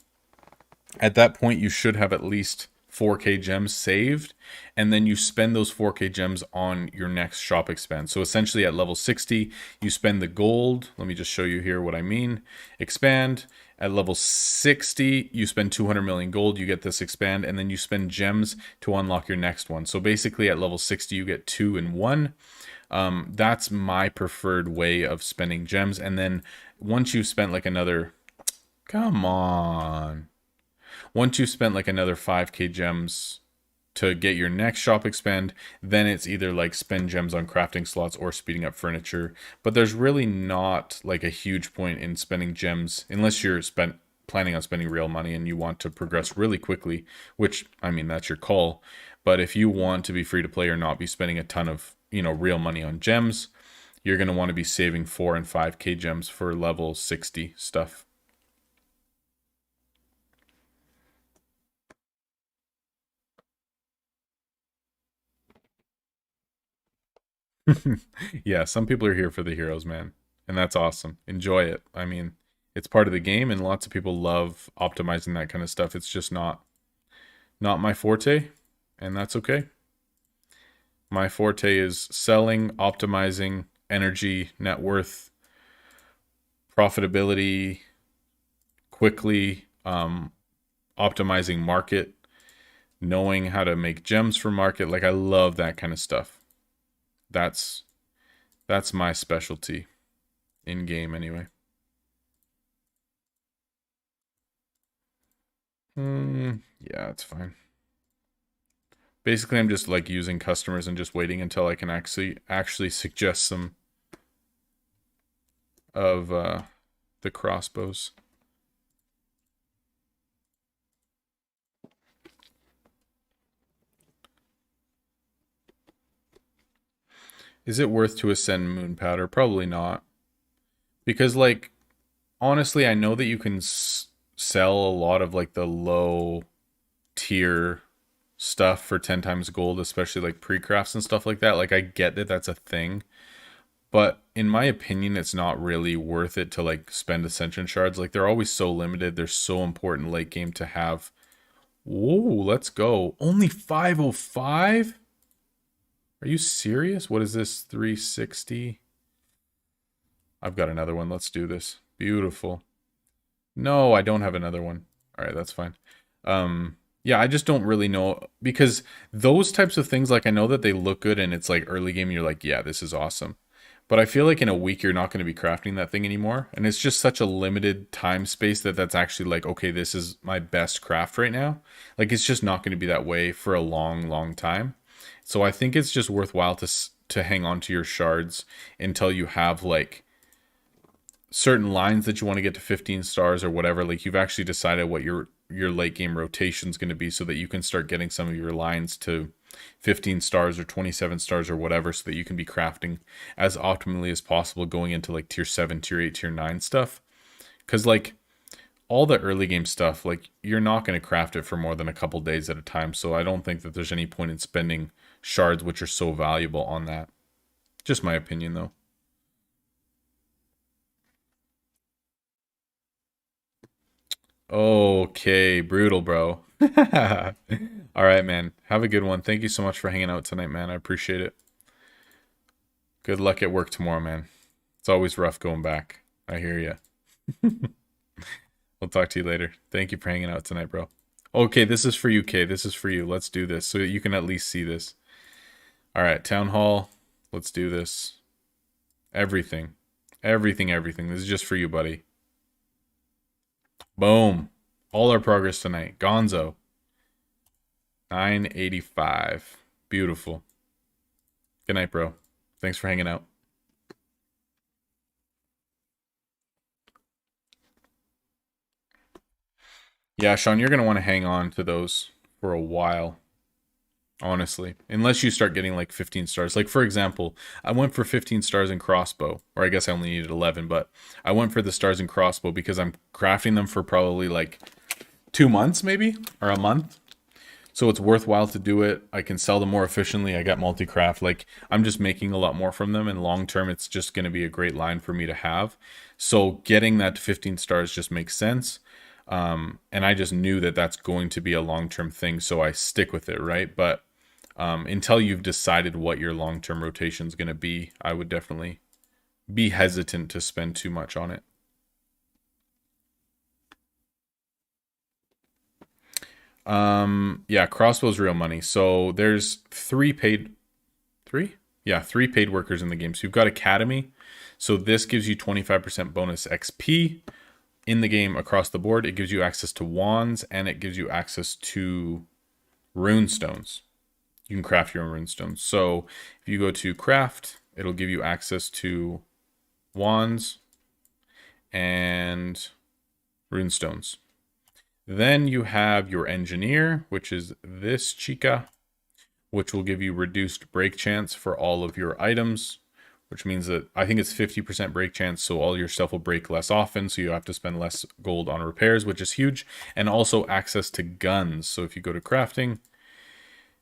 At that point, you should have at least 4k gems saved, and then you spend those 4k gems on your next shop expand. So essentially at level 60, you spend the gold. Let me just show you here what I mean. Expand. At level 60, you spend 200 million gold, you get this expand, and then you spend gems to unlock your next one. So basically at level 60, you get 2 in 1. That's my preferred way of spending gems. And then once you've spent like another, come on. Once you've spent like another 5k gems to get your next shop expand, then it's either like spend gems on crafting slots or speeding up furniture. But there's really not like a huge point in spending gems unless you're planning on spending real money and you want to progress really quickly, which, I mean, that's your call. But if you want to be free to play or not be spending a ton of, real money on gems, you're going to want to be saving 4 and 5k gems for level 60 stuff. Yeah, some people are here for the heroes, man. And that's awesome. Enjoy it. I mean, it's part of the game and lots of people love optimizing that kind of stuff. It's just not my forte, and that's okay. My forte is selling, optimizing, energy, net worth, profitability, quickly, optimizing market, knowing how to make gems for market. Like, I love that kind of stuff. That's my specialty in game anyway. Yeah, it's fine. Basically, I'm just like using customers and just waiting until I can actually suggest some of the crossbows. Is it worth to ascend moon powder? Probably not. Because, like, honestly, I know that you can sell a lot of like the low tier stuff for 10 times gold, especially like pre-crafts and stuff like that. Like, I get that that's a thing, but in my opinion, it's not really worth it to like spend ascension shards. Like, they're always so limited. They're so important late game to have. Whoa, let's go. Only 505? Are you serious? What is this? 360? I've got another one. Let's do this. Beautiful. No, I don't have another one. All right, that's fine. Yeah, I just don't really know, because those types of things, like, I know that they look good and it's like early game, you're like, yeah, this is awesome. But I feel like in a week you're not going to be crafting that thing anymore, and it's just such a limited time space that that's actually like, okay, this is my best craft right now. Like, it's just not going to be that way for a long, long time. So I think it's just worthwhile to hang on to your shards until you have like certain lines that you want to get to 15 stars or whatever. Like, you've actually decided what your late game rotation is going to be, so that you can start getting some of your lines to 15 stars or 27 stars or whatever, so that you can be crafting as optimally as possible going into like tier 7, tier 8, tier 9 stuff. Because like all the early game stuff, like, you're not going to craft it for more than a couple days at a time, so I don't think that there's any point in spending shards, which are so valuable, on that. Just my opinion though. Okay, brutal, bro. All right, man. Have a good one. Thank you so much for hanging out tonight, man. I appreciate it. Good luck at work tomorrow, man. It's always rough going back. I hear you. We'll talk to you later. Thank you for hanging out tonight, bro. Okay, this is for you, Kay. This is for you. Let's do this so that you can at least see this. All right, town hall. Let's do this. Everything. Everything, everything. This is just for you, buddy. Boom. All our progress tonight. Gonzo. 985. Beautiful. Good night, bro. Thanks for hanging out. Yeah, Sean, you're going to want to hang on to those for a while. Honestly, unless you start getting like 15 stars. Like, for example, I went for 15 stars in crossbow, or I guess I only needed 11, but I went for the stars in crossbow because I'm crafting them for probably like 2 months maybe, or a month. So it's worthwhile to do it. I can sell them more efficiently. I got multi-craft. Like, I'm just making a lot more from them, and long term it's just going to be a great line for me to have. So getting that to 15 stars just makes sense. And I just knew that that's going to be a long-term thing, so I stick with it, right? But until you've decided what your long-term rotation is going to be, I would definitely be hesitant to spend too much on it. Yeah, crossbow's real money. So there's three paid workers in the game. So you've got Academy. So this gives you 25% bonus XP in the game across the board. It gives you access to wands, and it gives you access to rune stones. You can craft your own rune stones. So if you go to craft, it'll give you access to wands and rune stones. Then you have your engineer, which is this chica, which will give you reduced break chance for all of your items, which means that I think it's 50% break chance, so all your stuff will break less often, so you have to spend less gold on repairs, which is huge. And also access to guns. So if you go to crafting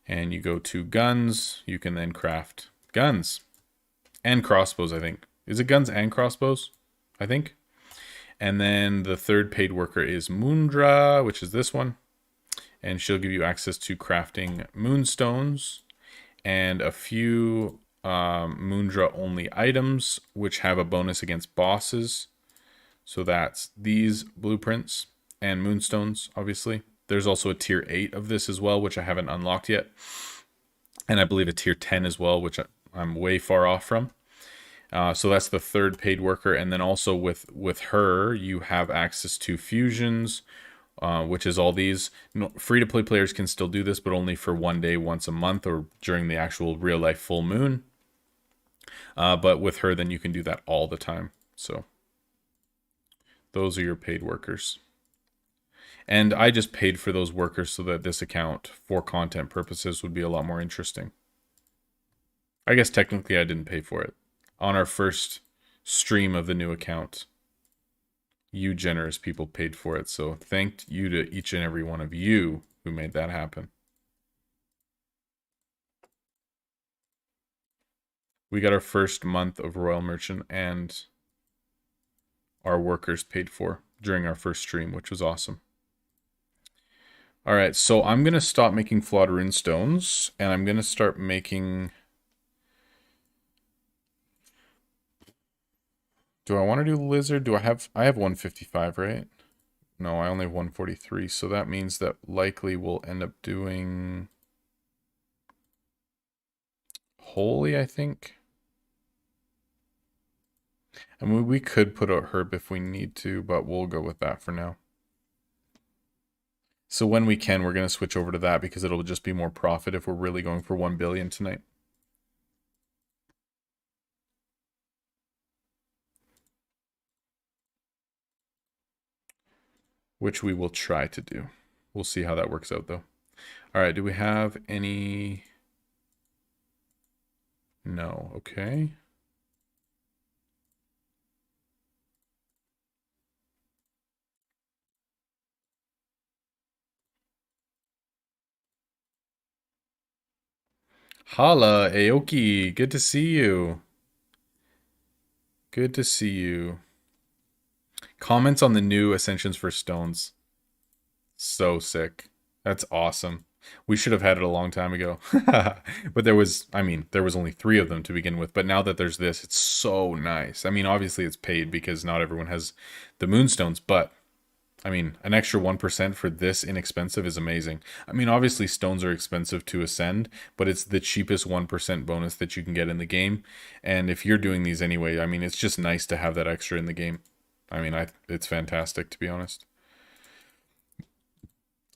and you go to guns, you can then craft guns and crossbows, I think. Is it guns and crossbows? I think. And then the third paid worker is Moondra, which is this one. And she'll give you access to crafting moonstones and a few Moondra only items, which have a bonus against bosses. So that's these blueprints and moonstones, obviously. There's also a tier 8 of this as well, which I haven't unlocked yet. And I believe a tier 10 as well, which I'm way far off from. So that's the third paid worker. And then also with her, you have access to fusions, which is all these. Free-to-play players can still do this, but only for one day, once a month, or during the actual real-life full moon. But with her, then you can do that all the time. So those are your paid workers. And I just paid for those workers so that this account, for content purposes, would be a lot more interesting. I guess technically I didn't pay for it. On our first stream of the new account, you generous people paid for it. So thank you to each and every one of you who made that happen. We got our first month of Royal Merchant and our workers paid for during our first stream, which was awesome. All right, so I'm going to stop making flawed rune stones, and I'm going to start making... Do I want to do lizard? I have 155, right? No, I only have 143, so that means that likely we'll end up doing holy, I think. And we could put out herb if we need to, but we'll go with that for now. So when we can, we're going to switch over to that because it'll just be more profit if we're really going for 1 billion tonight. Which we will try to do. We'll see how that works out, though. All right, do we have any... No, okay. Holla, Aoki, good to see you. Good to see you. Comments on the new Ascensions for Stones. So sick. That's awesome. We should have had it a long time ago. But there was only 3 of them to begin with. But now that there's this, it's so nice. I mean, obviously it's paid because not everyone has the Moonstones. But, I mean, an extra 1% for this inexpensive is amazing. I mean, obviously stones are expensive to ascend, but it's the cheapest 1% bonus that you can get in the game. And if you're doing these anyway, I mean, it's just nice to have that extra in the game. I mean, it's fantastic, to be honest.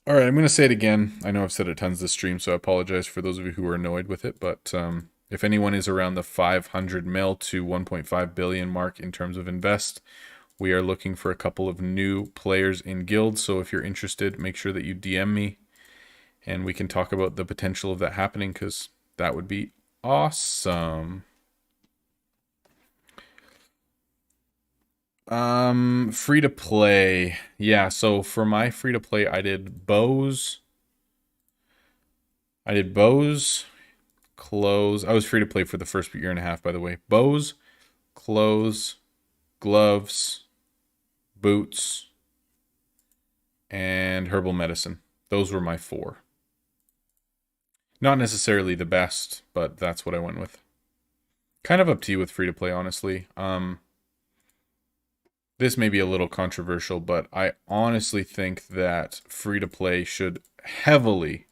All right, I'm going to say it again. I know I've said it tons this stream, so I apologize for those of you who are annoyed with it. But if anyone is around the 500 mil to 1.5 billion mark in terms of invest, we are looking for a couple of new players in guilds. So if you're interested, make sure that you DM me, and we can talk about the potential of that happening, because that would be awesome. Free to play. Yeah, so for my free to play, I did bows, clothes. I was free to play for the first year and a half, by the way. Bows, clothes, gloves, boots, and herbal medicine. Those were my 4. Not necessarily the best, but that's what I went with. Kind of up to you with free to play, honestly. This may be a little controversial, but I honestly think that free-to-play should heavily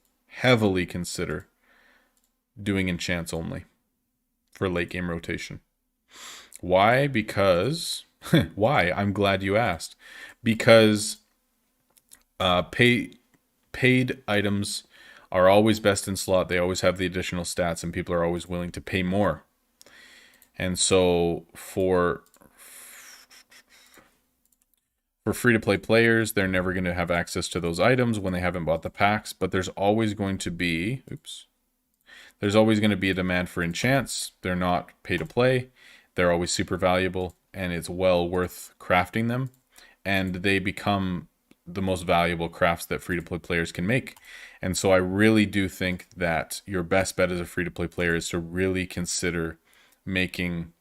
consider doing enchants only for late game rotation. Why? Because... why? I'm glad you asked. Because paid items are always best in slot. They always have the additional stats, and people are always willing to pay more. And so for free-to-play players, they're never going to have access to those items when they haven't bought the packs, but there's always going to be... There's always going to be a demand for enchants. They're not pay-to-play. They're always super valuable, and it's well worth crafting them. And they become the most valuable crafts that free-to-play players can make. And so I really do think that your best bet as a free-to-play player is to really consider making...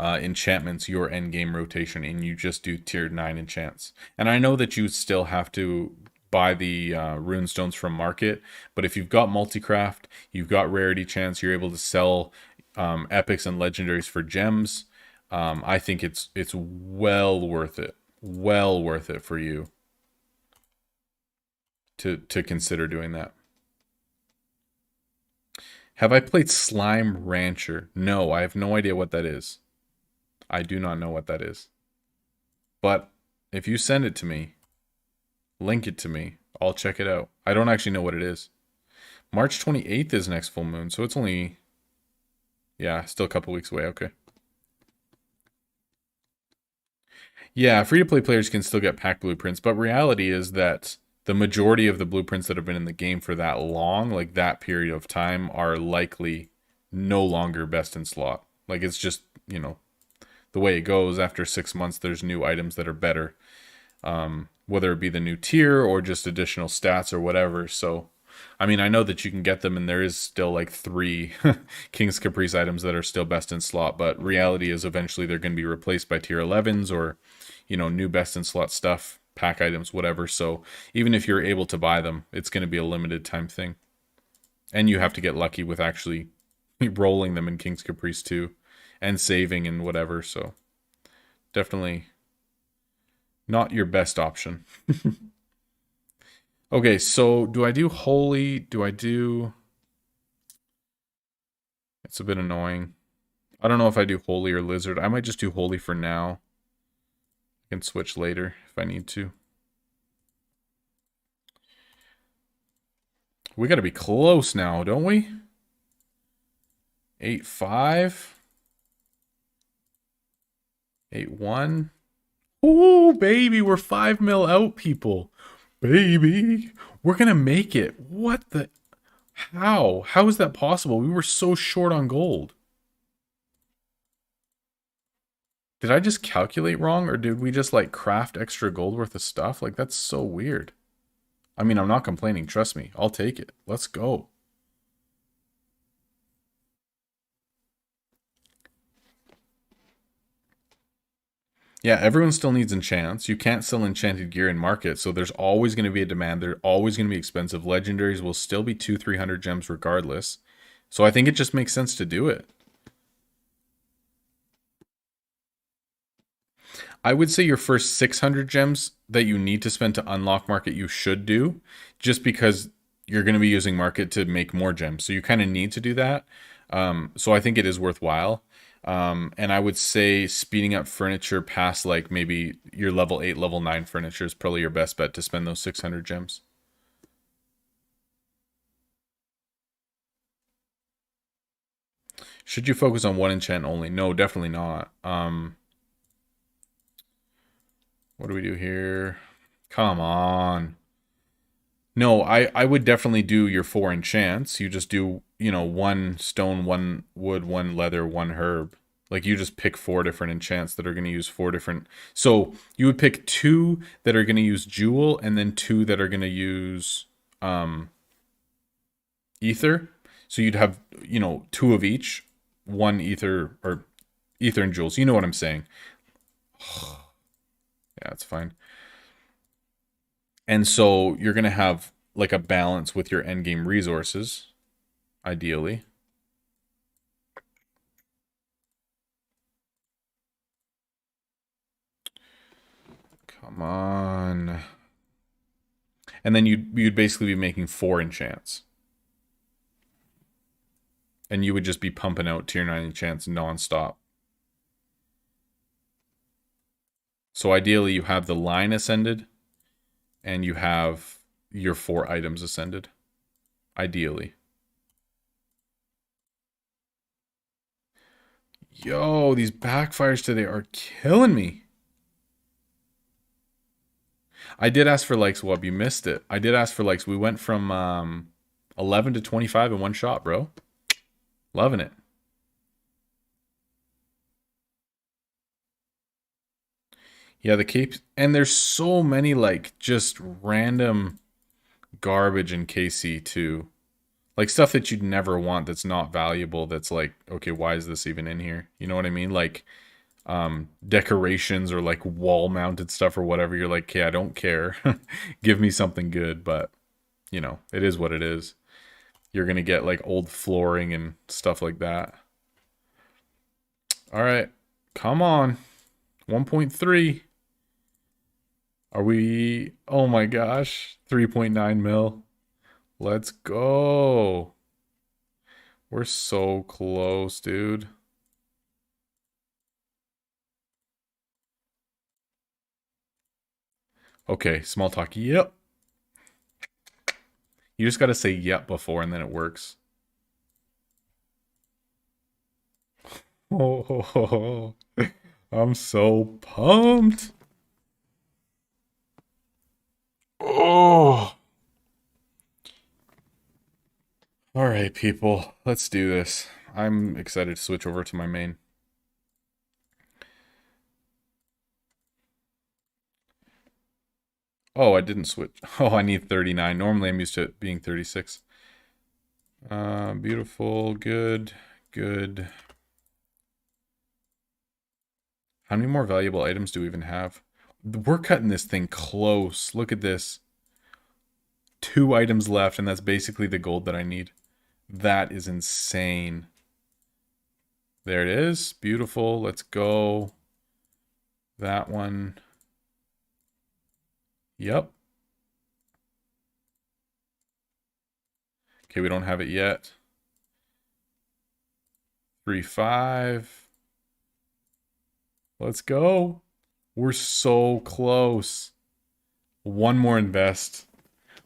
enchantments your end game rotation, and you just do tier 9 enchants. And I know that you still have to buy the rune stones from market, but if you've got multi-craft, you've got rarity chance, you're able to sell epics and legendaries for gems. I think it's well worth it for you. to consider doing that. Have I played Slime Rancher? No, I have no idea what that is. I do not know what that is. But if you send it to me, link it to me, I'll check it out. I don't actually know what it is. March 28th is next full moon, so it's only, yeah, still a couple weeks away. Okay. Yeah, free-to-play players can still get pack blueprints, but reality is that the majority of the blueprints that have been in the game for that long, like that period of time, are likely no longer best in slot. Like, it's just, you know, the way it goes. After 6 months, there's new items that are better, whether it be the new tier or just additional stats or whatever. So, I mean, I know that you can get them, and there is still like 3 King's Caprice items that are still best in slot, but reality is eventually they're going to be replaced by tier 11s or, you know, new best in slot stuff, pack items, whatever. So even if you're able to buy them, it's going to be a limited time thing. And you have to get lucky with actually rolling them in King's Caprice too, and saving and whatever. So definitely not your best option. Okay, so do I do Holy? Do I do... It's a bit annoying. I don't know if I do Holy or Lizard. I might just do Holy for now. I can switch later if I need to. We gotta be close now, don't we? 8-5. 8-1. Oh, baby, we're 5 mil out, people. Baby, we're gonna make it. What the... How? How is that possible? We were so short on gold. Did I just calculate wrong, or did we just, like, craft extra gold worth of stuff? Like, that's so weird. I mean, I'm not complaining. Trust me. I'll take it. Let's go. Yeah, everyone still needs enchants. You can't sell enchanted gear in market, so there's always going to be a demand. They're always going to be expensive. Legendaries will still be 200-300 gems regardless. So I think it just makes sense to do it. I would say your first 600 gems that you need to spend to unlock market, you should do, just because you're going to be using market to make more gems. So you kind of need to do that. So I think it is worthwhile. And I would say speeding up furniture past like maybe your level 8, level 9 furniture is probably your best bet to spend those 600 gems. Should you focus on one enchant only? No, definitely not. What do we do here? Come on. No, I would definitely do your 4 enchants. You just do, you know, 1 stone, 1 wood, 1 leather, 1 herb. Like, you just pick 4 different enchants that are going to use 4 different... So, you would pick 2 that are going to use jewel, and then 2 that are going to use ether. So, you'd have, you know, 2 of each. 1 ether, or ether and jewels. You know what I'm saying. Yeah, it's fine. And so you're going to have like a balance with your endgame resources, ideally. Come on. And then you'd basically be making 4 enchants. And you would just be pumping out tier 9 enchants nonstop. So ideally you have the line ascended, and you have your 4 items ascended. Ideally. Yo, these backfires today are killing me. I did ask for likes, Wub. You missed it. I did ask for likes. We went from 11 to 25 in one shot, bro. Loving it. Yeah, the capes. And there's so many, like, just random garbage in KC, too. Like, stuff that you'd never want that's not valuable, that's like, okay, why is this even in here? You know what I mean? Like, decorations or, like, wall-mounted stuff or whatever. You're like, okay, I don't care. Give me something good, but, you know, it is what it is. You're going to get, like, old flooring and stuff like that. All right. Come on. 1.3. Are we? Oh my gosh. 3.9 mil. Let's go. We're so close, dude. Okay, small talk. Yep. You just got to say yep before and then it works. Oh, I'm so pumped. Oh. All right, people. Let's do this. I'm excited to switch over to my main. Oh, I didn't switch. Oh, I need 39. Normally I'm used to it being 36. Beautiful. Good. Good. How many more valuable items do we even have? We're cutting this thing close. Look at this. 2 items left, and that's basically the gold that I need. That is insane. There it is. Beautiful. Let's go. That one. Yep. Okay, we don't have it yet. 3-5. Let's go. We're so close. One more invest.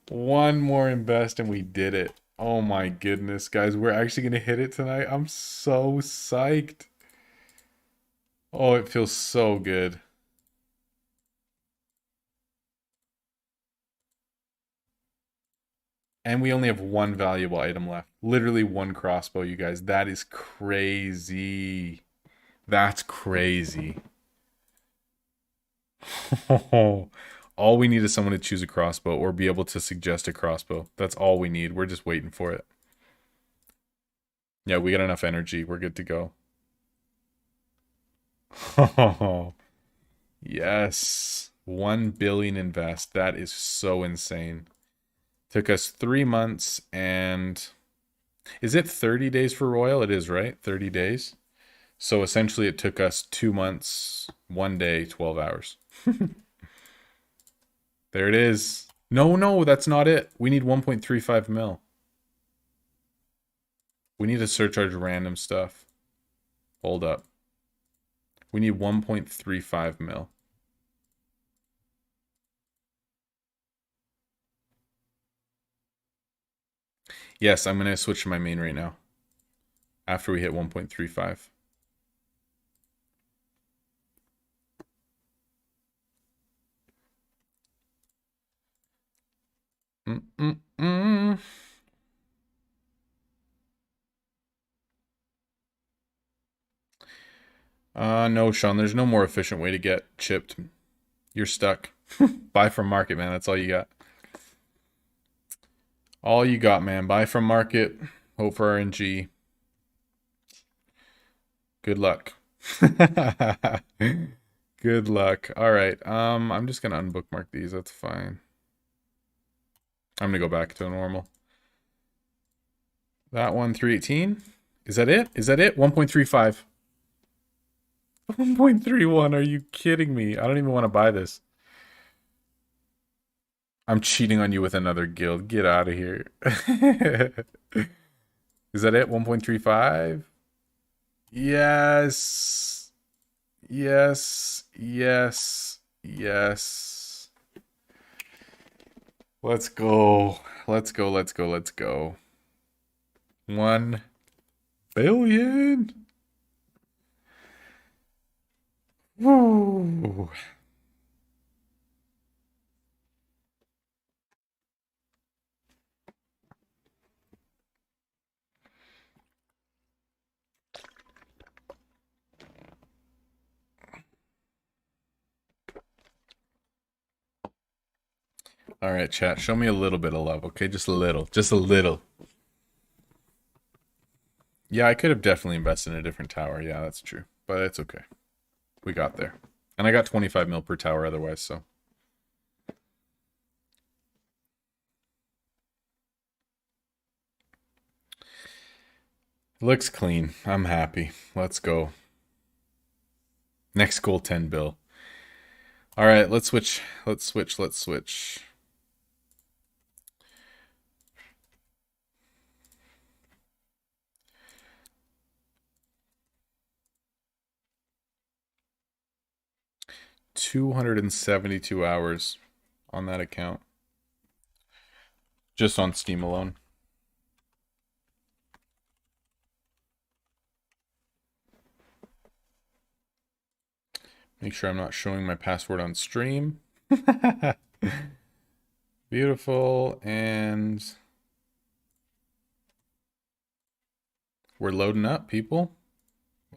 One more invest and we did it. Oh my goodness, guys. We're actually going to hit it tonight. I'm so psyched. Oh, it feels so good. And we only have one valuable item left. Literally one crossbow, you guys. That is crazy. That's crazy. All we need is someone to choose a crossbow or be able to suggest a crossbow. That's all we need. We're just waiting for it. Yeah, we got enough energy. We're good to go. Yes. 1 billion invest. That is so insane. Took us 3 months and... Is it 30 days for Royal? It is, right? 30 days. So essentially it took us 2 months, 1 day, 12 hours. There it is. No, that's not it. We need 1.35 mil. We need to surcharge random stuff. Hold up. We need 1.35 mil. Yes, I'm going to switch to my main right now. After we hit 1.35. No, Sean, there's no more efficient way to get chipped. You're stuck. Buy from market, man. That's all you got. All you got, man. Buy from market. Hope for RNG. Good luck. Good luck. All right. I'm just gonna unbookmark these. That's fine. I'm gonna go back to normal. That one, 318. Is that it? Is that it? 1.35. 1.31. Are you kidding me? I don't even want to buy this. I'm cheating on you with another guild. Get out of here. Is that it? 1.35? Yes. Yes. Yes. Yes. Let's go. Let's go. Let's go. Let's go. 1 billion. Woo. All right, chat. Show me a little bit of love, okay? Just a little. Just a little. Yeah, I could have definitely invested in a different tower. Yeah, that's true. But it's okay. We got there. And I got 25 mil per tower otherwise, so. Looks clean. I'm happy. Let's go. Next goal 10 bill. All right, let's switch. Let's switch. Let's switch. $272 on that account. Just on Steam alone. Make sure I'm not showing my password on stream. Beautiful. And we're loading up, people.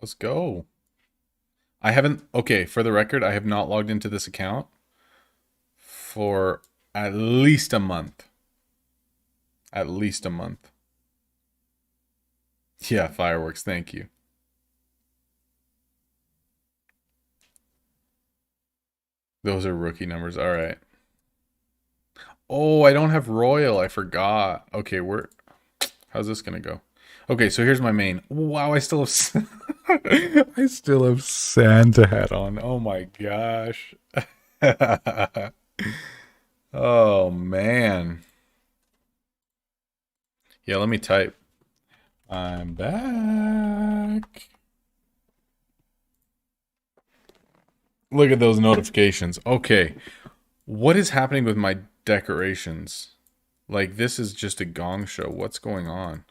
Let's go. I haven't, okay, for the record, I have not logged into this account for at least a month. At least a month. Yeah, fireworks, thank you. Those are rookie numbers, all right. Oh, I don't have Royal, I forgot. Okay, how's this gonna go? Okay, so here's my main. Wow, I still have I still have Santa hat on. Oh my gosh. Oh man. Yeah, let me type. I'm back. Look at those notifications. Okay. What is happening with my decorations? Like, this is just a gong show. What's going on?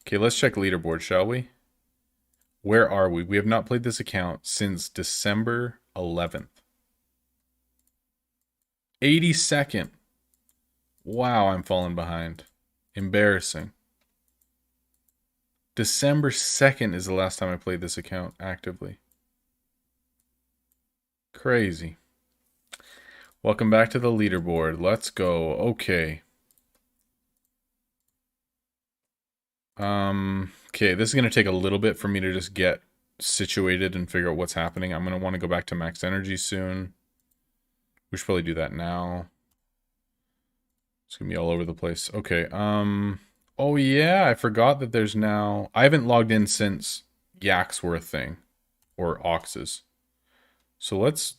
Okay, let's check leaderboard, shall we? Where are we? We have not played this account since December 11th. 82nd. Wow, I'm falling behind. Embarrassing. December 2nd is the last time I played this account actively. Crazy. Welcome back to the leaderboard. Let's go. Okay. Okay, this is going to take a little bit for me to just get situated and figure out what's happening. I'm going to want to go back to max energy soon. We should probably do that now. It's going to be all over the place. Okay, oh yeah, I forgot that there's now... I haven't logged in since Yaks were a thing. Or Oxes. So let's...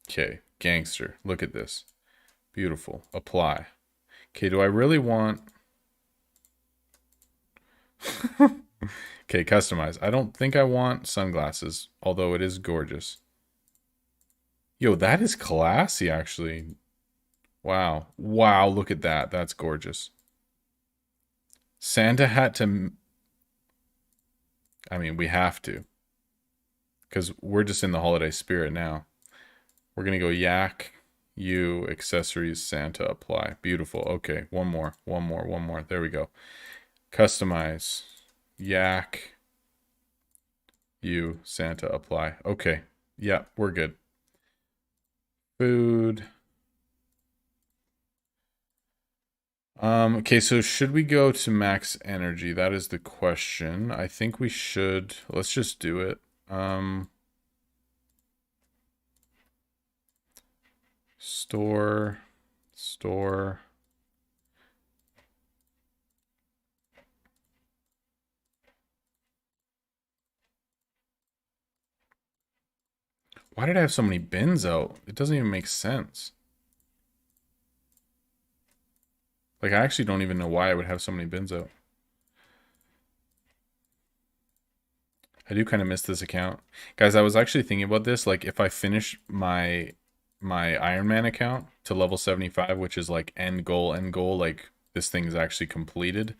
Okay, gangster. Look at this. Beautiful. Apply. Okay, do I really want... Okay, customize. I don't think I want sunglasses, although it is gorgeous. Yo, that is classy, actually. Wow. Wow, look at that. That's gorgeous. Santa hat to... I mean, we have to. Because we're just in the holiday spirit now. We're going to go yak, you, accessories, Santa, apply. Beautiful. Okay, one more. There we go. Customize. Yak, you, Santa, apply. Okay. Yeah, we're good. Food. Okay, so should we go to max energy? That is the question. I think we should. Let's just do it. Store. Why did I have so many bins out? It doesn't even make sense. Like, I actually don't even know why I would have so many bins out. I do kind of miss this account. Guys, I was actually thinking about this. Like, if I finish my Ironman account to level 75, which is like end goal, like this thing is actually completed.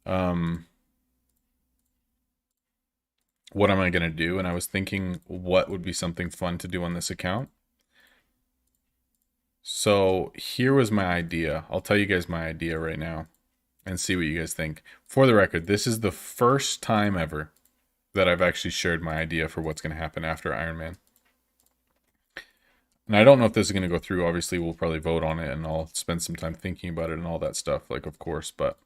What am I going to do? And I was thinking what would be something fun to do on this account. So here was my idea. I'll tell you guys my idea right now and see what you guys think. For the record, this is the first time ever that I've actually shared my idea for what's going to happen after Ironman. And I don't know if this is going to go through. Obviously, we'll probably vote on it and I'll spend some time thinking about it and all that stuff, like, of course. But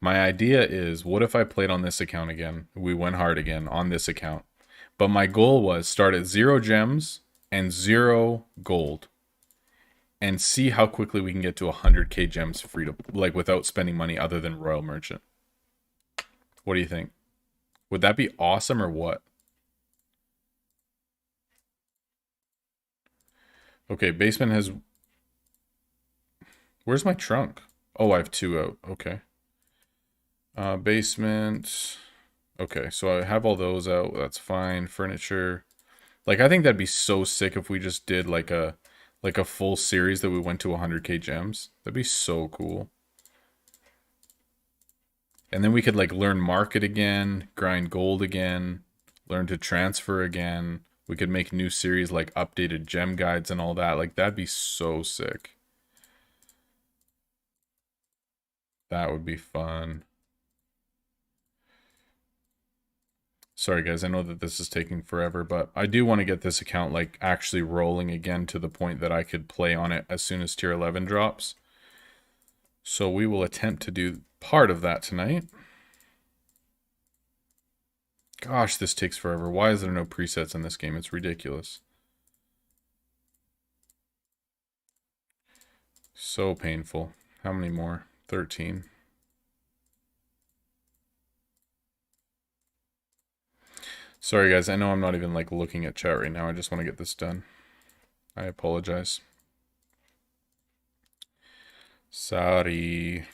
my idea is, what if I played on this account again? We went hard again on this account. But my goal was start at 0 gems and 0 gold. And see how quickly we can get to 100k gems free to, like, without spending money other than Royal Merchant. What do you think? Would that be awesome or what? Okay, basement has... Where's my trunk? Oh, I have 2 out. Okay. Basement... Okay, so I have all those out. That's fine. Furniture. Like, I think that'd be so sick if we just did like a full series that we went to 100k gems. That'd be so cool. And then we could like learn market again, grind gold again, learn to transfer again. We could make new series like updated gem guides and all that. Like that'd be so sick. That would be fun. Sorry guys, I know that this is taking forever, but I do want to get this account like actually rolling again to the point that I could play on it as soon as tier 11 drops. So we will attempt to do part of that tonight. Gosh, this takes forever. Why is there no presets in this game? It's ridiculous. So painful. How many more? 13. Sorry guys, I know I'm not even like looking at chat right now. I just want to get this done. I apologize. Sorry.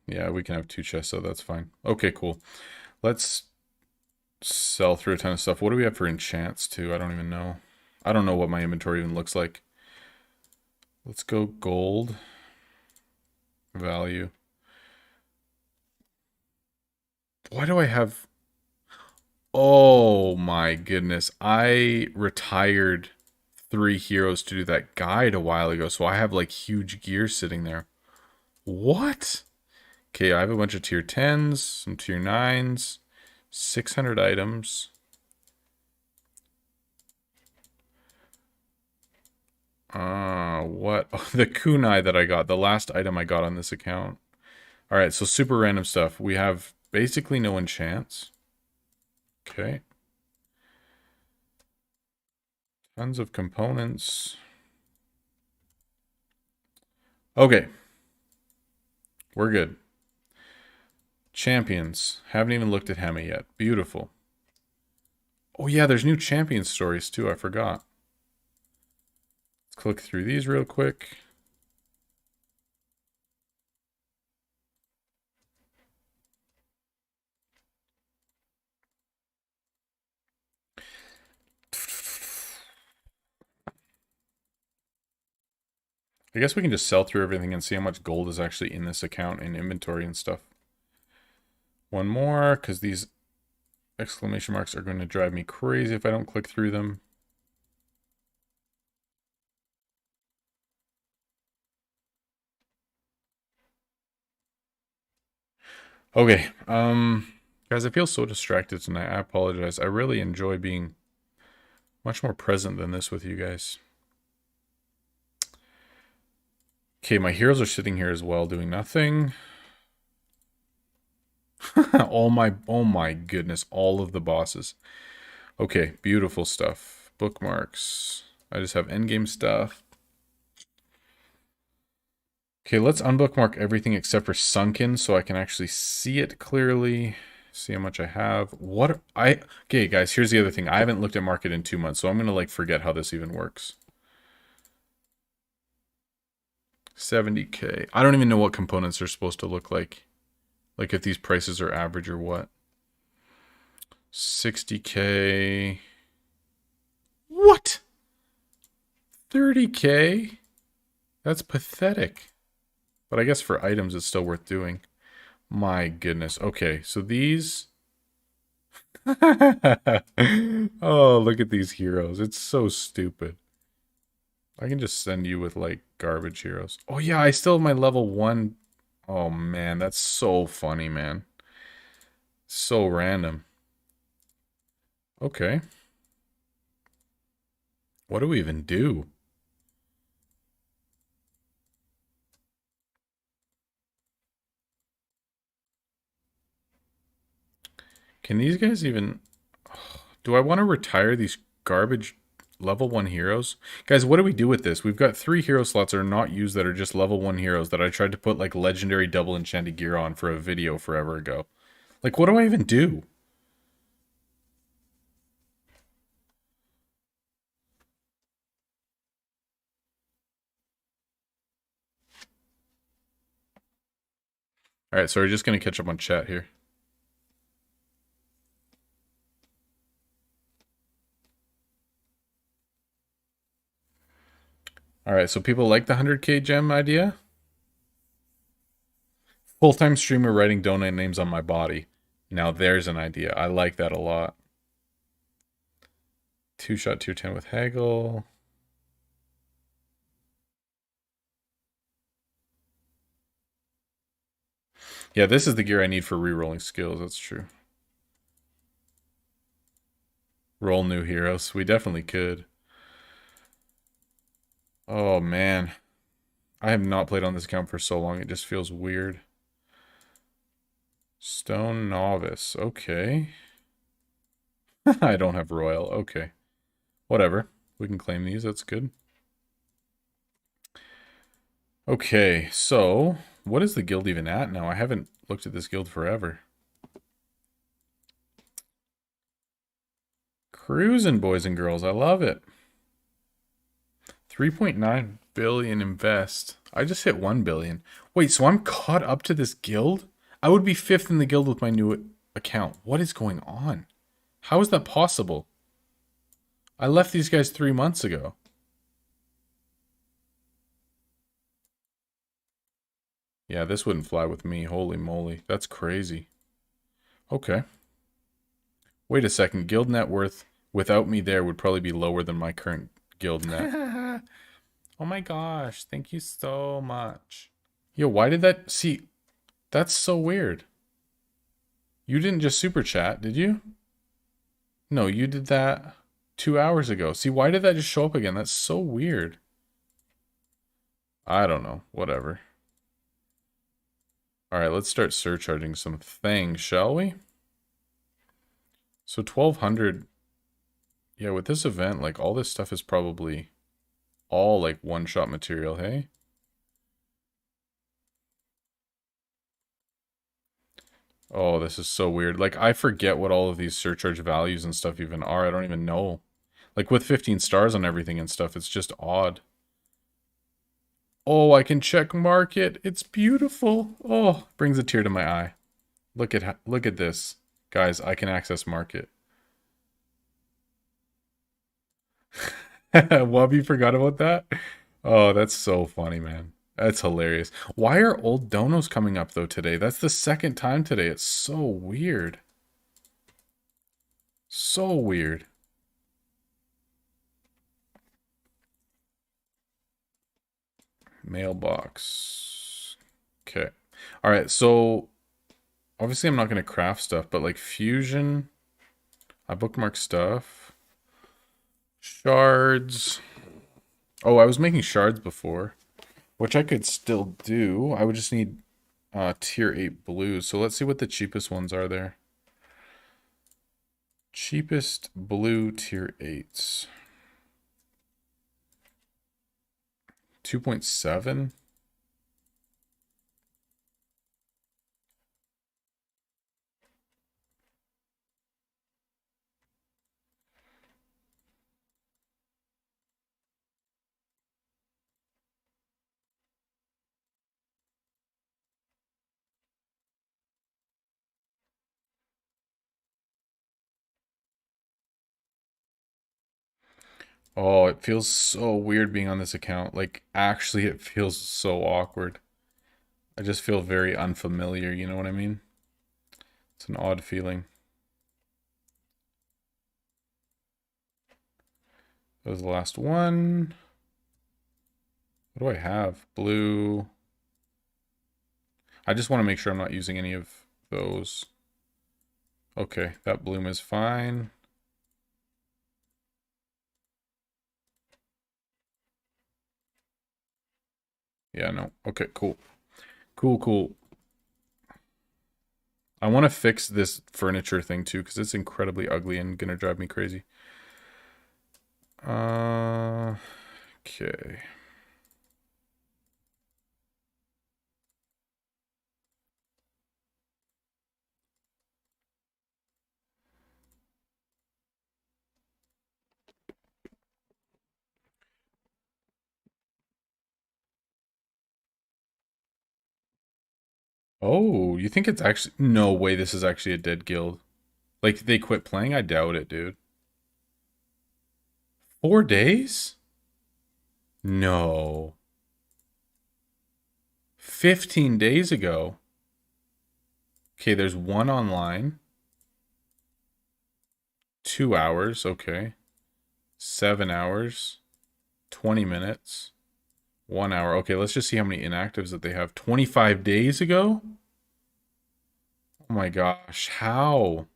Yeah, we can have 2 chests, so that's fine. Okay, cool. Let's sell through a ton of stuff. What do we have for enchants too? I don't even know. I don't know what my inventory even looks like. Let's go gold. Value. Why do I have... Oh my goodness. I retired 3 heroes to do that guide a while ago, so I have like huge gear sitting there. What? Okay, I have a bunch of tier 10s, some tier 9s, 600 items. What? Oh, the kunai that I got, the last item I got on this account. Alright, so super random stuff. We have basically no enchants. Okay. Tons of components. Okay. We're good. Champions. Haven't even looked at Hemi yet. Beautiful. Oh yeah, there's new champion stories too. I forgot. Let's click through these real quick. I guess we can just sell through everything and see how much gold is actually in this account and inventory and stuff. One more, because these exclamation marks are going to drive me crazy if I don't click through them. Okay, guys, I feel so distracted tonight. I apologize. I really enjoy being much more present than this with you guys. Okay, my heroes are sitting here as well, doing nothing. Oh my goodness, all of the bosses. Okay, beautiful stuff. Bookmarks. I just have endgame stuff. Okay, let's unbookmark everything except for Sunken so I can actually see it clearly. See how much I have. Okay, guys, here's the other thing. I haven't looked at market in 2 months, so I'm gonna like forget how this even works. 70k. I don't even know what components are supposed to look like. Like if these prices are average or what. 60k. What? 30k? That's pathetic. But I guess for items it's still worth doing. My goodness. Okay, so these... Oh, look at these heroes. It's so stupid. I can just send you with, like, garbage heroes. Oh, yeah, I still have my level 1. Oh, man, that's so funny, man. So random. Okay. What do we even do? Can these guys even... Do I want to retire these garbage level 1 heroes. Guys, what do we do with this? We've got 3 hero slots that are not used that are just level 1 heroes that I tried to put like legendary double enchanted gear on for a video forever ago. Like, what do I even do? Alright, so we're just going to catch up on chat here. Alright, so people like the 100k gem idea? Full-time streamer writing donate names on my body. Now there's an idea. I like that a lot. 2-shot tier 10 with Haggle. Yeah, this is the gear I need for re-rolling skills. That's true. Roll new heroes. We definitely could. Oh, man. I have not played on this account for so long. It just feels weird. Stone Novice. Okay. I don't have Royal. Okay. Whatever. We can claim these. That's good. Okay, so what is the guild even at now? I haven't looked at this guild forever. Cruising, boys and girls. I love it. 3.9 billion invest. I just hit 1 billion. Wait, so I'm caught up to this guild? I would be 5th in the guild with my new account. What is going on? How is that possible? I left these guys 3 months ago. Yeah, this wouldn't fly with me. Holy moly. That's crazy. Okay. Wait a second. Guild net worth without me there would probably be lower than my current guild net. Oh my gosh. Thank you so much. Yo, why did that... See, that's so weird. You didn't just super chat, did you? No, you did that 2 hours ago. See, why did that just show up again? That's so weird. I don't know. Whatever. Alright, let's start surcharging some things, shall we? So 1200. Yeah, with this event, like, all this stuff is probably all, like, one-shot material, hey? Oh, this is so weird. Like, I forget what all of these surcharge values and stuff even are. I don't even know. Like, with 15 stars on everything and stuff, it's just odd. Oh, I can check market. It's beautiful. Oh, brings a tear to my eye. Look at this. Guys, I can access market. Wubby forgot about that? Oh, that's so funny, man. That's hilarious. Why are old donos coming up, though, today? That's the second time today. It's so weird. So weird. Mailbox. Okay. Alright, so... Obviously, I'm not going to craft stuff, but, like, fusion... I bookmark stuff. Shards. Oh, I was making shards before, which I could still do. I would just need tier 8 blues. So let's see what the cheapest ones are there. Cheapest blue tier 8s. 2.7. Oh, it feels so weird being on this account. Like, actually, it feels so awkward. I just feel very unfamiliar, you know what I mean? It's an odd feeling. That was the last one. What do I have? Blue. I just want to make sure I'm not using any of those. Okay, that bloom is fine. Yeah, no. Okay, cool. Cool. I want to fix this furniture thing too, because it's incredibly ugly and gonna drive me crazy. Okay. Oh, you think it's actually... No way this is actually a dead guild. Like, they quit playing? I doubt it, dude. 4 days? No. 15 days ago. Okay, there's one online. 2 hours, okay. 7 hours. 20 minutes. 1 hour. Okay, let's just see how many inactives that they have. 25 days ago? Oh my gosh, how?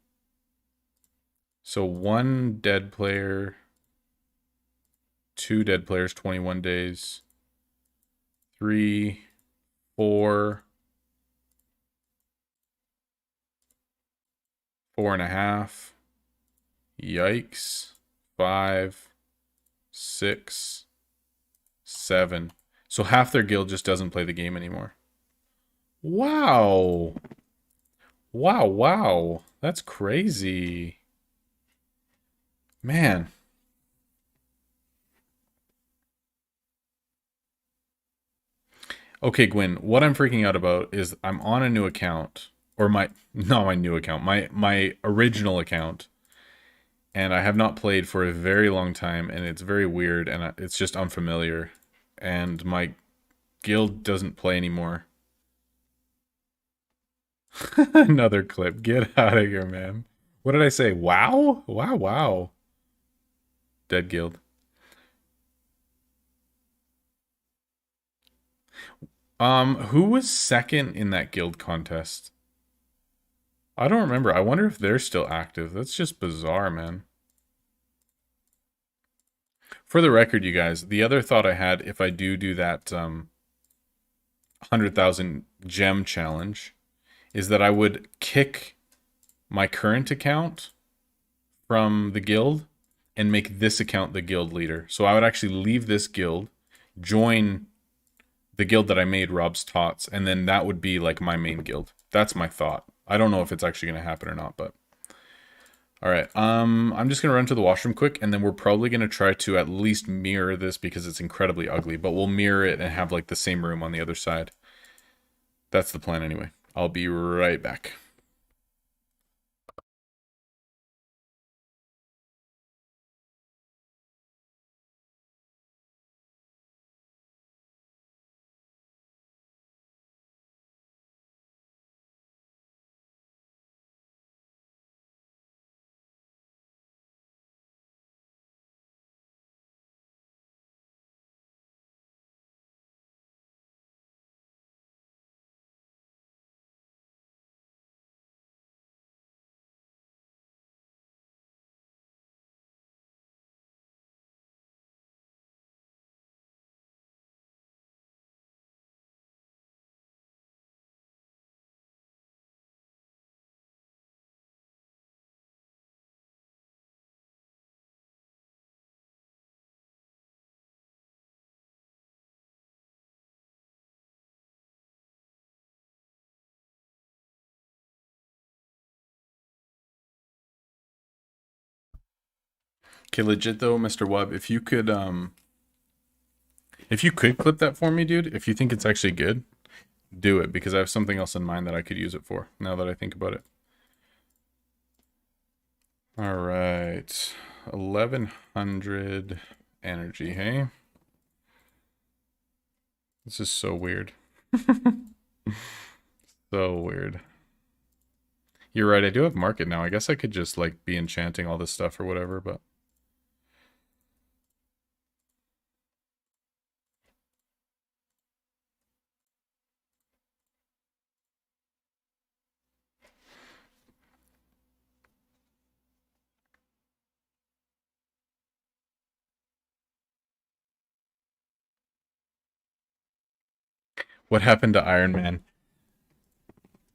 So one dead player, two dead players, 21 days. 3, 4, 4.5. Yikes. 5, 6, 7. So half their guild just doesn't play the game anymore. Wow. Wow, wow. That's crazy. Man. Okay, Gwen, what I'm freaking out about is I'm on a new account. Or my not my new account, my original account. And I have not played for a very long time, and it's very weird, and it's just unfamiliar. And my guild doesn't play anymore. Another clip. Get out of here, man. What did I say? Wow? Wow, wow. Dead guild. Who was second in that guild contest? I don't remember. I wonder if they're still active. That's just bizarre, man. For the record, you guys, the other thought I had, if I do that 100,000 gem challenge, is that I would kick my current account from the guild and make this account the guild leader. So I would actually leave this guild, join the guild that I made, Rob's Tots, and then that would be like my main guild. That's my thought. I don't know if it's actually going to happen or not, but all right. I'm just going to run to the washroom quick, and then we're probably going to try to at least mirror this because it's incredibly ugly, but we'll mirror it and have like the same room on the other side. That's the plan anyway. I'll be right back. Okay, legit though, Mr. Webb, if you could clip that for me, dude, if you think it's actually good, do it because I have something else in mind that I could use it for now that I think about it. All right. 1100 energy, hey? This is so weird. So weird. You're right, I do have market now. I guess I could just like be enchanting all this stuff or whatever, but what happened to Ironman?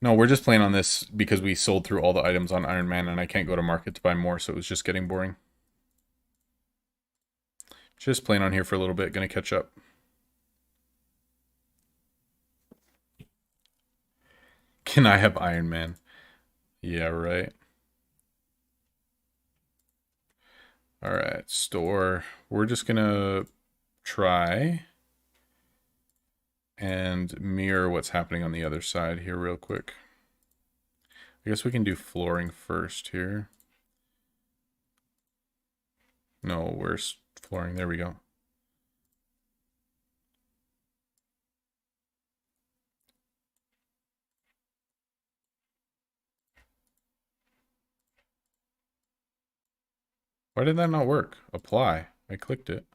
No, we're just playing on this because we sold through all the items on Ironman and I can't go to market to buy more, so it was just getting boring. Just playing on here for a little bit. Gonna catch up. Can I have Iron Man? Yeah, right. Alright, store. We're just gonna try and mirror what's happening on the other side here real quick. I guess we can do flooring first here. No, where's flooring? There we go. Why did that not work? Apply. I clicked it.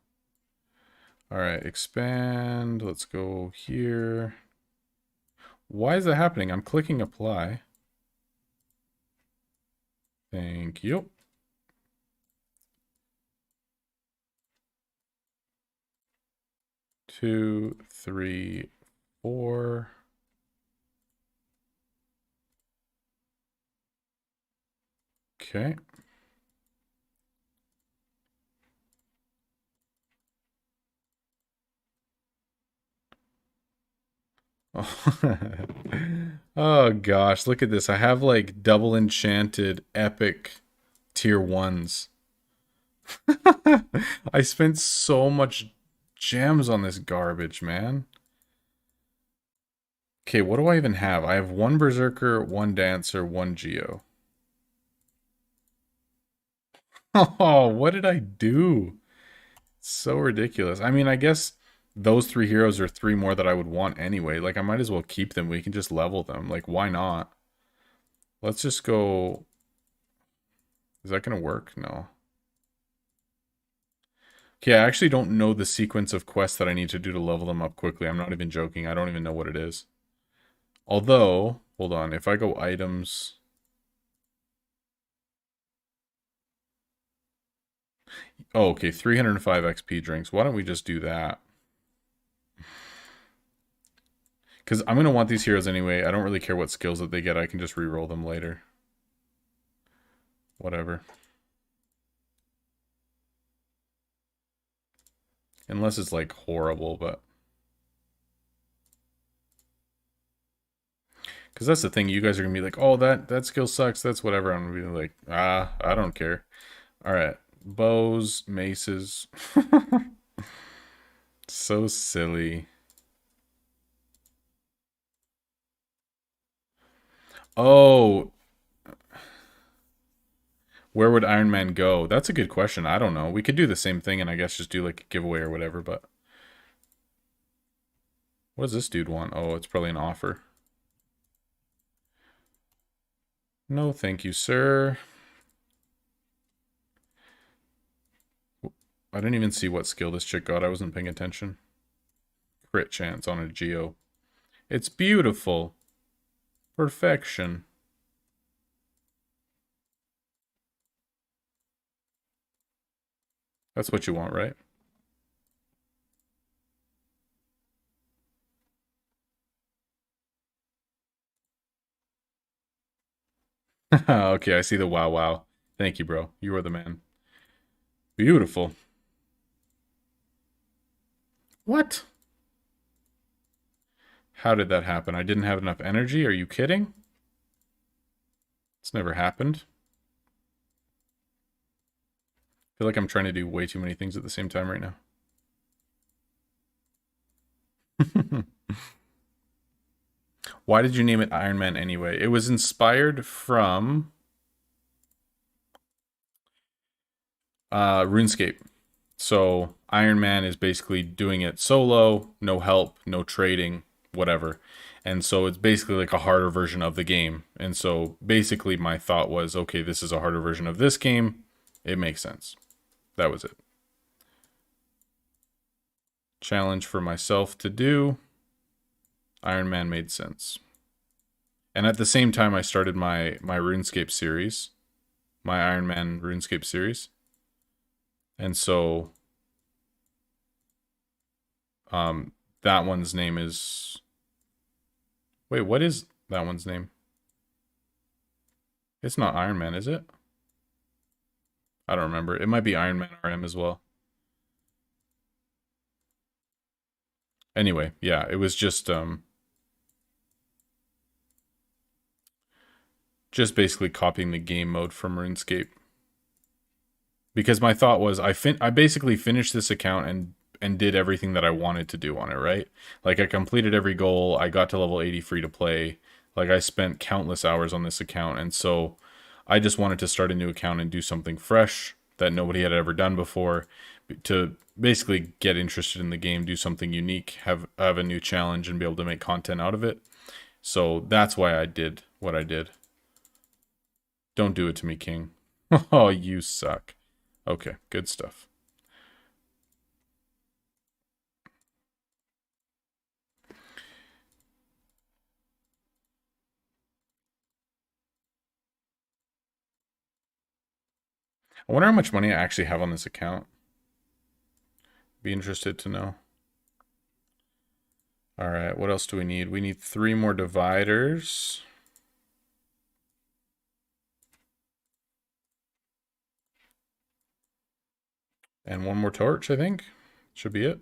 Alright, expand. Let's go here. Why is that happening? I'm clicking apply. Thank you. Two, three, four. Okay. Oh gosh, look at this. I have like double enchanted epic tier 1s. I spent so much gems on this garbage, man. Okay, what do I even have? I have one Berserker, one Dancer, one Geo. Oh, what did I do? So ridiculous. I mean, I guess those 3 heroes are 3 more that I would want anyway. Like, I might as well keep them. We can just level them. Like, why not? Let's just go... Is that going to work? No. Okay, I actually don't know the sequence of quests that I need to do to level them up quickly. I'm not even joking. I don't even know what it is. Although, hold on. If I go items... Oh, okay. 305 XP drinks. Why don't we just do that? Because I'm going to want these heroes anyway. I don't really care what skills that they get. I can just reroll them later. Whatever. Unless it's like horrible, but... Because that's the thing. You guys are going to be like, oh, that skill sucks. That's whatever. I'm going to be like, I don't care. All right. Bows, maces. So silly. Oh, where would Iron Man go? That's a good question. I don't know. We could do the same thing and I guess just do like a giveaway or whatever, but... What does this dude want? Oh, it's probably an offer. No, thank you, sir. I didn't even see what skill this chick got. I wasn't paying attention. Crit chance on a Geo. It's beautiful. Perfection. That's what you want, right? Okay, I see the wow wow. Thank you, bro. You are the man. Beautiful. What? How did that happen? I didn't have enough energy? Are you kidding? It's never happened. I feel like I'm trying to do way too many things at the same time right now. Why did you name it Iron Man anyway? It was inspired from RuneScape. So Iron Man is basically doing it solo, no help, no trading, whatever. And so it's basically like a harder version of the game. And so basically my thought was, okay, this is a harder version of this game. It makes sense. That was it. Challenge for myself to do. Iron Man made sense. And at the same time, I started my RuneScape series. My Iron Man RuneScape series. And so... that one's name is... Wait, what is that one's name? It's not Iron Man, is it? I don't remember. It might be Iron Man RM as well. Anyway, yeah, it was just basically copying the game mode from RuneScape. Because my thought was I basically finished this account and did everything that I wanted to do on it, right? Like I completed every goal, I got to level 80 free to play. Like I spent countless hours on this account, and so I just wanted to start a new account and do something fresh that nobody had ever done before to basically get interested in the game, do something unique, have a new challenge and be able to make content out of it. So that's why I did what I did. Don't do it to me, King. Oh, you suck. Okay, good stuff. I wonder how much money I actually have on this account. Be interested to know. All right, what else do we need? We need 3 more dividers. And 1 more torch, I think. Should be it.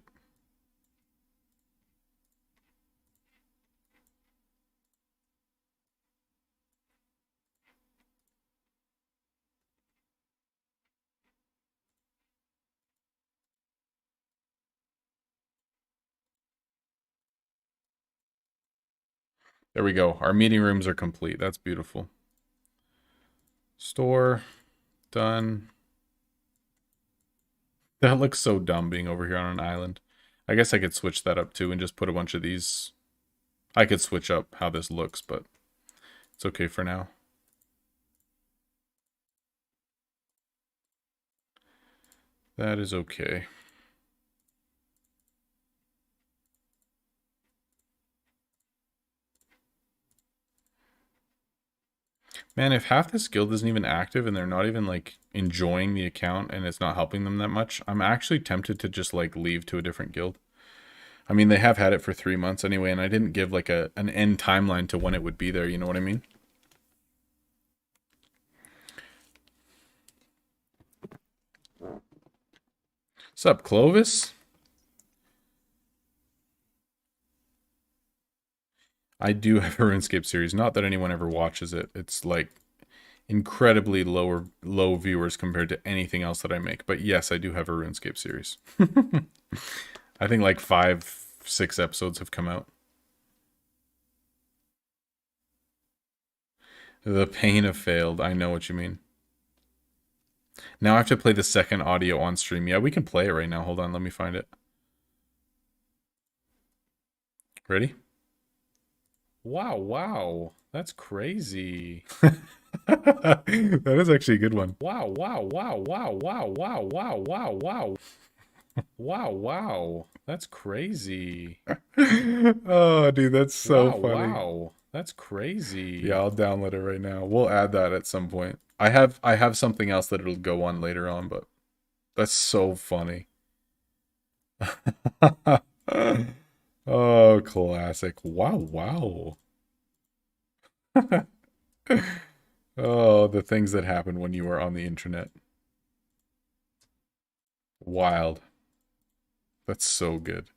There we go. Our meeting rooms are complete. That's beautiful. Store. Done. That looks so dumb being over here on an island. I guess I could switch that up too and just put a bunch of these. I could switch up how this looks, but it's okay for now. That is okay. Man, if half this guild isn't even active and they're not even like enjoying the account and it's not helping them that much, I'm actually tempted to just like leave to a different guild. I mean, they have had it for 3 months anyway, and I didn't give like an end timeline to when it would be there, you know what I mean? What's up, Clovis? I do have a RuneScape series. Not that anyone ever watches it. It's like incredibly low viewers compared to anything else that I make. But yes, I do have a RuneScape series. I think like 5, 6 episodes have come out. The pain of failed. I know what you mean. Now I have to play the second audio on stream. Yeah, we can play it right now. Hold on, let me find it. Ready? Wow, wow. That's crazy. That is actually a good one. Wow, wow, wow, wow, wow, wow, wow, wow, wow. Wow, wow. That's crazy. Oh, dude, that's so funny. Wow. That's crazy. Yeah, I'll download it right now. We'll add that at some point. I have something else that it'll go on later on, but that's so funny. Oh, classic. Wow, wow. Oh, the things that happen when you are on the internet. Wild. That's so good.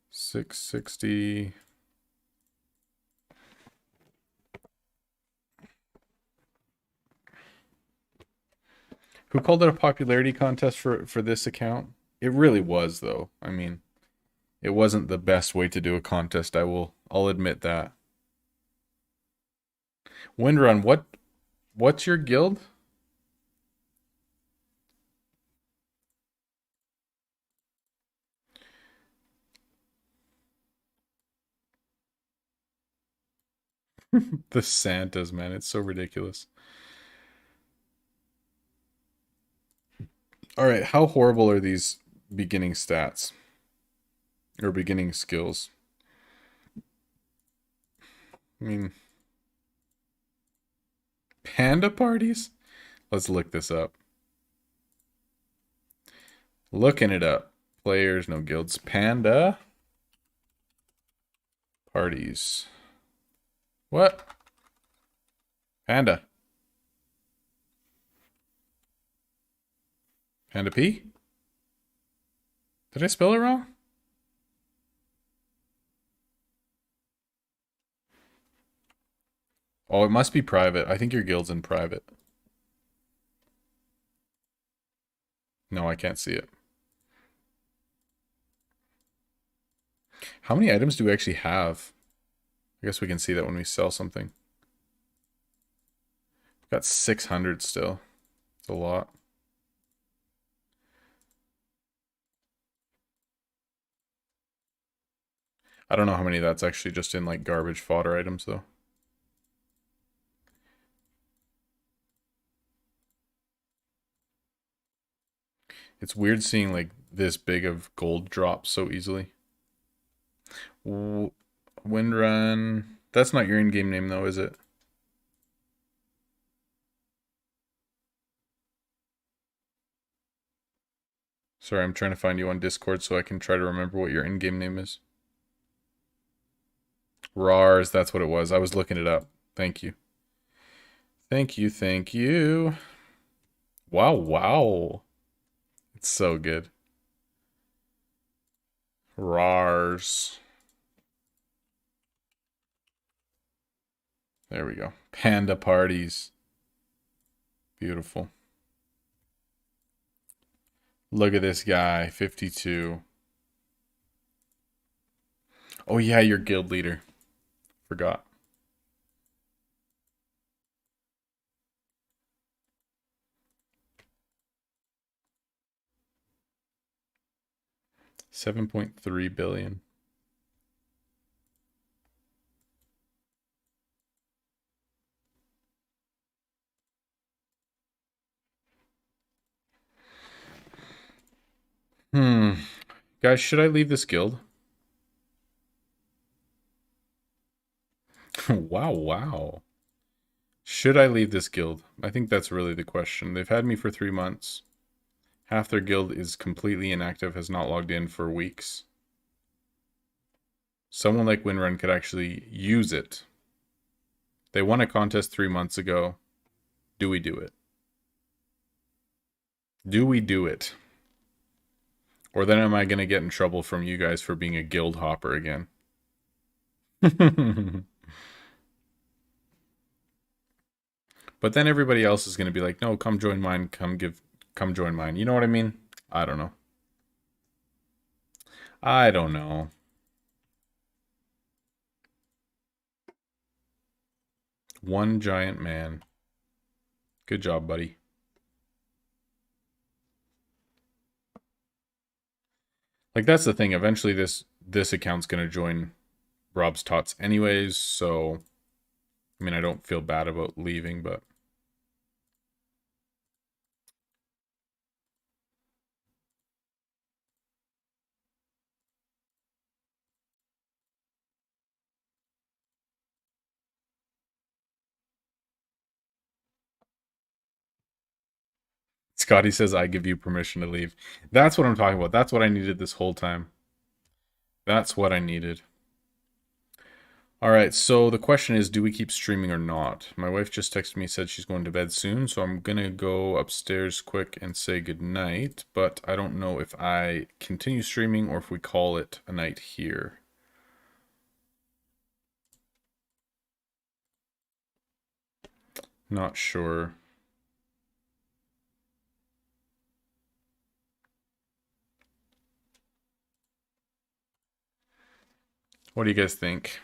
660. Who called it a popularity contest for this account? It really was, though. I mean, it wasn't the best way to do a contest. I'll admit that. Windrun, what's your guild? The Santas, man. It's so ridiculous. All right, how horrible are these beginning stats? Or beginning skills? I mean, panda parties? Let's look this up. Looking it up. Players, no guilds. Panda parties. What? Panda. Panda P? Did I spell it wrong? Oh, it must be private. I think your guild's in private. No, I can't see it. How many items do we actually have? I guess we can see that when we sell something. We've got 600 still. It's a lot. I don't know how many that's actually just in like garbage fodder items though. It's weird seeing like this big of gold drop so easily. Windrun. That's not your in-game name though, is it? Sorry, I'm trying to find you on Discord so I can try to remember what your in-game name is. Rars, that's what it was. I was looking it up. Thank you. Thank you, thank you. Wow, wow. It's so good. Rars. There we go. Panda parties. Beautiful. Look at this guy, 52. Oh yeah, you're guild leader. Forgot. $7.3 billion. Guys, should I leave this guild? Wow, wow. Should I leave this guild? I think that's really the question. They've had me for 3 months. Half their guild is completely inactive, has not logged in for weeks. Someone like Windrun could actually use it. They won a contest 3 months ago. Do we do it? Do we do it? Or then am I going to get in trouble from you guys for being a guild hopper again? But then everybody else is going to be like, no, come join mine, come join mine. You know what I mean? I don't know. I don't know. One giant man. Good job, buddy. Like, that's the thing. Eventually this account's going to join Rob's Tots anyways, so I mean, I don't feel bad about leaving, but Scotty says, I give you permission to leave. That's what I'm talking about. That's what I needed this whole time. That's what I needed. All right, so the question is, do we keep streaming or not? My wife just texted me, said she's going to bed soon, so I'm going to go upstairs quick and say goodnight, but I don't know if I continue streaming or if we call it a night here. Not sure. What do you guys think?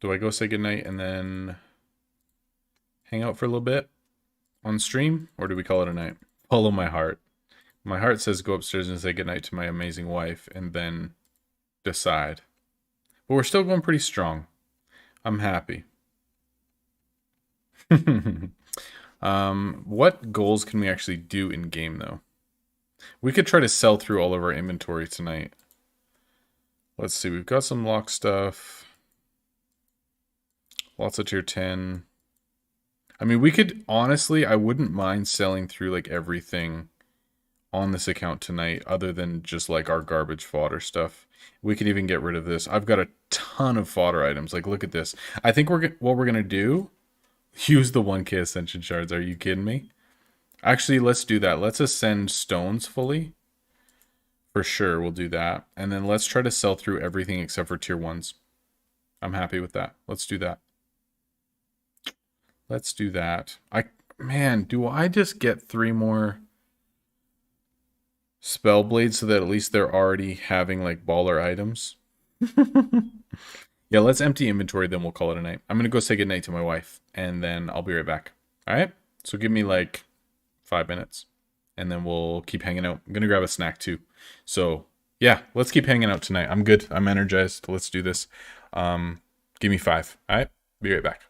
Do I go say goodnight and then hang out for a little bit on stream, or do we call it a night? Follow my heart. My heart says go upstairs and say goodnight to my amazing wife and then decide. But we're still going pretty strong. I'm happy. What goals can we actually do in game though? We could try to sell through all of our inventory tonight. Let's see, we've got some lock stuff. Lots of tier 10. I mean, we could, honestly, I wouldn't mind selling through like everything on this account tonight other than just like our garbage fodder stuff. We could even get rid of this. I've got a ton of fodder items. Like, look at this. I think what we're going to do, use the 1k Ascension shards. Are you kidding me? Actually, let's do that. Let's ascend stones fully. For sure, we'll do that. And then let's try to sell through everything except for tier 1s. I'm happy with that. Let's do that. Let's do that. Man, do I just get 3 more spell blades so that at least they're already having like baller items? Yeah, let's empty inventory, then we'll call it a night. I'm gonna go say goodnight to my wife, and then I'll be right back. Alright? So give me like 5 minutes, and then we'll keep hanging out. I'm gonna grab a snack too. So yeah, let's keep hanging out tonight. I'm good. I'm energized. Let's do this. Give me 5. Alright? Be right back.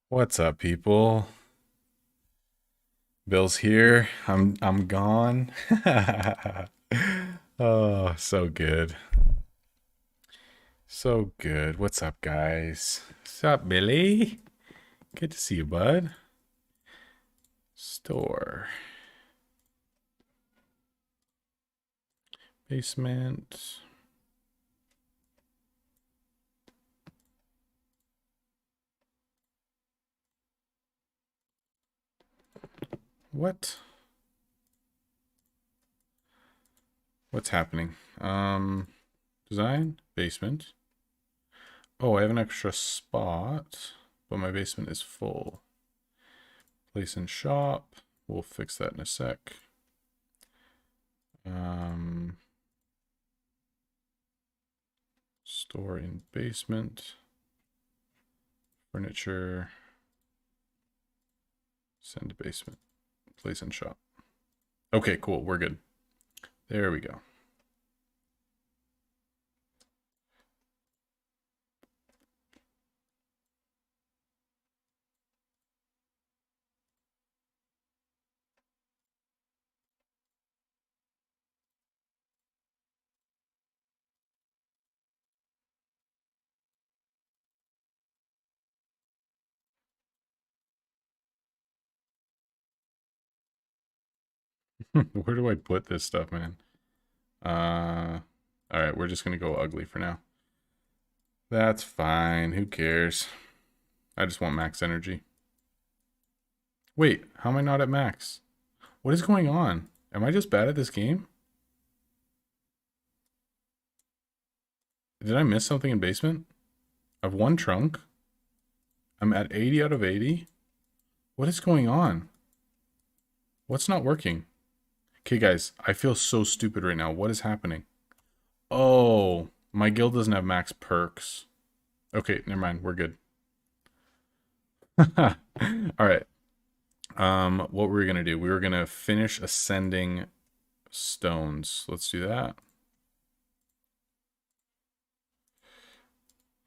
What's up, people? Bill's here. I'm gone. Oh, so good. So good. What's up, guys? What's up, Billy? Good to see you, bud. Store. Basement. What? What's happening? Design, basement. Oh, I have an extra spot, but my basement is full. Place in shop. We'll fix that in a sec. Store in basement. Furniture. Send to basement. Place in shop. Okay, cool. We're good. There we go. Where do I put this stuff, man? All right, we're just gonna go ugly for now. That's fine. Who cares? I just want max energy. Wait, how am I not at max? What is going on? Am I just bad at this game? Did I miss something in basement? I've one trunk. I'm at 80 out of 80. What is going on? What's not working? Okay, guys, I feel so stupid right now. What is happening? Oh, my guild doesn't have max perks. Okay, never mind. We're good. All right. What were we gonna do? We were gonna finish ascending stones. Let's do that.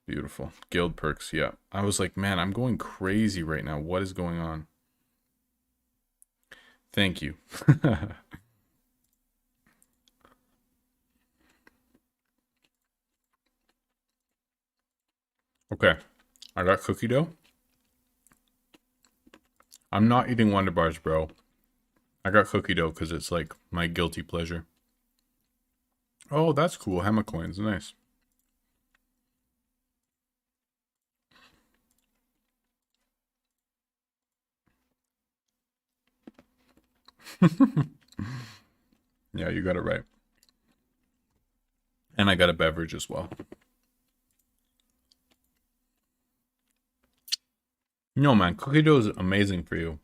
Beautiful. Guild perks, yeah. I was like, man, I'm going crazy right now. What is going on? Thank you. Okay. I got cookie dough. I'm not eating Wonder Bars, bro. I got cookie dough because it's like my guilty pleasure. Oh, that's cool. Hammer coins. Nice. Yeah, you got it right. And I got a beverage as well. No, man, cookie dough is amazing for you.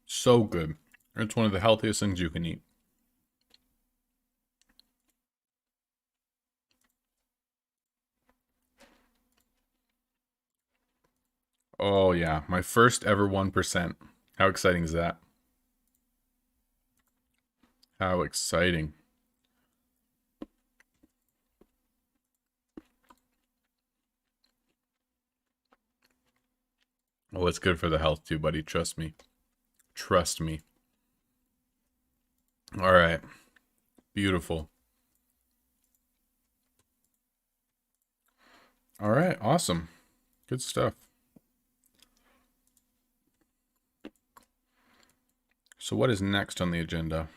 So good. It's one of the healthiest things you can eat. Oh, yeah. My first ever 1%. How exciting is that? How exciting. Oh, it's good for the health too, buddy. Trust me. Trust me. All right. Beautiful. All right. Awesome. Good stuff. So what is next on the agenda?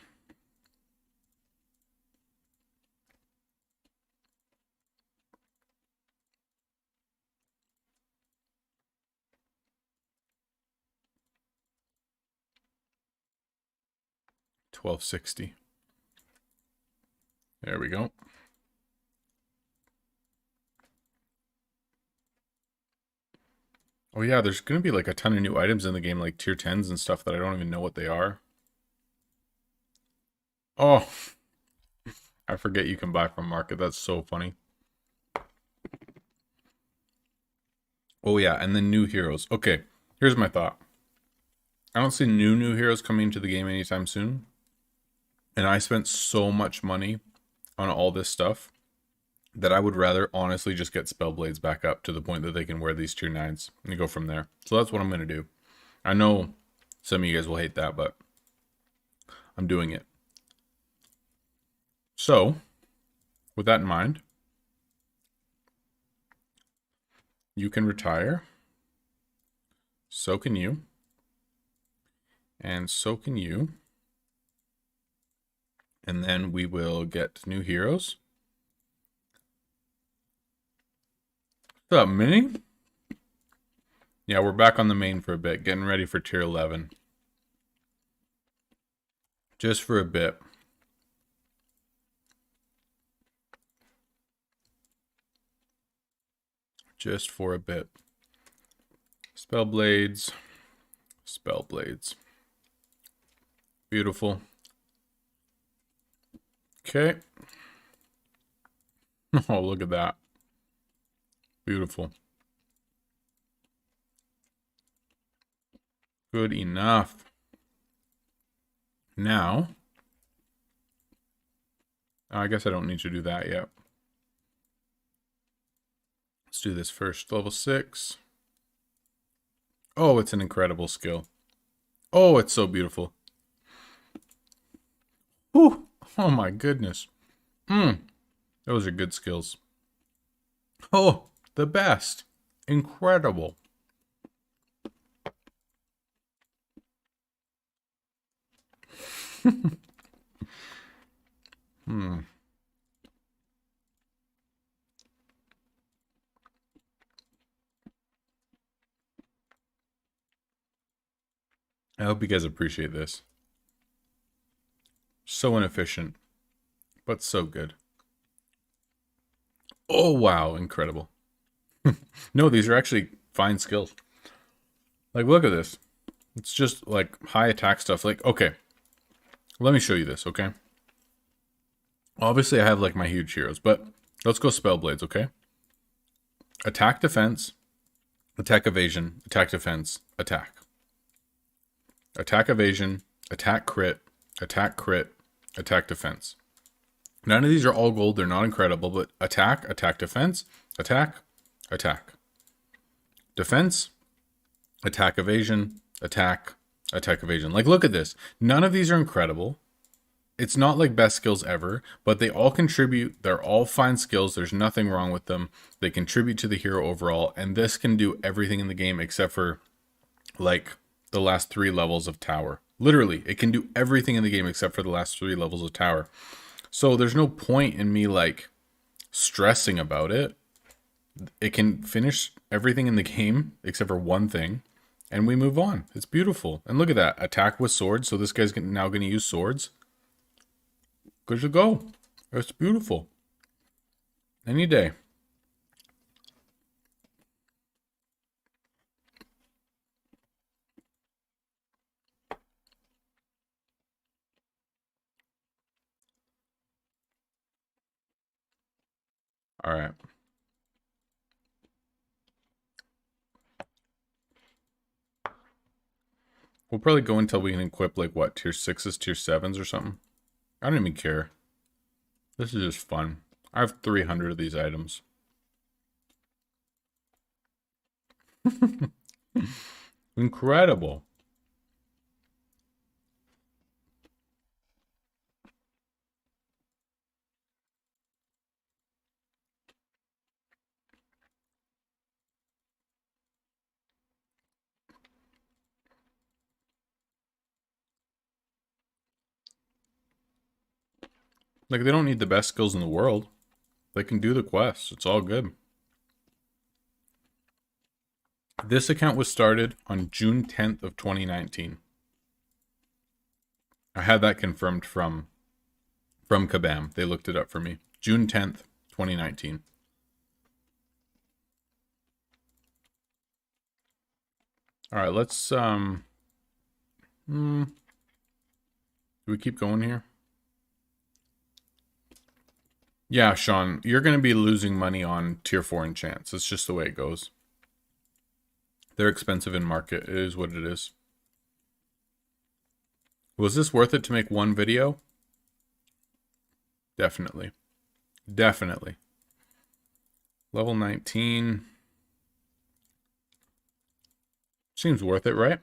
$12.60. There we go. Oh yeah, there's gonna be like a ton of new items in the game, like tier 10s and stuff that I don't even know what they are. Oh, I forget you can buy from market. That's so funny. Oh yeah, and then new heroes. Okay, here's my thought. I don't see new heroes coming into the game anytime soon. And I spent so much money on all this stuff that I would rather honestly just get Spellblades back up to the point that they can wear these tier 9s and go from there. So that's what I'm going to do. I know some of you guys will hate that, but I'm doing it. So, with that in mind, you can retire. So can you. And so can you. And then we will get new heroes. What's up, Mini? Yeah, we're back on the main for a bit, getting ready for tier 11. Just for a bit. Just for a bit. Spellblades. Spellblades. Beautiful. Okay. Oh, look at that. Beautiful. Good enough. Now, I guess I don't need to do that yet. Let's do this first. Level 6. Oh, it's an incredible skill. Oh, it's so beautiful. Whew. Oh my goodness. Those are good skills. Oh, the best. Incredible. I hope you guys appreciate this. So inefficient, but so good. Oh, wow. Incredible. No, these are actually fine skills. Like, look at this. It's just, like, high attack stuff. Like, okay. Let me show you this, okay? Obviously, I have, like, my huge heroes, but let's go Spellblades, okay? Attack, defense, attack, evasion, attack, defense, attack. Attack, evasion, attack, crit, attack, defense. None of these are all gold. They're not incredible, but attack, defense, attack, defense, attack, evasion, attack, evasion. Like, look at this. None of these are incredible. It's not like best skills ever, but they all contribute. They're all fine skills. There's nothing wrong with them. They contribute to the hero overall, and this can do everything in the game except for, like, the last 3 levels of tower. Literally, it can do everything in the game except for the last 3 levels of tower. So there's no point in me, like, stressing about it. It can finish everything in the game except for one thing, and we move on. It's beautiful. And look at that. Attack with swords. So this guy's now going to use swords. Good to go. It's beautiful. Any day. All right. We'll probably go until we can equip, like, what, tier 6s, tier 7s or something. I don't even care. This is just fun. I have 300 of these items. Incredible. Like, they don't need the best skills in the world. They can do the quests. It's all good. This account was started on June 10th of 2019. I had that confirmed from Kabam. They looked it up for me. June 10th, 2019. All right, let's do we keep going here? Yeah, Sean, you're going to be losing money on tier 4 enchants. It's just the way it goes. They're expensive in market. It is what it is. Was this worth it to make one video? Definitely. Definitely. Level 19. Seems worth it, right?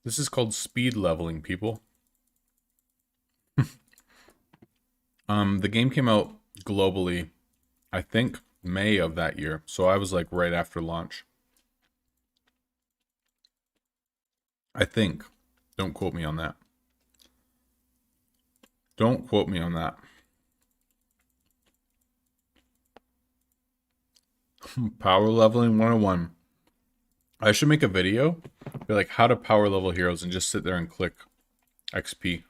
This is called speed leveling, people. The game came out globally, I think, May of that year. So I was like right after launch. I think. Don't quote me on that. Don't quote me on that. Power leveling 101. I should make a video, be like how to power level heroes, and just sit there and click XP.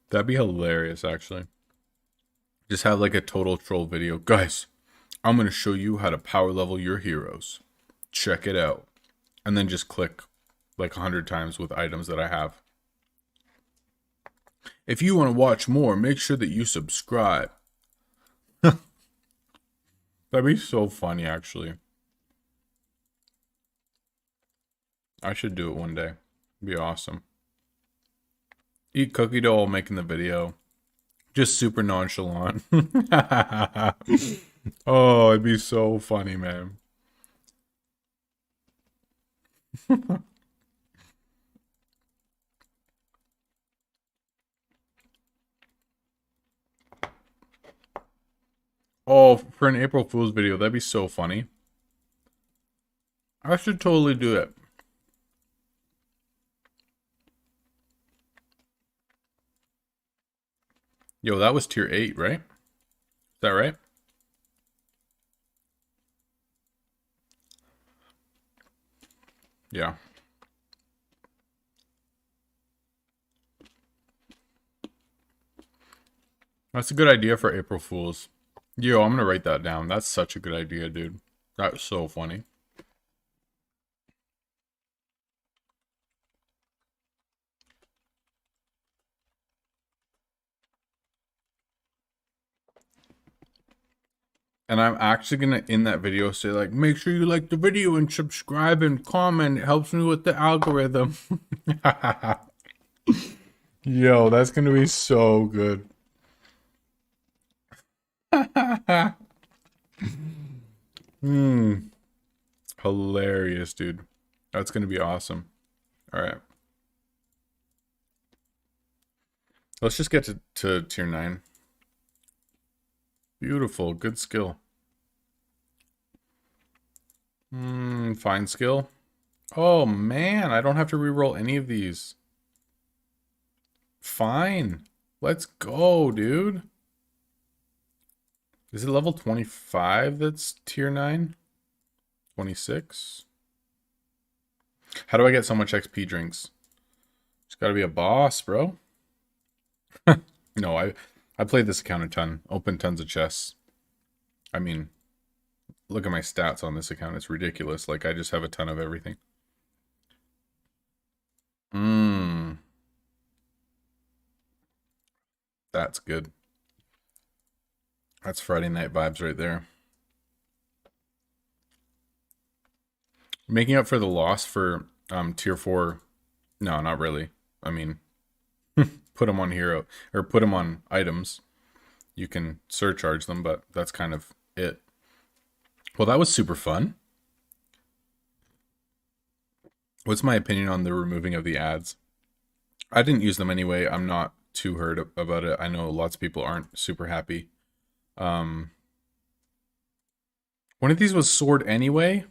That'd be hilarious, actually. Just have like a total troll video. Guys, I'm going to show you how to power level your heroes. Check it out. And then just click like 100 times with items that I have. If you want to watch more, make sure that you subscribe. That'd be so funny, actually. I should do it one day. It'd be awesome. Eat cookie dough while making the video. Just super nonchalant. Oh, it'd be so funny, man. Oh, for an April Fool's video, that'd be so funny. I should totally do it. Yo, that was tier 8, right? Is that right? Yeah. That's a good idea for April Fools. Yo, I'm gonna write that down. That's such a good idea, dude. That's so funny. And I'm actually gonna, in that video, say like, make sure you like the video and subscribe and comment. It helps me with the algorithm. Yo, that's gonna be so good. Hilarious, dude. That's gonna be awesome. All right. Let's just get to tier 9. Beautiful. Good skill. Fine skill. Oh, man. I don't have to reroll any of these. Fine. Let's go, dude. Is it level 25 that's tier 9? 26? How do I get so much XP drinks? It's gotta be a boss, bro. No, I played this account a ton. Opened tons of chests. I mean, look at my stats on this account. It's ridiculous. Like, I just have a ton of everything. That's good. That's Friday night vibes right there. Making up for the loss for tier 4. No, not really. I mean, put them on hero, or put them on items. You can surcharge them, but that's kind of it. Well, that was super fun. What's my opinion on the removing of the ads? I didn't use them anyway. I'm not too hurt about it. I know lots of people aren't super happy. One of these was sword anyway.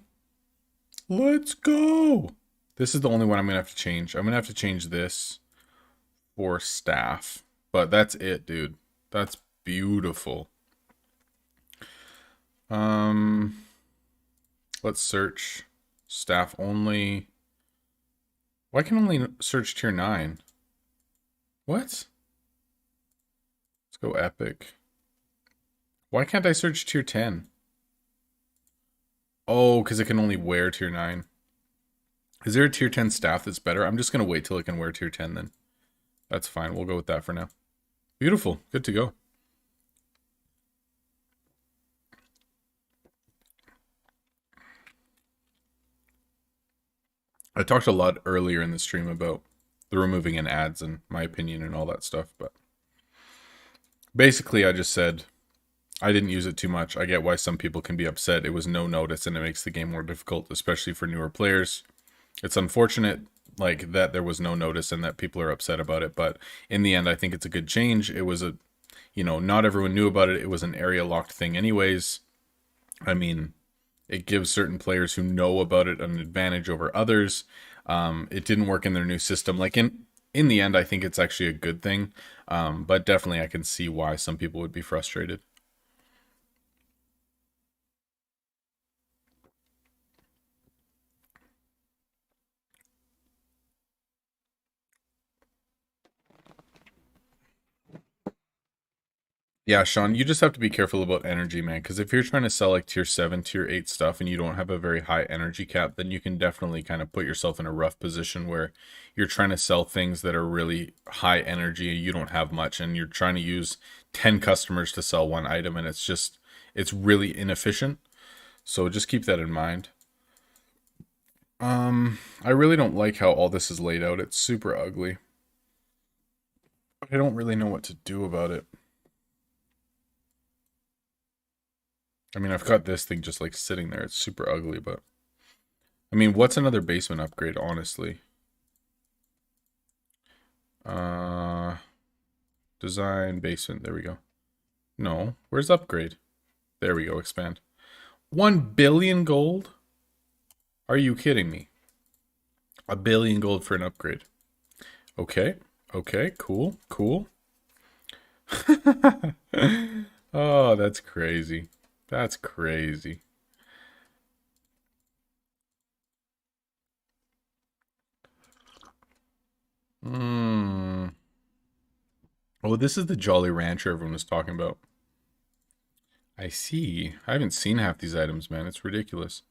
Let's go. This is the only one I'm going to have to change. I'm going to have to change this for staff. But that's it, dude. That's beautiful. Let's search staff only. Why can I only search tier 9? What? Let's go epic. Why can't I search tier 10? Oh, because it can only wear tier 9. Is there a tier 10 staff that's better? I'm just going to wait till it can wear tier 10 then. That's fine. We'll go with that for now. Beautiful. Good to go. I talked a lot earlier in the stream about the removing in ads and my opinion and all that stuff, but basically I just said I didn't use it too much. I get why some people can be upset. It was no notice and it makes the game more difficult, especially for newer players. It's unfortunate like that there was no notice and that people are upset about it, but in the end I think it's a good change. It was a, not everyone knew about it. It was an area locked thing anyways. I mean, it gives certain players who know about it an advantage over others. It didn't work in their new system. Like in the end, I think it's actually a good thing. But definitely I can see why some people would be frustrated. Yeah, Sean, you just have to be careful about energy, man. Because if you're trying to sell like tier 7, tier 8 stuff and you don't have a very high energy cap, then you can definitely kind of put yourself in a rough position where you're trying to sell things that are really high energy and you don't have much. And you're trying to use 10 customers to sell one item. And it's really inefficient. So just keep that in mind. I really don't like how all this is laid out. It's super ugly. I don't really know what to do about it. I mean, I've got this thing just like sitting there. It's super ugly, but I mean, what's another basement upgrade, honestly? Uh, design basement. There we go. No, where's upgrade? There we go. Expand. 1 billion gold? Are you kidding me? 1 billion gold for an upgrade. Okay. Okay. Cool. Cool. Oh, that's crazy. That's crazy. Hmm. Oh, this is the Jolly Rancher everyone was talking about. I see. I haven't seen half these items, man. It's ridiculous.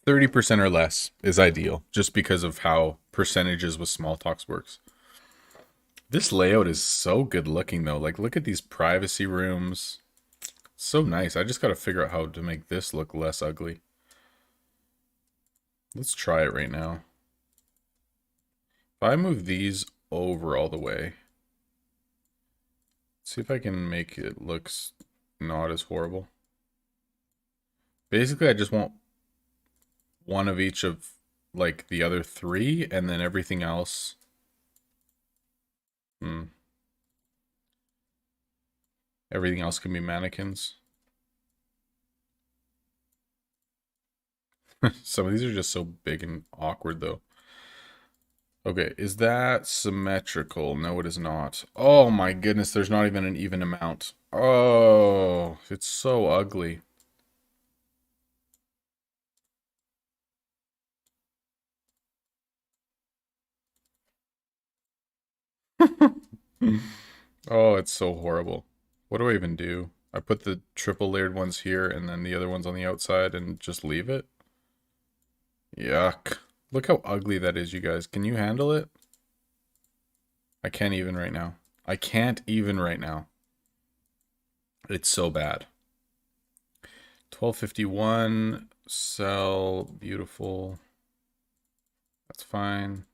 30% or less is ideal, just because of how percentages with small talks works. This layout is so good looking, though. Like, look at these privacy rooms. So nice. I just got to figure out how to make this look less ugly. Let's try it right now. If I move these over all the way, see if I can make it looks not as horrible. Basically, I just want one of each of like the other three, and then everything else. Everything else can be mannequins. Some of these are just so big and awkward, though. Okay, is that symmetrical? No, it is not. Oh my goodness, there's not even an even amount. Oh, it's so ugly. Oh, it's so horrible. What do I even do? I put the triple layered ones here and then the other ones on the outside and just leave it? Yuck. Look how ugly that is, you guys. Can you handle it? I can't even right now. I can't even right now. It's so bad. 1251. Sell. Beautiful. That's fine.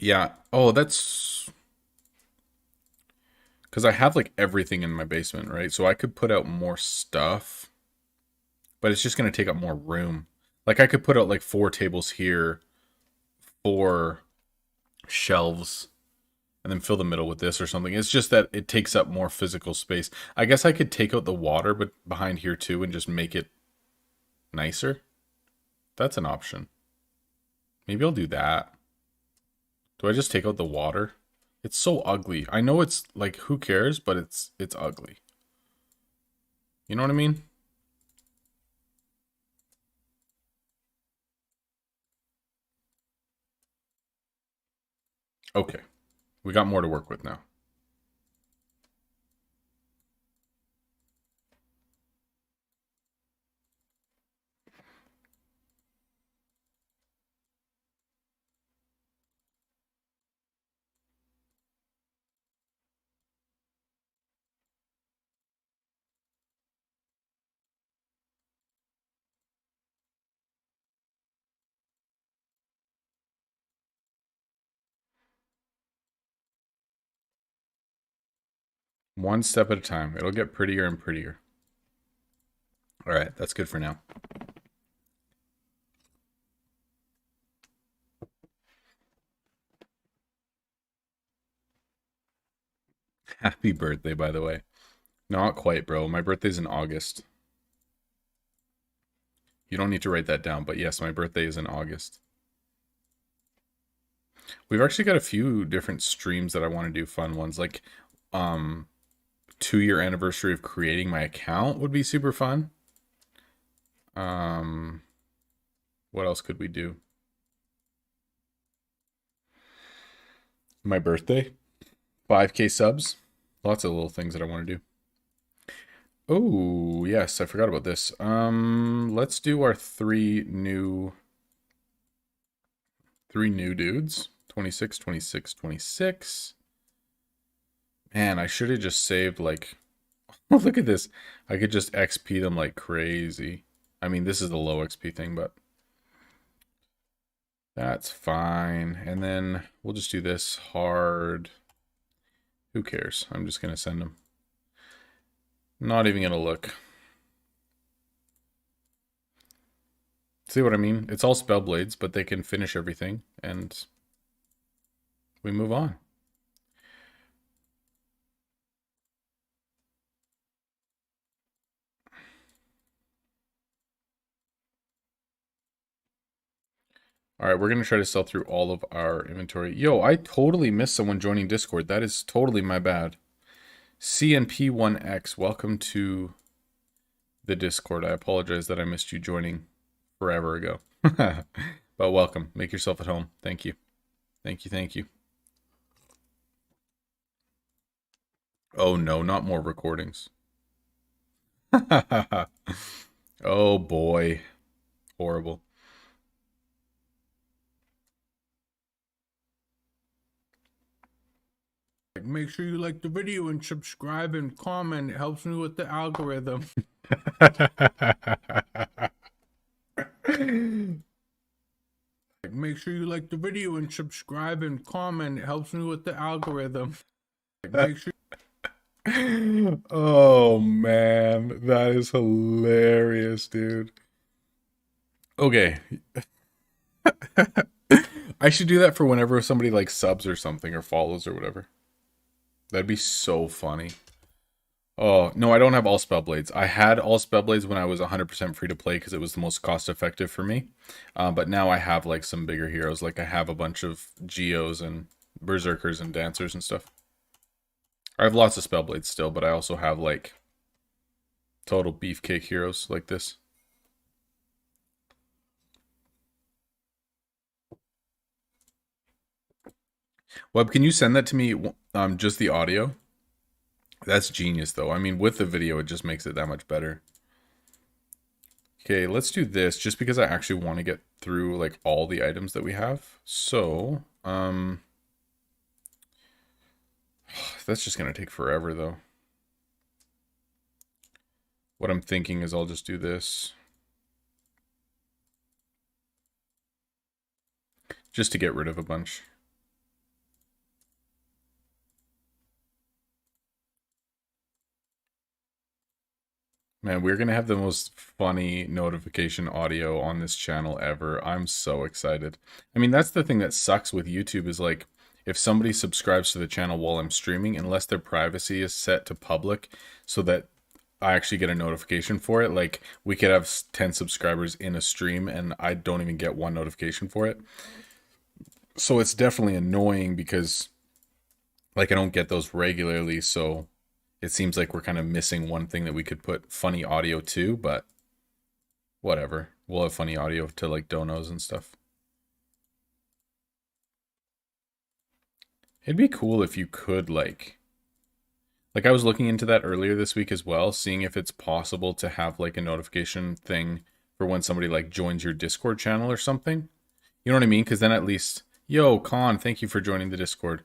Yeah. Oh, that's because I have like everything in my basement, right? So I could put out more stuff, but it's just going to take up more room. Like I could put out like 4 tables here, 4 shelves, and then fill the middle with this or something. It's just that it takes up more physical space. I guess I could take out the water but behind here too and just make it nicer. That's an option. Maybe I'll do that. Do I just take out the water? It's so ugly. I know it's like who cares, but it's ugly. You know what I mean? Okay. We got more to work with now. One step at a time. It'll get prettier and prettier. All right, that's good for now. Happy birthday, by the way. Not quite, bro. My birthday's in August. You don't need to write that down, but yes, my birthday is in August. We've actually got a few different streams that I want to do, fun ones. Like, 2-year anniversary of creating my account would be super fun. What else could we do? My birthday, 5K subs, lots of little things that I want to do. Oh, yes, I forgot about this. Let's do our three new dudes. 26, 26, 26. Man, I should have just saved like oh, look at this. I could just XP them like crazy. I mean, this is the low XP thing, but that's fine. And then we'll just do this hard. Who cares? I'm just going to send them. Not even going to look. See what I mean? It's all spell blades, but they can finish everything, and we move on. All right, we're going to try to sell through all of our inventory. Yo, I totally missed someone joining Discord. That is totally my bad. CNP1X, welcome to the Discord. I apologize that I missed you joining forever ago. But welcome. Make yourself at home. Thank you. Thank you, thank you. Oh no, not more recordings. Oh boy. Horrible. Make sure you like the video and subscribe and comment. It helps me with the algorithm. Make sure you like the video and subscribe and comment. It helps me with the algorithm. Make sure. Oh man, that is hilarious, dude. Okay. I should do that for whenever somebody like subs or something or follows or whatever. That'd be so funny. Oh, no, I don't have all spell blades. I had all spell blades when I was 100% free to play because it was the most cost effective for me. But now I have like some bigger heroes. Like I have a bunch of Geos and Berserkers and Dancers and stuff. I have lots of spell blades still, but I also have like total beefcake heroes like this. Web, can you send that to me, just the audio? That's genius, though. I mean, with the video, it just makes it that much better. Okay, let's do this, just because I actually want to get through, like, all the items that we have. So, that's just going to take forever, though. What I'm thinking is I'll just do this. Just to get rid of a bunch. Man, we're going to have the most funny notification audio on this channel ever. I'm so excited. I mean, that's the thing that sucks with YouTube is like, if somebody subscribes to the channel while I'm streaming, unless their privacy is set to public so that I actually get a notification for it, like we could have 10 subscribers in a stream and I don't even get one notification for it. So it's definitely annoying because like I don't get those regularly, so it seems like we're kind of missing one thing that we could put funny audio to, but whatever. We'll have funny audio to like donos and stuff. It'd be cool if you could like I was looking into that earlier this week as well, seeing if it's possible to have like a notification thing for when somebody like joins your Discord channel or something. You know what I mean? Because then at least, yo, Con, thank you for joining the Discord.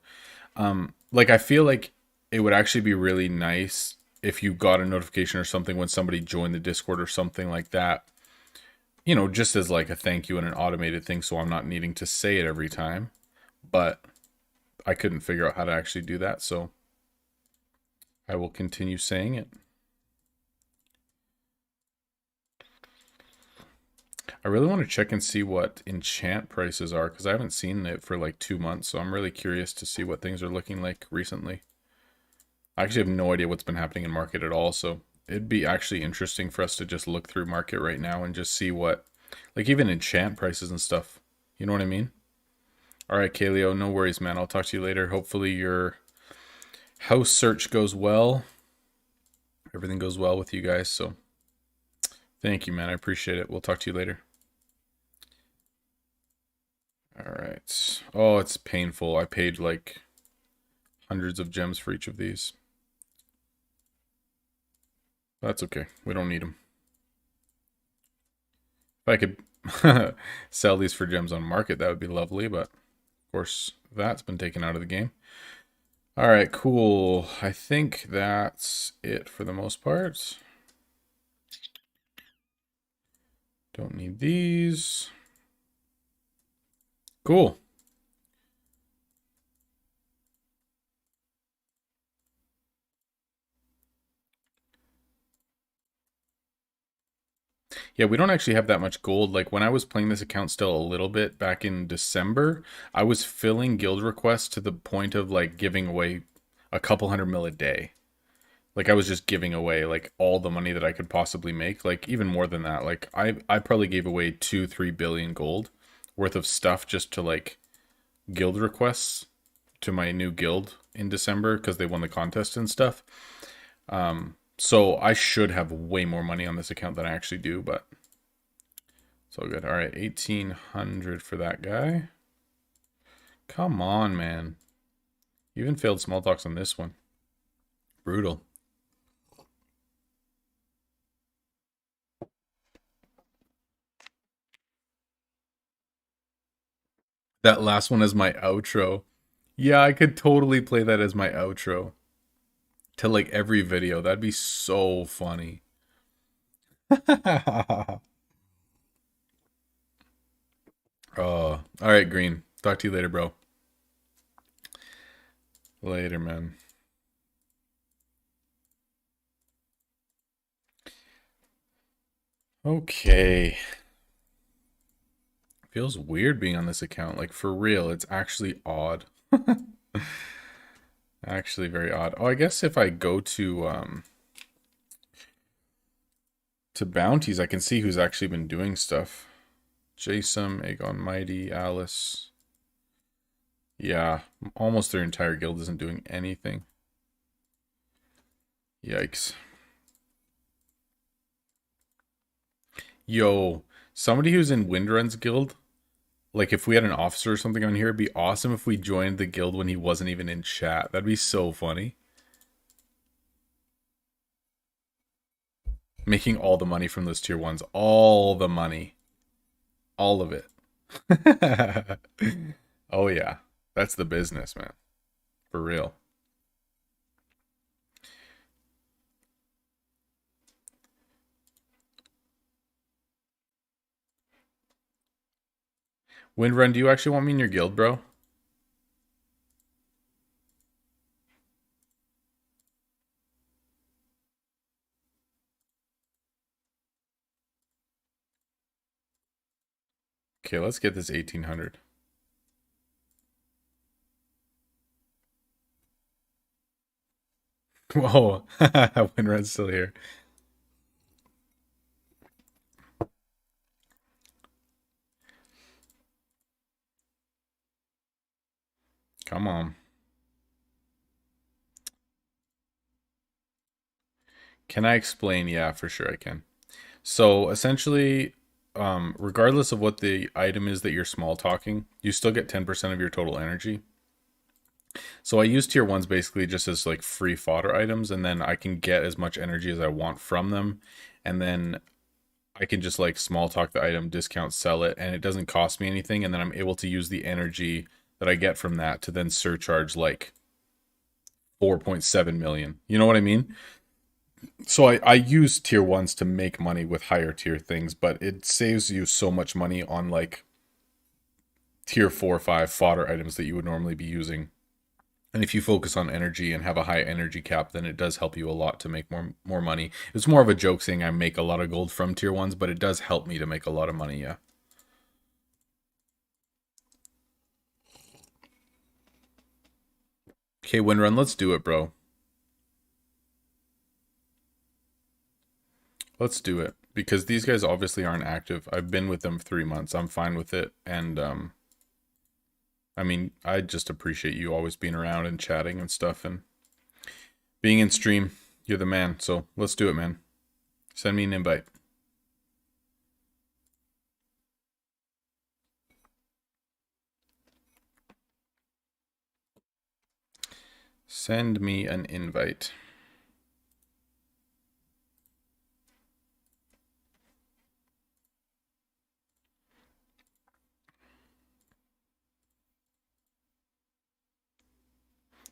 Like I feel like it would actually be really nice if you got a notification or something when somebody joined the Discord or something like that. You know, just as like a thank you and an automated thing, so I'm not needing to say it every time. But I couldn't figure out how to actually do that, so I will continue saying it. I really want to check and see what enchant prices are, because I haven't seen it for like 2 months, so I'm really curious to see what things are looking like recently. I actually have no idea what's been happening in market at all, so it'd be actually interesting for us to just look through market right now and just see what, like even enchant prices and stuff. You know what I mean? All right, Kaleo, no worries, man. I'll talk to you later. Hopefully your house search goes well. Everything goes well with you guys, so thank you, man. I appreciate it. We'll talk to you later. All right. Oh, it's painful. I paid like hundreds of gems for each of these. That's okay. We don't need them. If I could sell these for gems on market, that would be lovely, but of course that's been taken out of the game. All right, cool. I think that's it for the most part. Don't need these. Cool. Yeah, we don't actually have that much gold. Like when I was playing this account still a little bit back in December, I was filling guild requests to the point of like giving away a couple 100 mil a day. Like I was just giving away like all the money that I could possibly make, like even more than that. Like I probably gave away 2-3 billion gold worth of stuff just to like guild requests to my new guild in December because they won the contest and stuff. So I should have way more money on this account than I actually do, but it's all good. All right, 1800 for that guy. Come on, man. You even failed small talks on this one. Brutal. That last one is my outro. Yeah, I could totally play that as my outro to like every video. That'd be so funny. Oh, all right, Green. Talk to you later, bro. Later, man. Okay. Feels weird being on this account. Like, for real, it's actually odd. Actually very odd. Oh, I guess if I go to bounties, I can see who's actually been doing stuff. Jason, Aegon Mighty, Alice. Yeah, almost their entire guild isn't doing anything. Yikes. Yo, somebody who's in Windrun's guild, like if we had an officer or something on here, it'd be awesome if we joined the guild when he wasn't even in chat. That'd be so funny. Making all the money from those tier ones. All the money. All of it. Oh yeah. That's the business, man. For real. Windrun, do you actually want me in your guild, bro? Okay, let's get this 1800. Whoa. Windrun's still here. Come on. Can I explain? Yeah, for sure I can. So essentially, regardless of what the item is that you're small talking, you still get 10% of your total energy. So I use tier ones basically just as like free fodder items, and then I can get as much energy as I want from them. And then I can just like small talk the item, discount, sell it, and it doesn't cost me anything. And then I'm able to use the energy that I get from that to then surcharge like 4.7 million. You know what I mean? So I use tier ones to make money with higher tier things, but it saves you so much money on like tier 4 or 5 fodder items that you would normally be using. And if you focus on energy and have a high energy cap, then it does help you a lot to make more money. It's more of a joke saying I make a lot of gold from tier ones, but it does help me to make a lot of money, yeah. Okay, Windrun, let's do it, bro. Let's do it. Because these guys obviously aren't active. I've been with them 3 months. I'm fine with it. And, I mean, I just appreciate you always being around and chatting and stuff and being in stream. You're the man. So let's do it, man. Send me an invite. Send me an invite.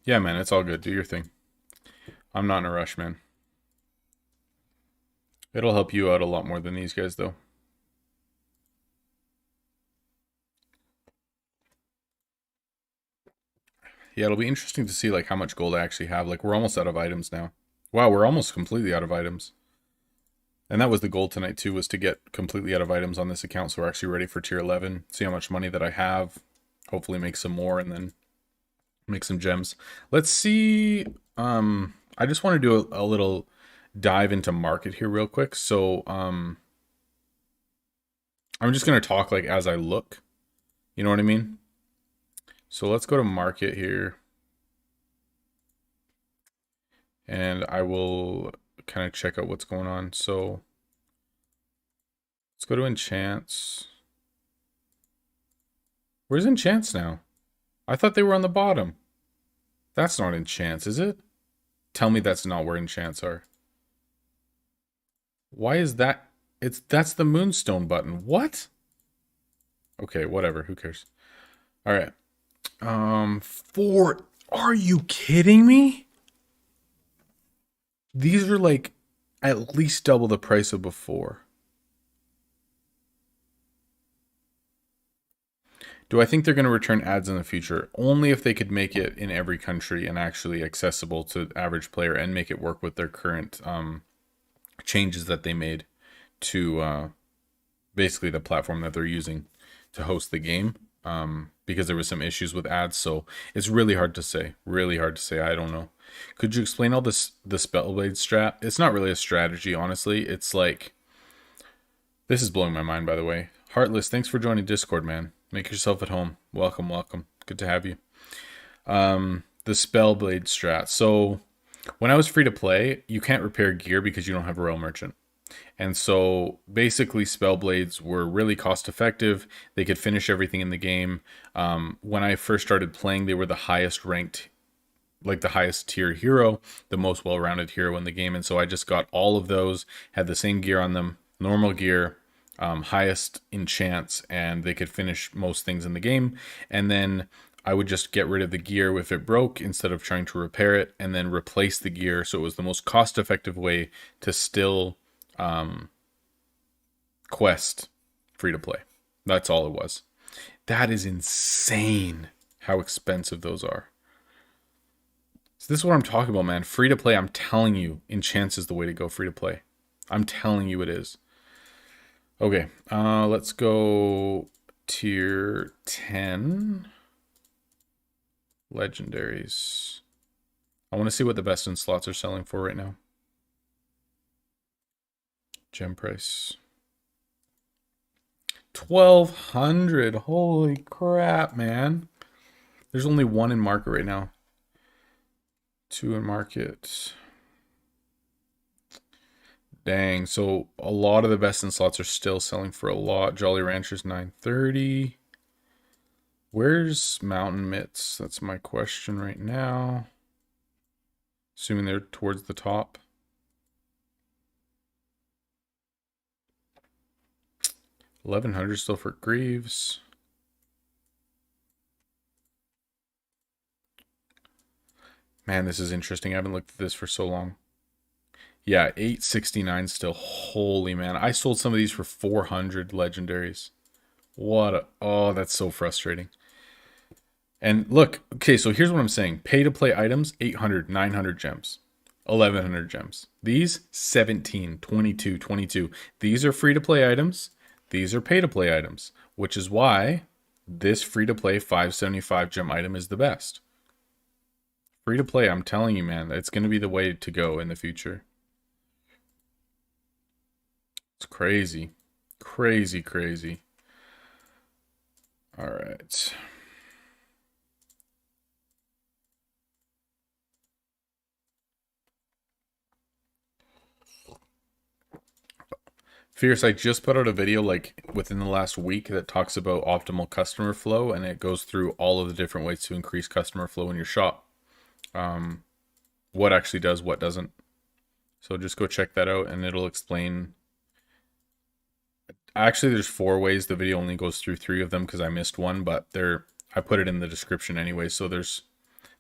Yeah, man, it's all good. Do your thing. I'm not in a rush, man. It'll help you out a lot more than these guys, though. Yeah, it'll be interesting to see like how much gold I actually have. Like we're almost out of items now. Wow, we're almost completely out of items. And that was the goal tonight too, was to get completely out of items on this account, so we're actually ready for tier 11. See how much money that I have. Hopefully make some more and then make some gems. Let's see. I just want to do a little dive into market here real quick. So I'm just gonna talk like as I look. You know what I mean? So let's go to market here. And I will kind of check out what's going on. So let's go to enchants. Where's enchants now? I thought they were on the bottom. That's not enchants, is it? Tell me that's not where enchants are. Why is that? That's the moonstone button. What? Okay, whatever. Who cares? All right. Are you kidding me? These are like at least double the price of before. Do I think they're going to return ads in the future? Only if they could make it in every country and actually accessible to the average player and make it work with their current changes that they made to basically the platform that they're using to host the game. Because there was some issues with ads, so it's really hard to say. Really hard to say. I don't know. Could you explain all this, the Spellblade strat? It's not really a strategy, honestly. It's like, this is blowing my mind, by the way. Heartless, thanks for joining Discord, man. Make yourself at home. Welcome, welcome. Good to have you. The Spellblade strat. So when I was free to play, you can't repair gear because you don't have a Royal Merchant. And so basically Spellblades were really cost effective. They could finish everything in the game. When I first started playing, they were the highest ranked, like the highest tier hero, the most well-rounded hero in the game. And so I just got all of those, had the same gear on them, normal gear, highest enchants, and they could finish most things in the game. And then I would just get rid of the gear if it broke instead of trying to repair it, and then replace the gear. So it was the most cost-effective way to still quest free to play. That's all it was. That is insane how expensive those are. So this is what I'm talking about, man. Free to play, I'm telling you, enchants is the way to go free to play. I'm telling you it is. Okay, let's go tier 10. Legendaries. I want to see what the best in slots are selling for right now. Gem price. 1,200. Holy crap, man. There's only one in market right now. 2 in market. Dang, so a lot of the best in slots are still selling for a lot. Jolly Ranchers 930. Where's Mountain Mitts? That's my question right now. Assuming they're towards the top. 1,100 still for Greaves. Man, this is interesting. I haven't looked at this for so long. Yeah, 869 still. Holy man. I sold some of these for 400 legendaries. Oh, that's so frustrating. And look, okay, so here's what I'm saying. Pay to play items, 800, 900 gems. 1,100 gems. These, 17, 22, 22. These are free to play items. These are pay to play items, which is why this free to play 575 gem item is the best. Free to play, I'm telling you, man, it's going to be the way to go in the future. It's crazy. Crazy, crazy. All right. Fierce, I just put out a video like within the last week that talks about optimal customer flow, and it goes through all of the different ways to increase customer flow in your shop. What actually does, what doesn't. So just go check that out and it'll explain. Actually, there's 4 ways. The video only goes through 3 of them because I missed one, but I put it in the description anyway. So there's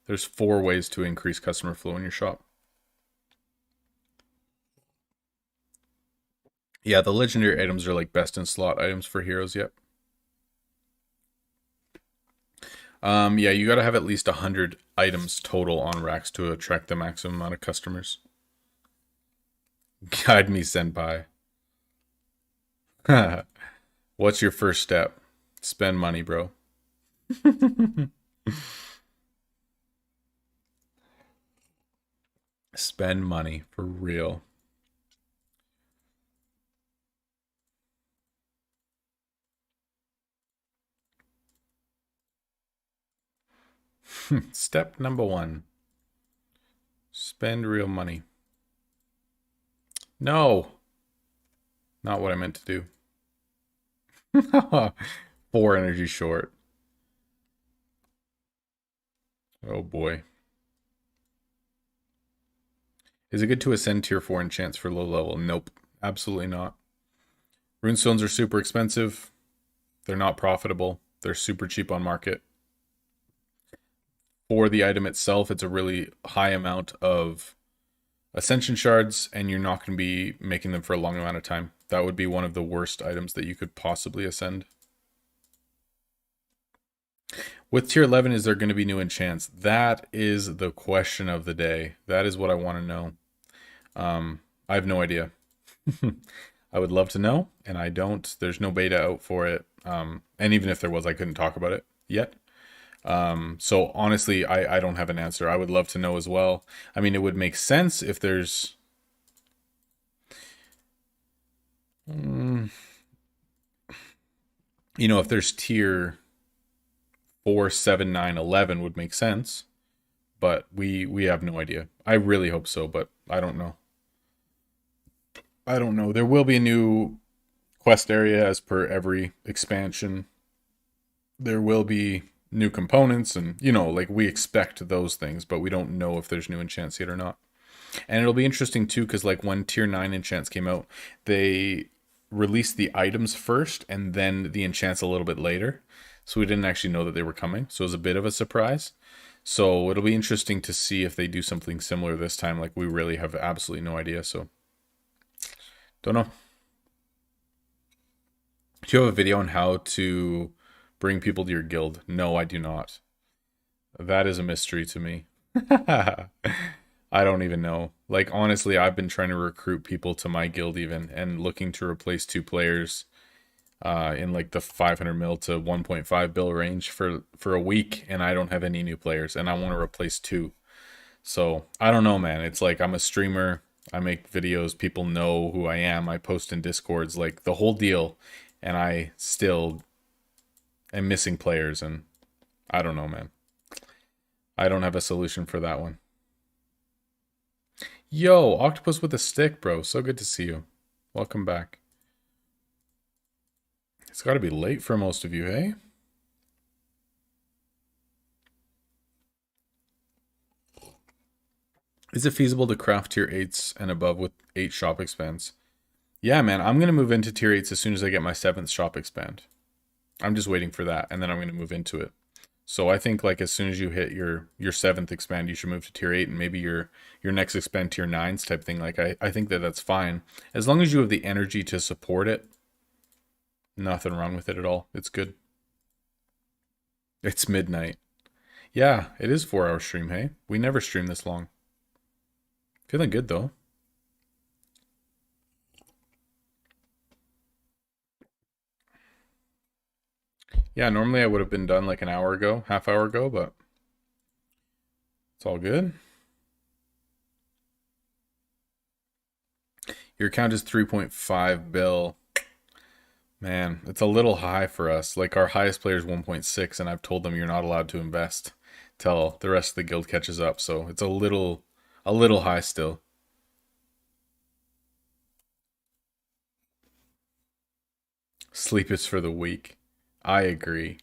4 ways to increase customer flow in your shop. Yeah, the legendary items are like best in slot items for heroes, yep. Yeah, you gotta have at least 100 items total on racks to attract the maximum amount of customers. Guide me, senpai. What's your first step? Spend money, bro. Spend money, for real. Step number 1. Spend real money. No. Not what I meant to do. 4 energy short. Oh boy. Is it good to ascend tier 4 enchants for low level? Nope. Absolutely not. Runestones are super expensive. They're not profitable. They're super cheap on market. For the item itself, it's a really high amount of ascension shards, and you're not going to be making them for a long amount of time. That would be one of the worst items that you could possibly ascend. With tier 11, is there going to be new enchants? That is the question of the day. That is what I want to know. I have no idea. I would love to know, and I don't. There's no beta out for it. And even if there was, I couldn't talk about it yet. So honestly, I don't have an answer. I would love to know as well. I mean, it would make sense if there's... you know, if there's tier 4, 7, 9, 11 would make sense. But we have no idea. I really hope so, but I don't know. I don't know. There will be a new quest area as per every expansion. There will be new components and, you know, like we expect those things, but we don't know if there's new enchants yet or not. And it'll be interesting too, because like when tier 9 enchants came out, they released the items first and then the enchants a little bit later. So we didn't actually know that they were coming. So it was a bit of a surprise. So it'll be interesting to see if they do something similar this time. Like we really have absolutely no idea. So don't know. Do you have a video on how to bring people to your guild? No, I do not. That is a mystery to me. I don't even know. Like, honestly, I've been trying to recruit people to my guild even, and looking to replace 2 players in like the 500 mil to 1.5 bill range for a week, and I don't have any new players, and I want to replace 2. So, I don't know, man. It's like I'm a streamer. I make videos. People know who I am. I post in Discords, like the whole deal, and I still am missing players, and I don't know, man. I don't have a solution for that one. Yo, Octopus with a stick, bro. So good to see you. Welcome back. It's got to be late for most of you, hey? Is it feasible to craft tier 8s and above with 8 shop expands? Yeah, man. I'm going to move into tier 8s as soon as I get my 7th shop expand. I'm just waiting for that, and then I'm going to move into it. So I think like as soon as you hit your 7th expand, you should move to tier 8, and maybe your next expand tier 9s type thing. Like I think that's fine. As long as you have the energy to support it, nothing wrong with it at all. It's good. It's midnight. Yeah, it is 4-hour stream, hey? We never stream this long. Feeling good though. Yeah, normally I would have been done like an hour ago, half hour ago, but it's all good. Your account is 3.5 bill. Man, it's a little high for us. Like our highest player is 1.6, and I've told them you're not allowed to invest till the rest of the guild catches up. So it's a little high still. Sleep is for the weak. I agree.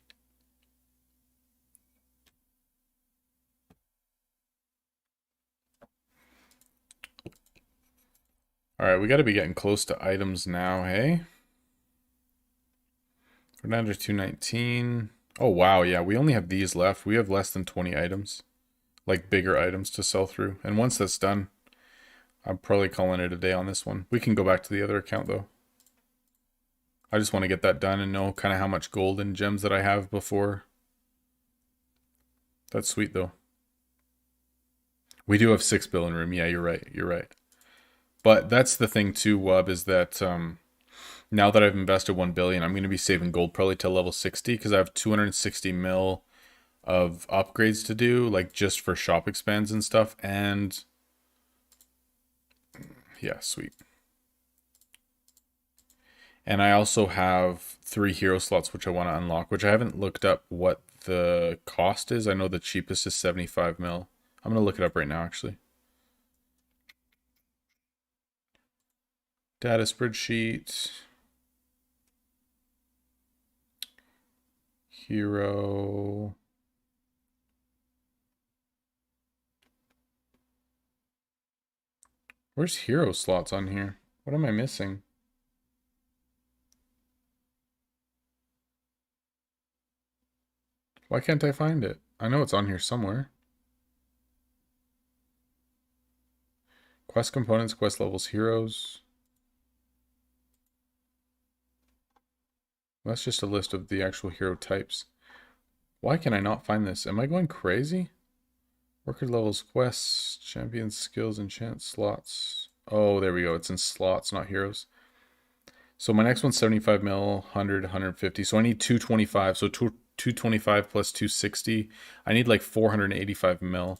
All right, we got to be getting close to items now, hey? We're down to 219. Oh, wow, yeah, we only have these left. We have less than 20 items, like bigger items to sell through. And once that's done, I'm probably calling it a day on this one. We can go back to the other account, though. I just want to get that done and know kind of how much gold and gems that I have before. That's sweet, though. We do have 6 bill in room. Yeah, you're right. You're right. But that's the thing, too, Wub, is that now that I've invested 1 billion, I'm going to be saving gold probably till level 60 because I have 260 mil of upgrades to do, like just for shop expands and stuff. And yeah, sweet. And I also have 3 hero slots which I want to unlock, which I haven't looked up what the cost is. I know the cheapest is 75 mil. I'm going to look it up right now, actually. Data spreadsheet. Hero. Where's hero slots on here? What am I missing? Why can't I find it? I know it's on here somewhere. Quest components, quest levels, heroes. That's just a list of the actual hero types. Why can I not find this? Am I going crazy? Worker levels, quests, champion skills, enchant slots. Oh, there we go. It's in slots, not heroes. So my next one's 75 mil, 100, 150. So I need 225. So 225 plus 260. I need like 485 mil.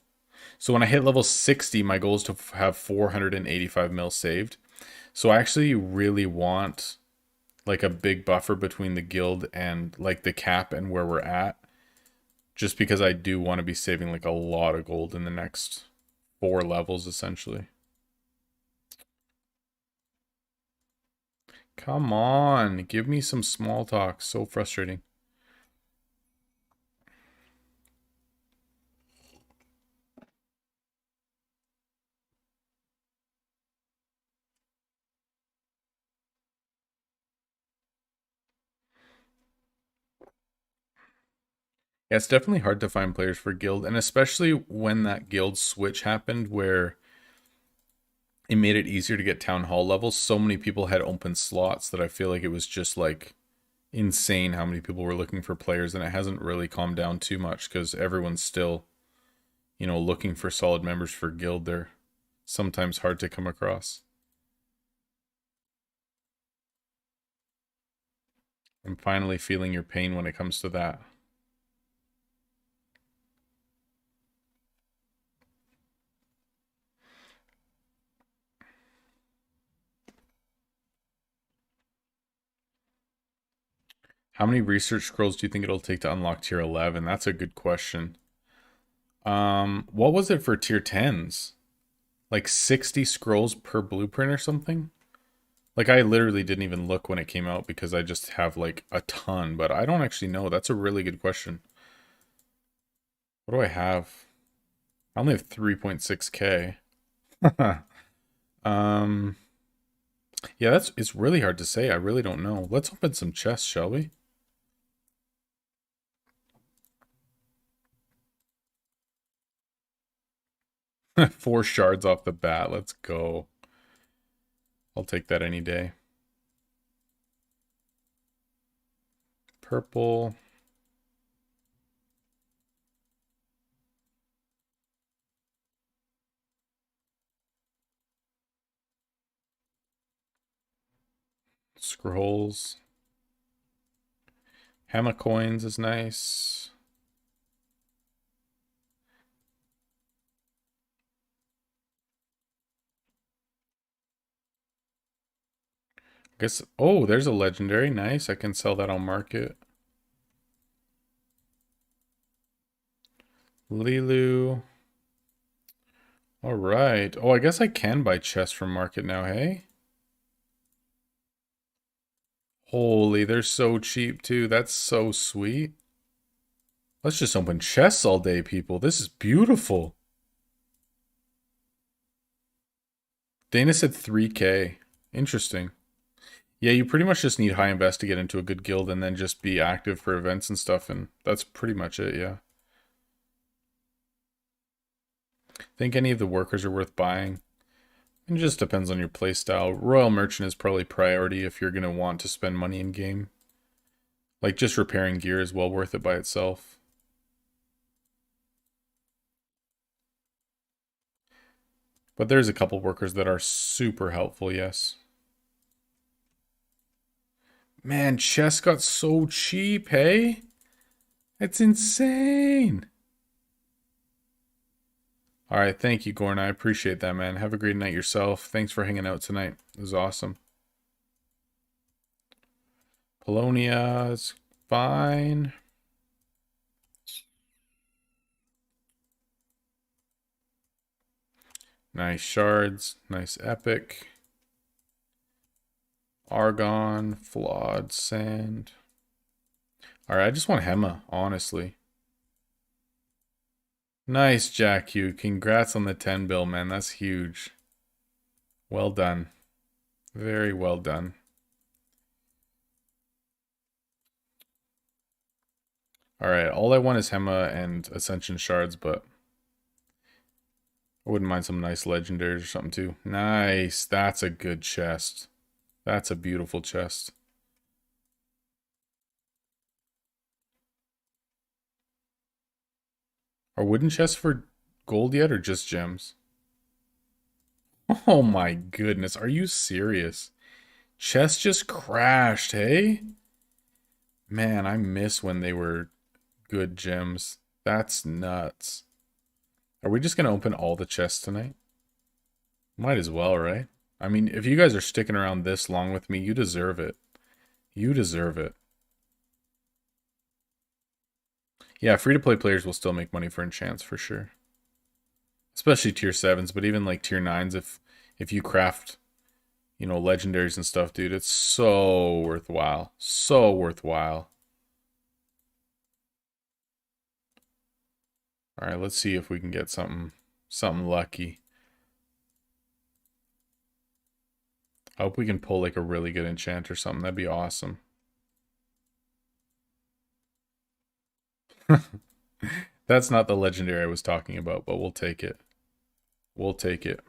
So when I hit level 60, my goal is to have 485 mil saved. So I actually really want like a big buffer between the guild and like the cap and where we're at. Just because I do want to be saving like a lot of gold in the next 4 levels, essentially. Come on, give me some small talk. So frustrating. Yeah, it's definitely hard to find players for guild, and especially when that guild switch happened where it made it easier to get town hall levels. So many people had open slots that I feel like it was just like insane how many people were looking for players, and it hasn't really calmed down too much because everyone's still, you know, looking for solid members for guild. They're sometimes hard to come across. I'm finally feeling your pain when it comes to that. How many research scrolls do you think it'll take to unlock tier 11? That's a good question. What was it for tier 10s? Like 60 scrolls per blueprint or something? Like I literally didn't even look when it came out because I just have like a ton, but I don't actually know. That's a really good question. What do I have? I only have 3.6k. um yeah, it's really hard to say. I really don't know. Let's open some chests, shall we? Four shards off the bat. Let's go. I'll take that any day. Purple. Scrolls. Hammer coins is nice. Guess, oh, there's a legendary. Nice. I can sell that on market. Lilu. All right. Oh, I guess I can buy chests from market now, hey? Holy, they're so cheap too. That's so sweet. Let's just open chests all day, people. This is beautiful. Dana said 3K. Interesting. Yeah, you pretty much just need high invest to get into a good guild and then just be active for events and stuff, and that's pretty much it, yeah. Think any of the workers are worth buying? It just depends on your playstyle. Royal Merchant is probably priority if you're going to want to spend money in game. Like, just repairing gear is well worth it by itself. But there's a couple workers that are super helpful, yes. Man, chests got so cheap, hey? It's insane. All right, thank you, Gorn. I appreciate that, man. Have a great night yourself. Thanks for hanging out tonight. It was awesome. Polonia is fine. Nice shards. Nice epic. Argon. Flawed sand. All right, I just want Hema, honestly. Nice, Jack Hugh. Congrats on the 10 bill, man. That's huge. Well done. Very well done. Alright, all I want is Hema and Ascension Shards, but I wouldn't mind some nice legendaries or something too. Nice. That's a good chest. That's a beautiful chest. Are wooden chests for gold yet or just gems? Oh my goodness. Are you serious? Chest just crashed, hey? Man, I miss when they were good gems. That's nuts. Are we just going to open all the chests tonight? Might as well, right? I mean, if you guys are sticking around this long with me, you deserve it. You deserve it. Yeah, free-to-play players will still make money for enchants for sure. Especially tier 7s, but even like tier 9s, if you craft, you know, legendaries and stuff, dude, it's so worthwhile. So worthwhile. Alright, let's see if we can get something lucky. I hope we can pull like a really good enchant or something. That'd be awesome. That's not the legendary I was talking about, but we'll take it. We'll take it.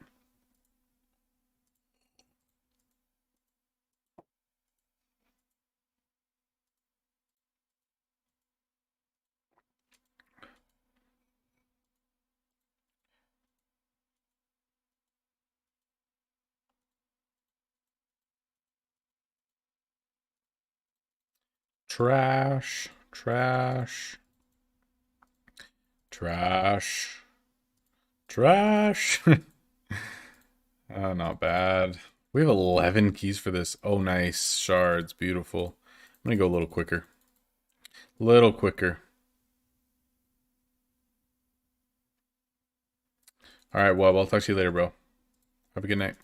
Trash. Trash. Trash. Trash. Oh, not bad. We have 11 keys for this. Oh, nice. Shards. Beautiful. I'm going to go a little quicker. Little quicker. Alright, well, I'll talk to you later, bro. Have a good night.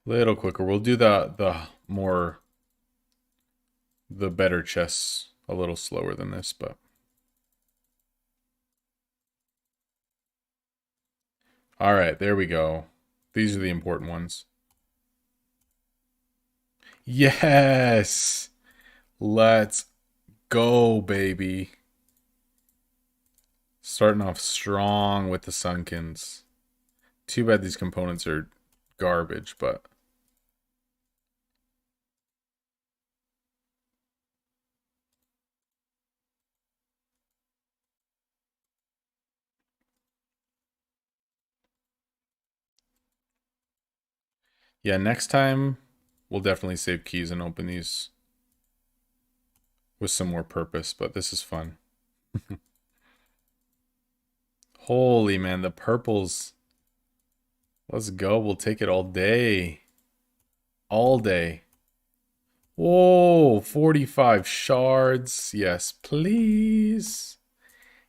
Little quicker. We'll do the better chests a little slower than this, but all right, there we go. These are the important ones. Yes! Let's go, baby. Starting off strong with the Sunkins. Too bad these components are garbage, but yeah, next time we'll definitely save keys and open these with some more purpose, but this is fun. Holy man, the purples. Let's go. We'll take it all day. All day. Whoa, 45 shards. Yes, please.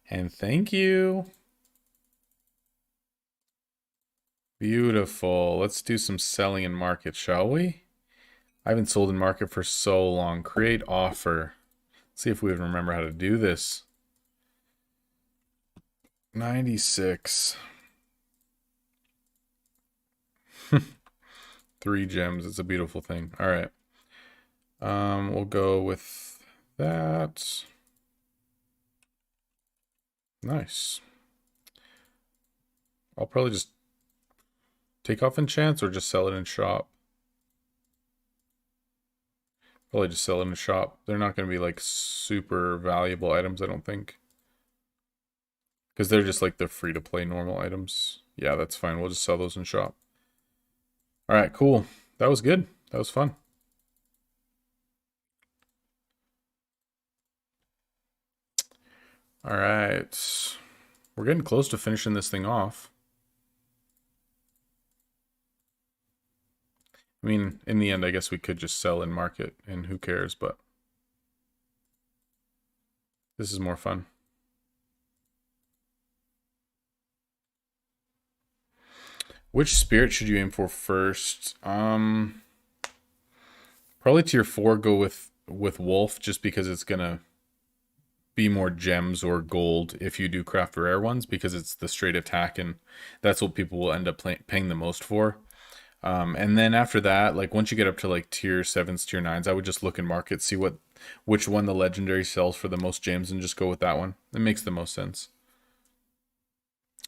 And thank you. Beautiful. Let's do some selling in market, shall we? I haven't sold in market for so long. Create offer. Let's see if we remember how to do this. 96. 3 gems. It's a beautiful thing. All right. We'll go with that. Nice. I'll probably just take off enchants or just sell it in shop. Probably just sell it in shop. They're not going to be like super valuable items, I don't think. Because they're just like the free-to-play normal items. Yeah, that's fine. We'll just sell those in shop. All right, cool. That was good. That was fun. All right. We're getting close to finishing this thing off. I mean, in the end, I guess we could just sell in market, and who cares, but this is more fun. Which spirit should you aim for first? Probably tier 4, go with Wolf, just because it's gonna be more gems or gold if you do craft rare ones, because it's the straight attack, and that's what people will end up paying the most for. And then after that, like once you get up to like tier 7s, tier 9s, I would just look in market, see which one the legendary sells for the most gems, and just go with that one. It makes the most sense.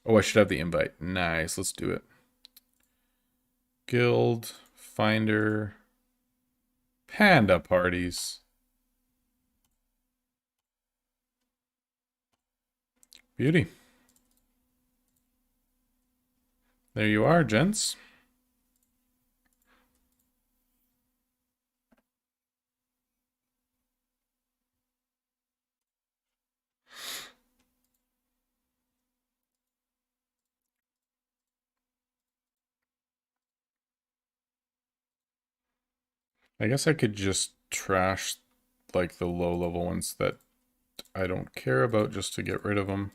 Oh, I should have the invite. Nice, let's do it. Guild, Finder, Panda parties. Beauty. There you are, gents. I guess I could just trash like the low level ones that I don't care about just to get rid of them.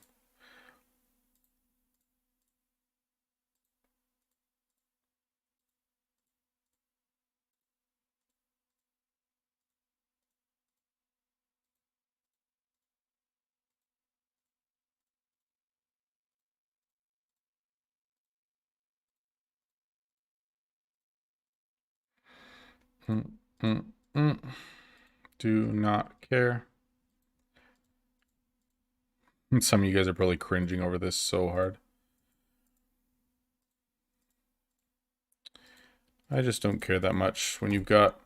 Do not care. Some of you guys are probably cringing over this so hard. I just don't care that much when you've got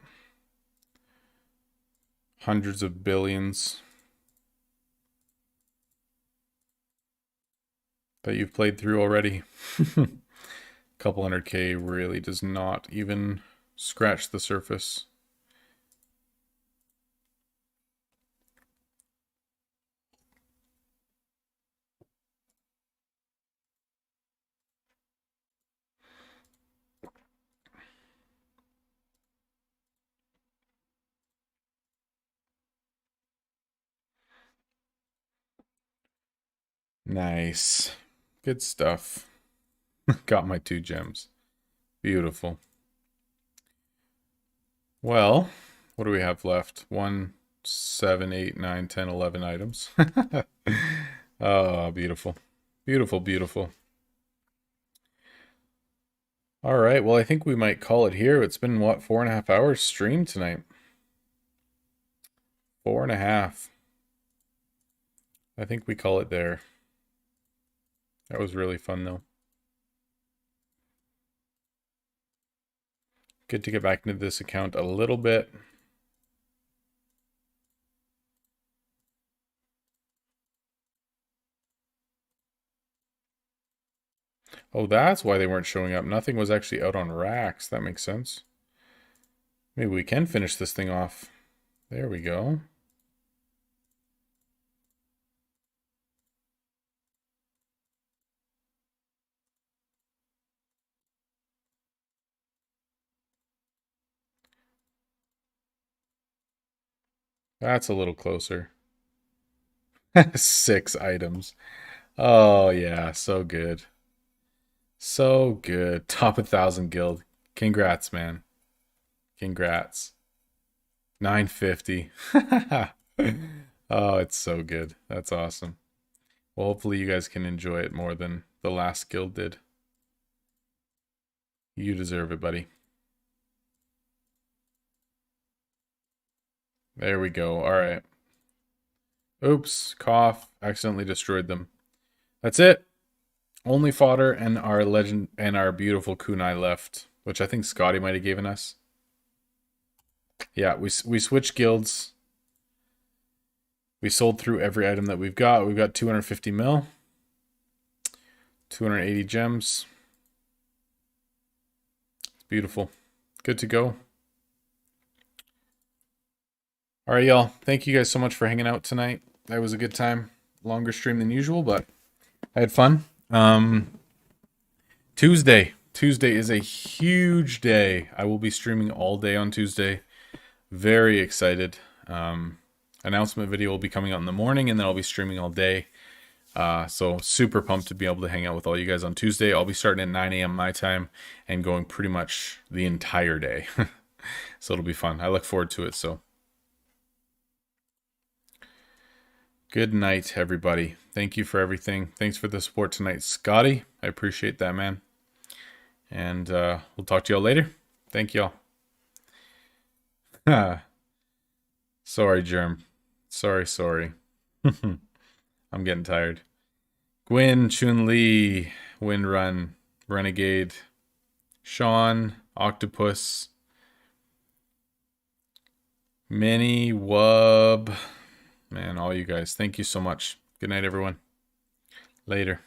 hundreds of billions that you've played through already. Couple 100k really does not even scratch the surface. Nice. Good stuff. Got my 2 gems. Beautiful. Well, what do we have left? 1, 7, 8, 9, 10, 11 items. Oh, beautiful. Beautiful, beautiful. All right, well, I think we might call it here. It's been, what, 4.5 hours stream tonight? 4.5. I think we call it there. That was really fun, though. Good to get back into this account a little bit. Oh, that's why they weren't showing up. Nothing was actually out on racks. That makes sense. Maybe we can finish this thing off. There we go. That's a little closer. 6 items. Oh, yeah. So good. So good. Top 1,000 guild. Congrats, man. Congrats. 950. Oh, it's so good. That's awesome. Well, hopefully you guys can enjoy it more than the last guild did. You deserve it, buddy. There we go. All right. Oops. Cough. Accidentally destroyed them. That's it. Only fodder and our legend and our beautiful kunai left, which I think Scotty might have given us. Yeah, we switched guilds. We sold through every item that we've got. We've got 250 mil, 280 gems. It's beautiful. Good to go. All right, y'all. Thank you guys so much for hanging out tonight. That was a good time. Longer stream than usual, but I had fun. Tuesday. Tuesday is a huge day. I will be streaming all day on Tuesday. Very excited. Announcement video will be coming out in the morning, and then I'll be streaming all day. So super pumped to be able to hang out with all you guys on Tuesday. I'll be starting at 9 a.m. my time and going pretty much the entire day. So it'll be fun. I look forward to it. So good night, everybody. Thank you for everything. Thanks for the support tonight, Scotty. I appreciate that, man. And we'll talk to y'all later. Thank y'all. Sorry, Germ. Sorry. I'm getting tired. Gwyn, Chun-Li, Windrun, Renegade, Sean, Octopus, Minnie, Wub. Man, all you guys. Thank you so much. Good night, everyone. Later.